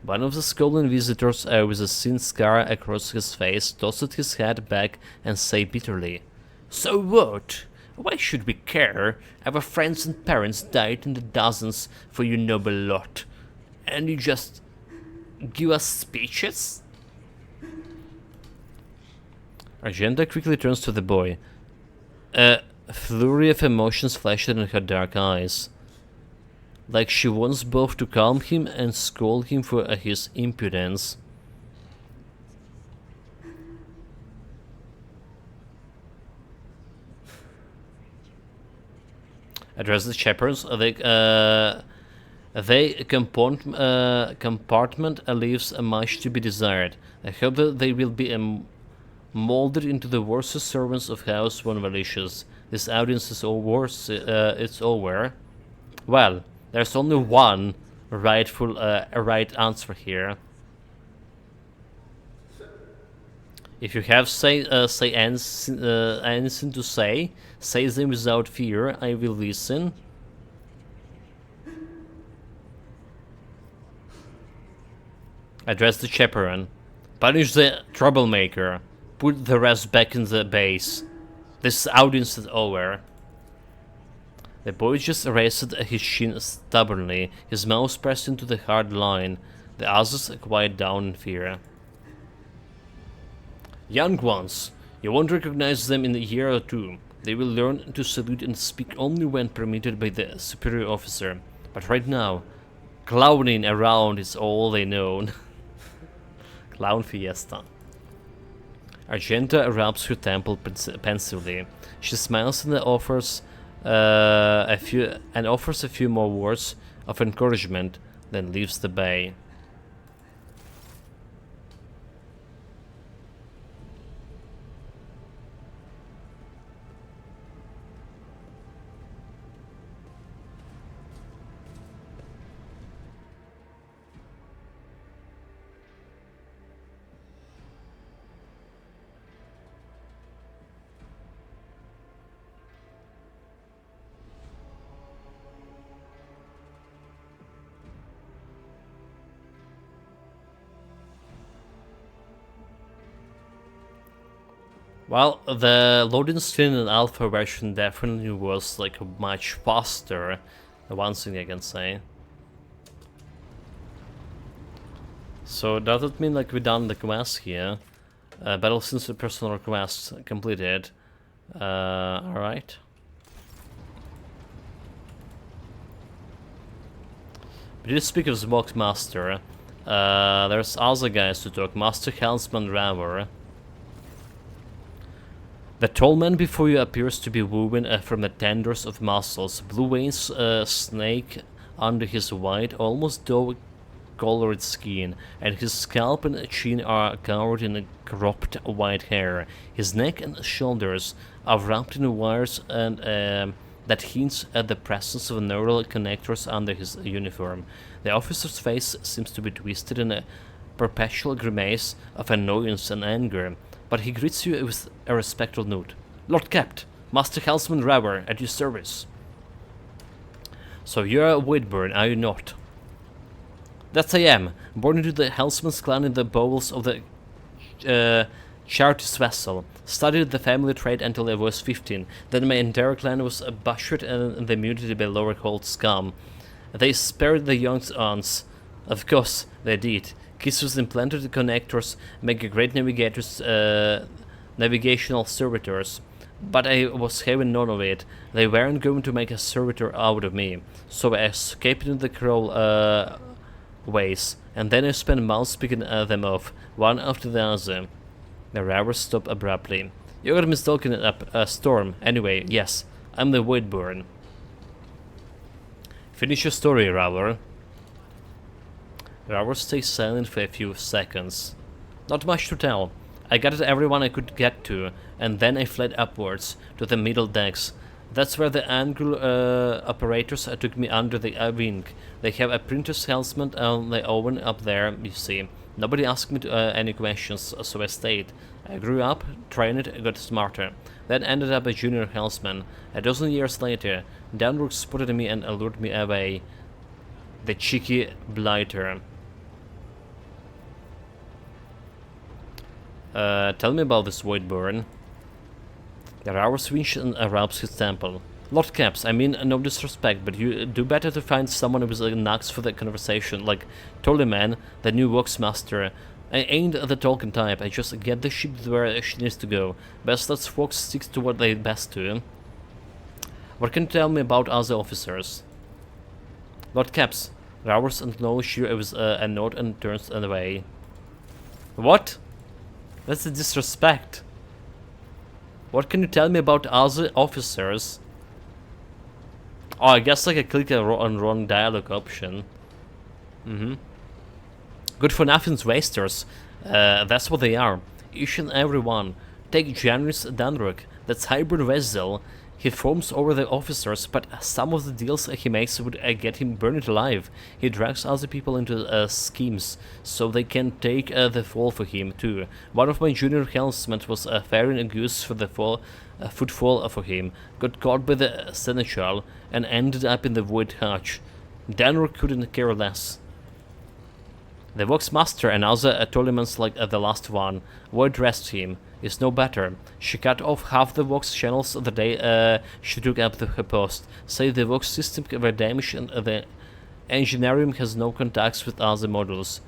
One of the Skolan visitors with a thin scar across his face tossed his head back and said bitterly, So what? Why should we care? Our friends and parents died in the dozens for you noble lot. And you just give us speeches? Argenta quickly turns to the boy. A flurry of emotions flashed in her dark eyes, like she wants both to calm him and scold him for his impudence. Address the chaperons. The compartment leaves much to be desired. I hope that they will be molded into the worst servants of House Von Valicius. This audience is it's over. Well, there's only one rightful right answer here. If you have anything to say them without fear. I will listen. Address the chaperone. Punish the troublemaker. Put the rest back in the base. This audience is over. The boy just raised his chin stubbornly, his mouth pressed into the hard line. The others quiet down in fear. Young ones, you won't recognize them in a year or two. They will learn to salute and speak only when permitted by the superior officer. But right now, clowning around is all they know. Clown fiesta. Argenta rubs her temple pensively. She smiles and offers a few more words of encouragement, then leaves the bay. Well, the loading screen in alpha version definitely was like much faster. The one thing I can say. So does it mean like we done the quest here? Battle since the personal request completed. Alright. We did speak of the box master. There's other guys to talk. Master Helmsman Raver. The tall man before you appears to be woven from the tendrils of muscles. Blue veins snake under his white, almost dove-colored skin, and his scalp and chin are covered in cropped white hair. His neck and shoulders are wrapped in wires and that hints at the presence of neural connectors under his uniform. The officer's face seems to be twisted in a perpetual grimace of annoyance and anger, but he greets you with a respectful note. Lord Capt, Master Helmsman Raver, at your service. So you're a Whitburn, are you not? That I am, born into the Helmsman's clan in the bowels of the Chartist vessel. Studied the family trade until I was 15. Then my entire clan was butchered and the immunity by lower cold scum. They spared the young aunts. Of course, they did. Kids with implanted connectors make great navigators, navigational servitors. But I was having none of it. They weren't going to make a servitor out of me. So I escaped into the crawl ways. And then I spent months picking them off, one after the other. The Raver stopped abruptly. You got mistaken a storm. Anyway, yes, I'm the Whitburn. Finish your story, Raver. Raver stays silent for a few seconds. Not much to tell. I gathered everyone I could get to, and then I fled upwards to the middle decks. That's where the angle operators took me under the wing. They have a printer's helmet on the oven up there, you see. Nobody asked me any questions, so I stayed. I grew up, trained, got smarter. Then ended up a junior helmsman. A dozen years later, Danrook spotted me and lured me away. The cheeky blighter. Tell me about this Whitburn. There are swings and rubs his temple. Lord Caps, I mean no disrespect, but you do better to find someone with a knacks for the conversation, like Tollyman, the new Voxmaster. I ain't the talking type, I just get the ship where she needs to go. Best let folks stick to what they best to. What can you tell me about other officers? Lord Caps, Rowers acknowledges you with a nod and turns away. What? That's a disrespect. What can you tell me about other officers? Oh, I guess like I click on wrong dialogue option. Good for nothing's wasters. That's what they are. Each and every one. Take Janris Danrook, that's hybrid vessel. He foams over the officers, but some of the deals he makes would get him burned alive. He drags other people into schemes, so they can take the fall for him too. One of my junior helmsmen was faring a goose for the footfall for him, got caught by the seneschal, and ended up in the void hatch. Danrook couldn't care less. The Voxmaster and other Tolemans like the last one, were dressed him, is no better. She cut off half the Vox channels the day she took up her post. Say the Vox system were damaged and the engineering has no contacts with other modules.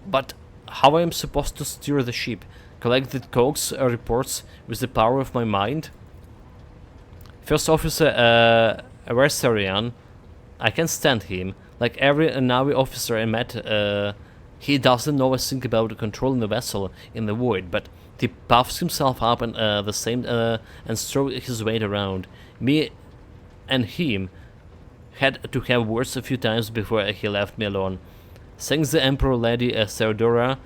But how I am supposed to steer the ship? Collect the cogs reports with the power of my mind? First Officer Versarian, I can stand him. Like every Navi officer I met, he doesn't know a thing about controlling the vessel in the void, but he puffs himself up and the same and throws his weight around. Me and him had to have words a few times before he left me alone. Thanks the Emperor Lady Theodora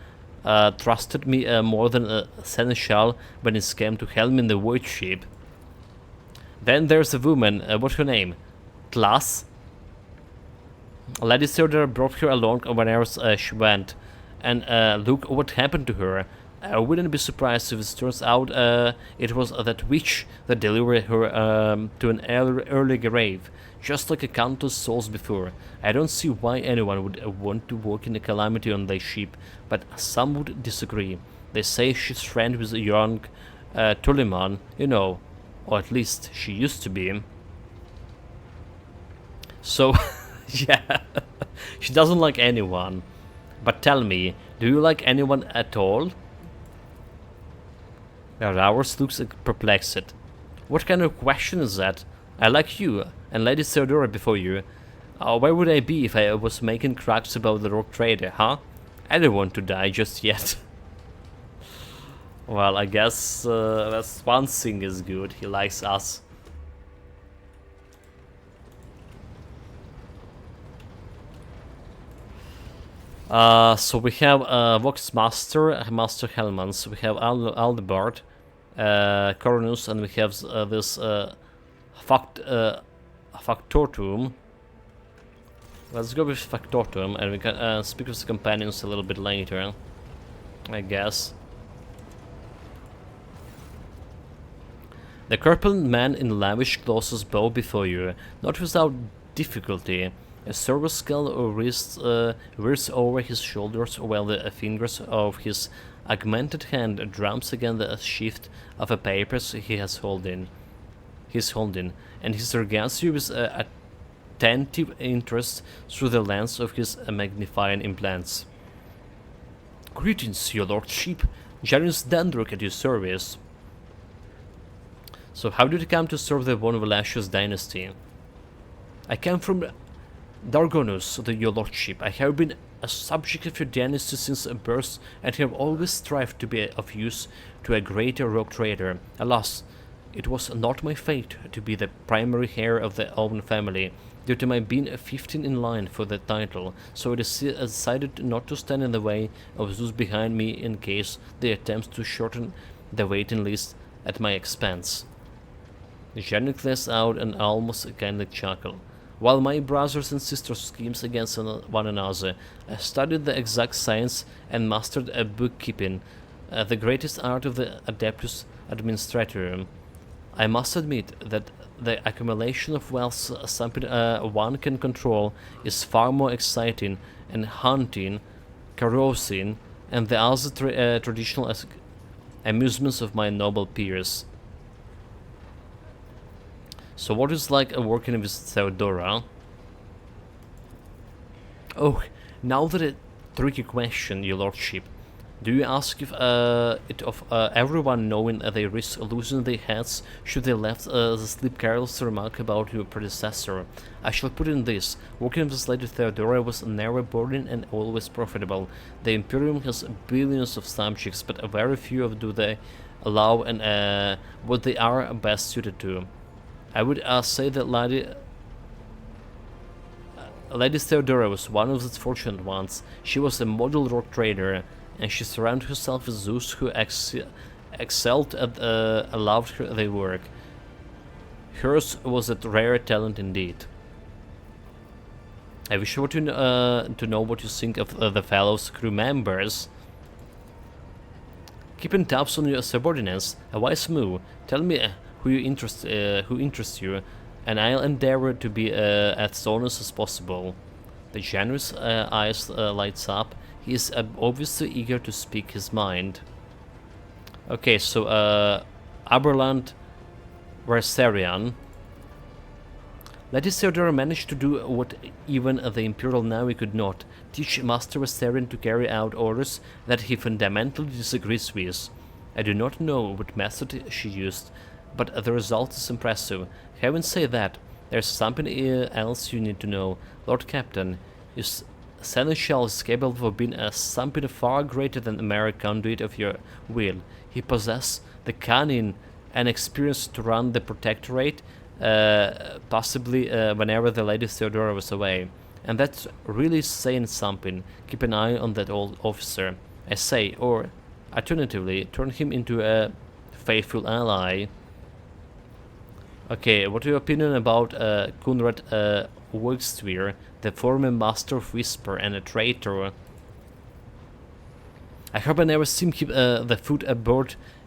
trusted me more than a seneschal when it came to helm in the void ship. Then there's a woman, what's her name? Tlas? Lady Theodora brought her along whenever she went, and look what happened to her. I wouldn't be surprised if it turns out it was that witch that delivered her to an early grave, just like a countless souls before. I don't see why anyone would want to work in a calamity on their ship, but some would disagree. They say she's friend with a young Tulliman, you know, or at least she used to be. So... yeah, she doesn't like anyone. But tell me, do you like anyone at all? Rowers looks perplexed. What kind of question is that? I like you, and Lady Theodora before you. Where would I be if I was making cracks about the rogue trader, huh? I don't want to die just yet. Well, I guess that's one thing is good, he likes us. So we have Voxmaster, Master Helmans, we have Aldebard, Coronus, and we have this Factotum. Let's go with Factotum, and we can speak with the companions a little bit later, I guess. The corpulent man in lavish clothes bow before you, not without difficulty. A silver skull or wrist wears over his shoulders, while the fingers of his augmented hand drums against the sheath of a papers he is holding, and he regards you with attentive interest through the lens of his magnifying implants. Greetings, your lordship. Janus Dandruk at your service. So how did you come to serve the Von Velatius dynasty? I come from Dargonus, your lordship. I have been a subject of your dynasty since birth, and have always strived to be of use to a greater rogue trader. Alas, it was not my fate to be the primary heir of the Owen family, due to my being 15 in line for the title, so I decided not to stand in the way of those behind me in case they attempt to shorten the waiting list at my expense. Janet glanced out and almost kindly chuckled. While my brothers and sisters schemed against one another, I studied the exact science and mastered a bookkeeping, the greatest art of the Adeptus Administratorum. I must admit that the accumulation of wealth something one can control is far more exciting and haunting, carousing, and the other traditional amusements of my noble peers. So what is like working with Theodora? Oh, now that a tricky question, your lordship. Do you ask if it of everyone knowing they risk losing their heads should they left the sleep careless remark about your predecessor? I shall put in this. Working with Lady Theodora was never boring and always profitable. The Imperium has billions of subjects, but very few of do they allow and what they are best suited to. I would say that Lady Theodora was one of the fortunate ones. She was a model rogue trader, and she surrounded herself with those who excelled at loved their work. Hers was a rare talent indeed. I wish you to know what you think of the fellow's crew members. Keeping tabs on your subordinates, a wise move. Tell me who interests you, and I'll endeavor to be as honest as possible. The generous eyes lights up. He is obviously eager to speak his mind. Okay, so Aberland Versarian. Lady Theodora managed to do what even the Imperial Navy could not, teach Master Versarian to carry out orders that he fundamentally disagrees with. I do not know what method she used, but the result is impressive. Having said that, there's something else you need to know. Lord Captain, his seneschal is capable of being something far greater than a mere conduit of your will. He possesses the cunning and experience to run the Protectorate, possibly whenever the Lady Theodora was away. And that's really saying something. Keep an eye on that old officer, I say, or alternatively, turn him into a faithful ally. Okay, what are your opinion about Kunrad Wigstweer, the former Master of Whisper and a traitor? I hope I never see him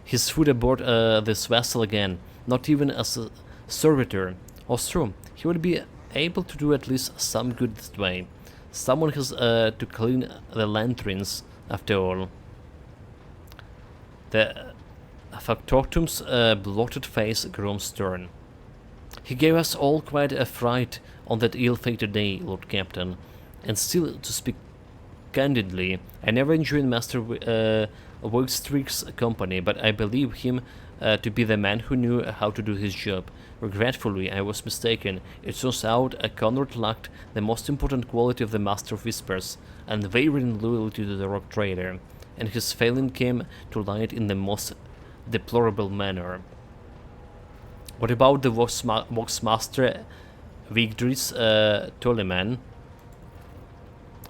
his food aboard this vessel again, not even as a servitor. Also, he would be able to do at least some good this way. Someone has to clean the lanterns, after all. The Factotum's bloated face grew stern. He gave us all quite a fright on that ill-fated day, Lord Captain, and still, to speak candidly, I never enjoyed Master Wigstreak's company, but I believe him to be the man who knew how to do his job. Regretfully, I was mistaken. It turns out Conrad lacked the most important quality of the Master of Whispers, unwavering loyalty to the rock trader, and his failing came to light in the most deplorable manner. What about the Voxmaster Vigdris Toleman?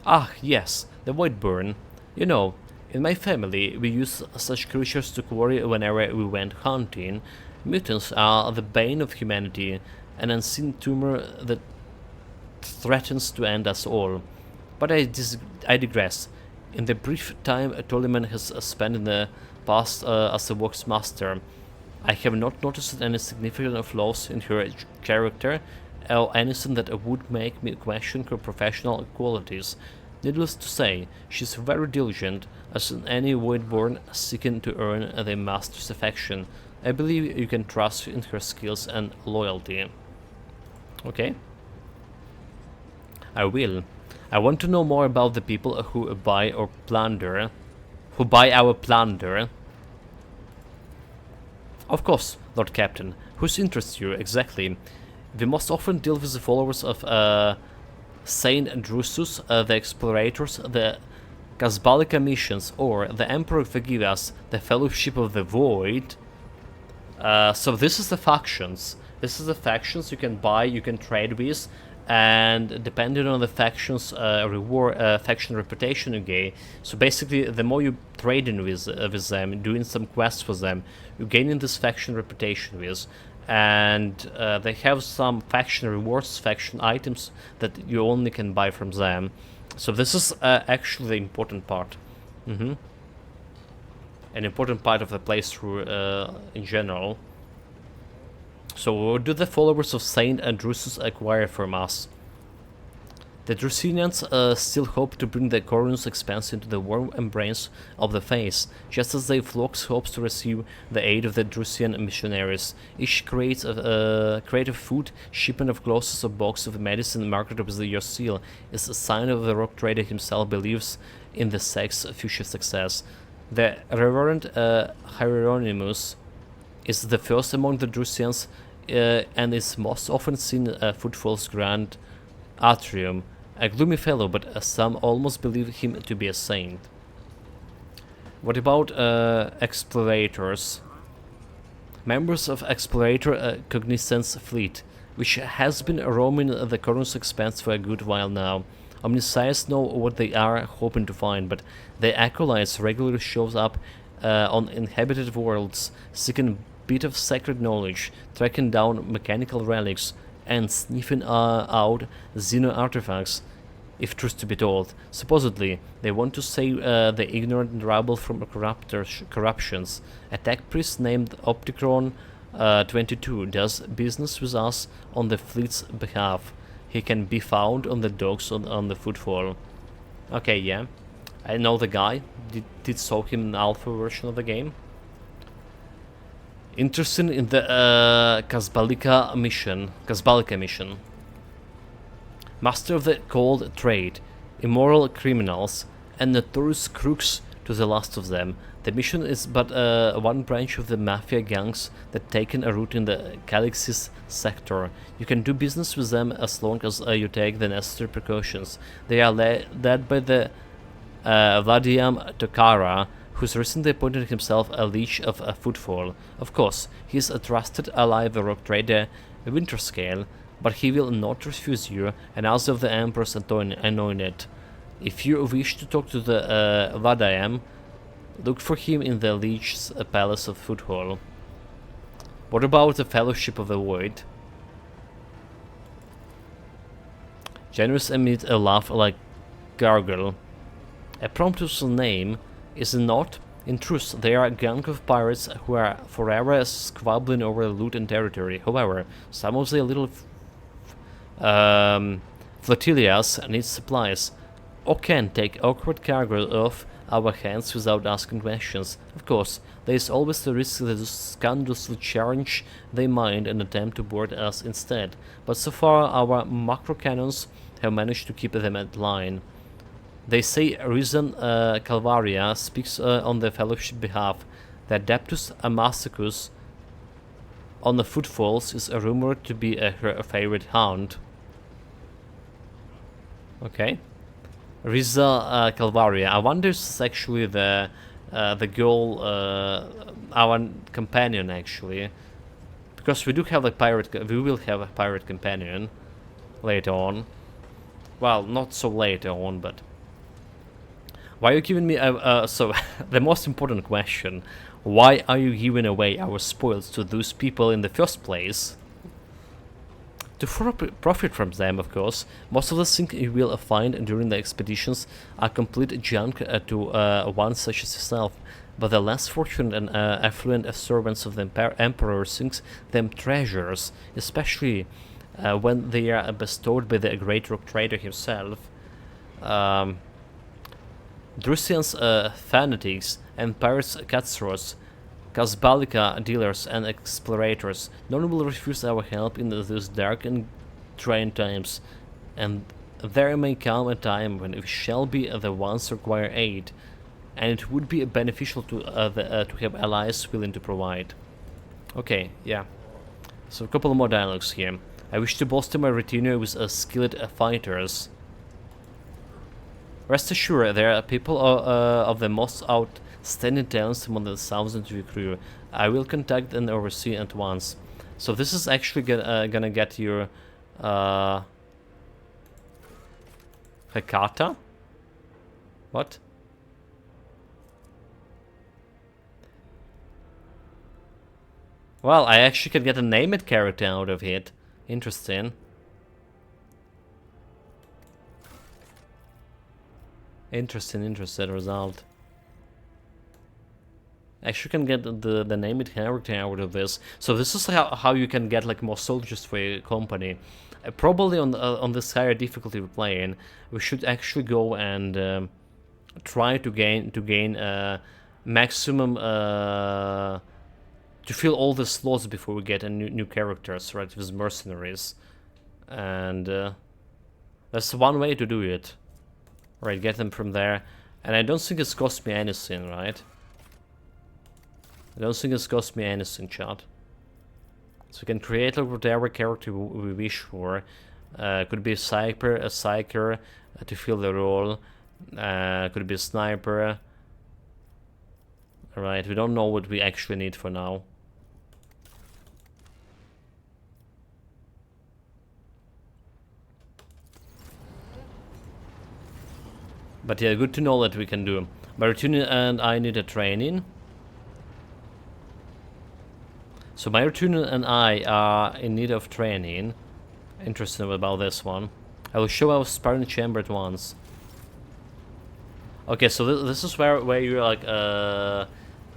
Ah, yes, the Whiteburn. You know, in my family, we use such creatures to quarry whenever we went hunting. Mutants are the bane of humanity, an unseen tumor that threatens to end us all. But I digress. In the brief time Toliman has spent in the past as a Vox Master, I have not noticed any significant flaws in her character, or anything that would make me question her professional qualities. Needless to say, she's very diligent, as in any Voidborn seeking to earn the Master's affection. I believe you can trust in her skills and loyalty. Okay. I will. I want to know more about the people who buy our plunder. Who buy our plunder. Of course, Lord Captain. Whose interests you exactly? We most often deal with the followers of Saint Drusus, the Explorators, the Kasbalika missions, or the Emperor forgive us, the Fellowship of the Void. So this is the factions. This is the factions you can buy, you can trade with, and depending on the factions faction reputation you gain. So basically, the more you trading with them, doing some quests for them, you're gaining this faction reputation with. And they have some faction rewards, faction items that you only can buy from them. So this is actually the important part. An important part of the playthrough in general. So what do the followers of Saint Drusus acquire from us? The Drusinians still hope to bring the Corun's expanse into the warm embrace of the faith, just as the flocks hopes to receive the aid of the Drusian missionaries. Each creates a crate of food, shipment of clothes, or box of medicine marked with your seal is a sign of the rock trader himself believes in the sect's future success. The Reverend Hieronymus is the first among the Drusians and is most often seen Footfall's grand atrium. A gloomy fellow, but some almost believe him to be a saint. What about explorators? Members of Explorator Cognizance fleet, which has been roaming the Corun's expanse for a good while now. Omniscience know what they are hoping to find, but their acolytes regularly shows up on inhabited worlds, seeking bit of sacred knowledge, tracking down mechanical relics, and sniffing out Xeno artifacts, if truth to be told. Supposedly, they want to save the ignorant rabble from corruptions. A tech priest named Opticron 22 does business with us on the fleet's behalf. He can be found on the docks on the Footfall. Okay, yeah. I know the guy. Did saw him in the alpha version of the game. Interested in the Kasbalika mission. Master of the cold trade, immoral criminals, and notorious crooks to the last of them. The mission is but one branch of the mafia gangs that taken a route in the Calixis sector. You can do business with them as long as you take the necessary precautions. They are led by the Vladiam Tokara, who's recently appointed himself a leech of a Footfall. Of course, he is a trusted ally, the rock trader Winterscale, but he will not refuse you, and as of the Emperor's anointed. If you wish to talk to the Vladiam, look for him in the Leech's Palace of Footfall. What about the Fellowship of the Void? Generous emit a laugh like gargle. A promptus name is it not? In truth, they are a gang of pirates who are forever squabbling over loot and territory. However, some of the little flotillas need supplies, or can take awkward cargo off our hands without asking questions. Of course, there is always the risk that the scoundrels will challenge their mind and attempt to board us instead, but so far our macro cannons have managed to keep them at line. They say Reason Calvaria speaks on the Fellowship's behalf. The Adeptus Amacicus on the Footfalls is rumored to be her favorite hound. Okay. Riza Calvaria. I wonder if it's actually the girl, our companion actually, because we do have a pirate. We will have a pirate companion later on. Well, not so later on, but. Why are you giving me so the most important question, why are you giving away our spoils to those people in the first place? to profit from them, of course. Most of the things you will find during the expeditions are complete junk to one such as yourself, but the less fortunate and affluent servants of the Emperor think them treasures, especially when they are bestowed by the great rogue trader himself. Drusian's fanatics and pirates cutthroats, Casbalica dealers and explorators, none will refuse our help in these dark and trying times, and there may come a time when we shall be the ones require aid, and it would be beneficial to have allies willing to provide. Okay, yeah. So a couple more dialogues here. I wish to bolster my retinue with skilled fighters. Rest assured, there are people of the most outstanding talents among the thousands of your crew. I will contact and oversee at once. So this is actually gonna get your Hekata? What? Well, I actually can get a named character out of it. Interesting. Interesting result. Actually can get the named character out of this. So this is how you can get like more soldiers for your company. Probably on this higher difficulty we're playing, we should actually go and try to gain maximum to fill all the slots before we get a new characters, right? With mercenaries, and that's one way to do it. Right, get them from there, and I don't think it's cost me anything, right? I don't think it's cost me anything, chat. So we can create like whatever character we wish for. Could be a psyker to fill the role. Could be a sniper. Alright, we don't know what we actually need for now. But yeah, good to know that we can do. Maritune and I need a training. So Maritune and I are in need of training. Interesting about this one. I will show our sparring chamber at once. Okay, so this is where you're like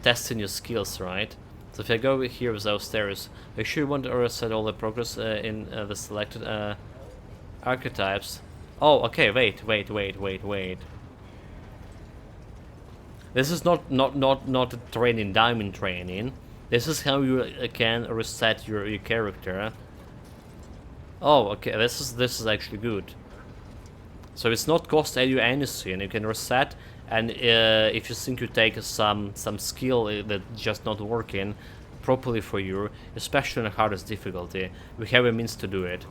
testing your skills, right? So if I go over here with those stairs, make sure you want to reset all the progress in the selected archetypes. Oh, okay, wait. This is not a training, diamond training. This is how you can reset your character. Oh, okay, this is actually good. So it's not cost you anything. You can reset, and if you think you take some skill that's just not working properly for you, especially in the hardest difficulty, we have a means to do it.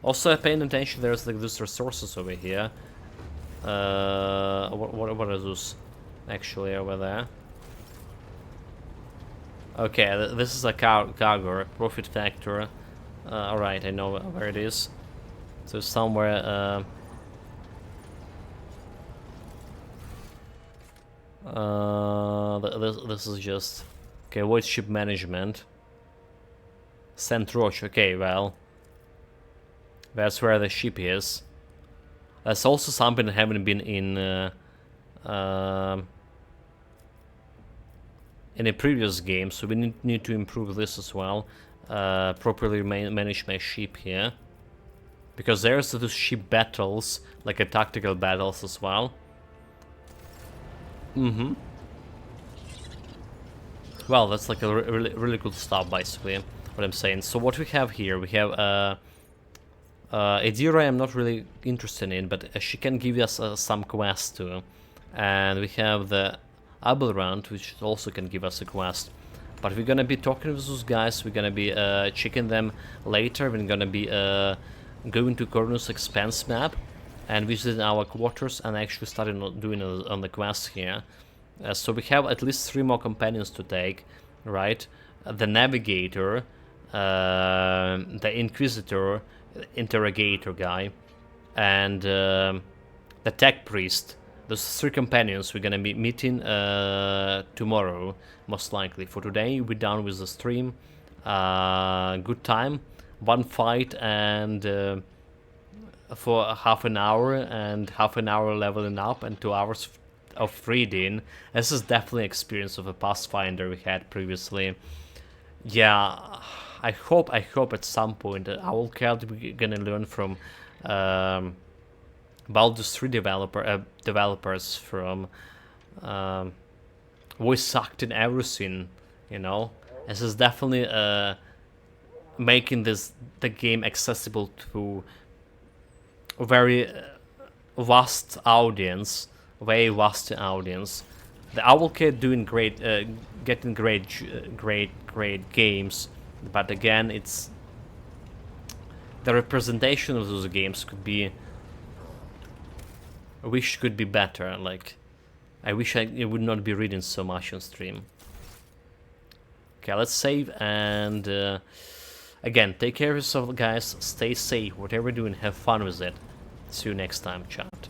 Also, paying attention, there's like these resources over here. What are those actually over there? Okay, this is a cargo profit factor. Alright, I know where it is. So somewhere this is just okay. Void ship management. Sent Roach. Okay, well, that's where the ship is. That's also something that haven't been in a previous game, so we need to improve this as well. Properly manage my ship here, because there's those ship battles, like a tactical battles as well. Well, that's like a really good stuff, basically. What I'm saying. So what we have here, we have Adira I'm not really interested in, but she can give us some quests too. And we have the Aberrant, which also can give us a quest. But we're gonna be talking with those guys, we're gonna be checking them later, we're gonna be going to Cornus Expanse map and visiting our quarters and actually starting doing on the quest here. So we have at least 3 more companions to take, right? The Navigator, the Inquisitor, Interrogator guy, and the Tech Priest. Those 3 companions we're gonna be meeting tomorrow, most likely. For today, we're done with the stream. good time. One fight and for half an hour and half an hour leveling up and 2 hours of reading. This is definitely experience of a Pathfinder we had previously. Yeah, I hope at some point Owlcat we're gonna learn from Baldur's 3 developers from voice acting everything, you know. This is definitely making the game accessible to a very vast audience, very vast audience. The Owlcat doing great, getting great games, but again, it's the representation of those games could be. I wish could be better. Like, I wish it would not be reading so much on stream. Okay, let's save and again, take care of yourself, guys. Stay safe. Whatever you're doing, have fun with it. See you next time, chat.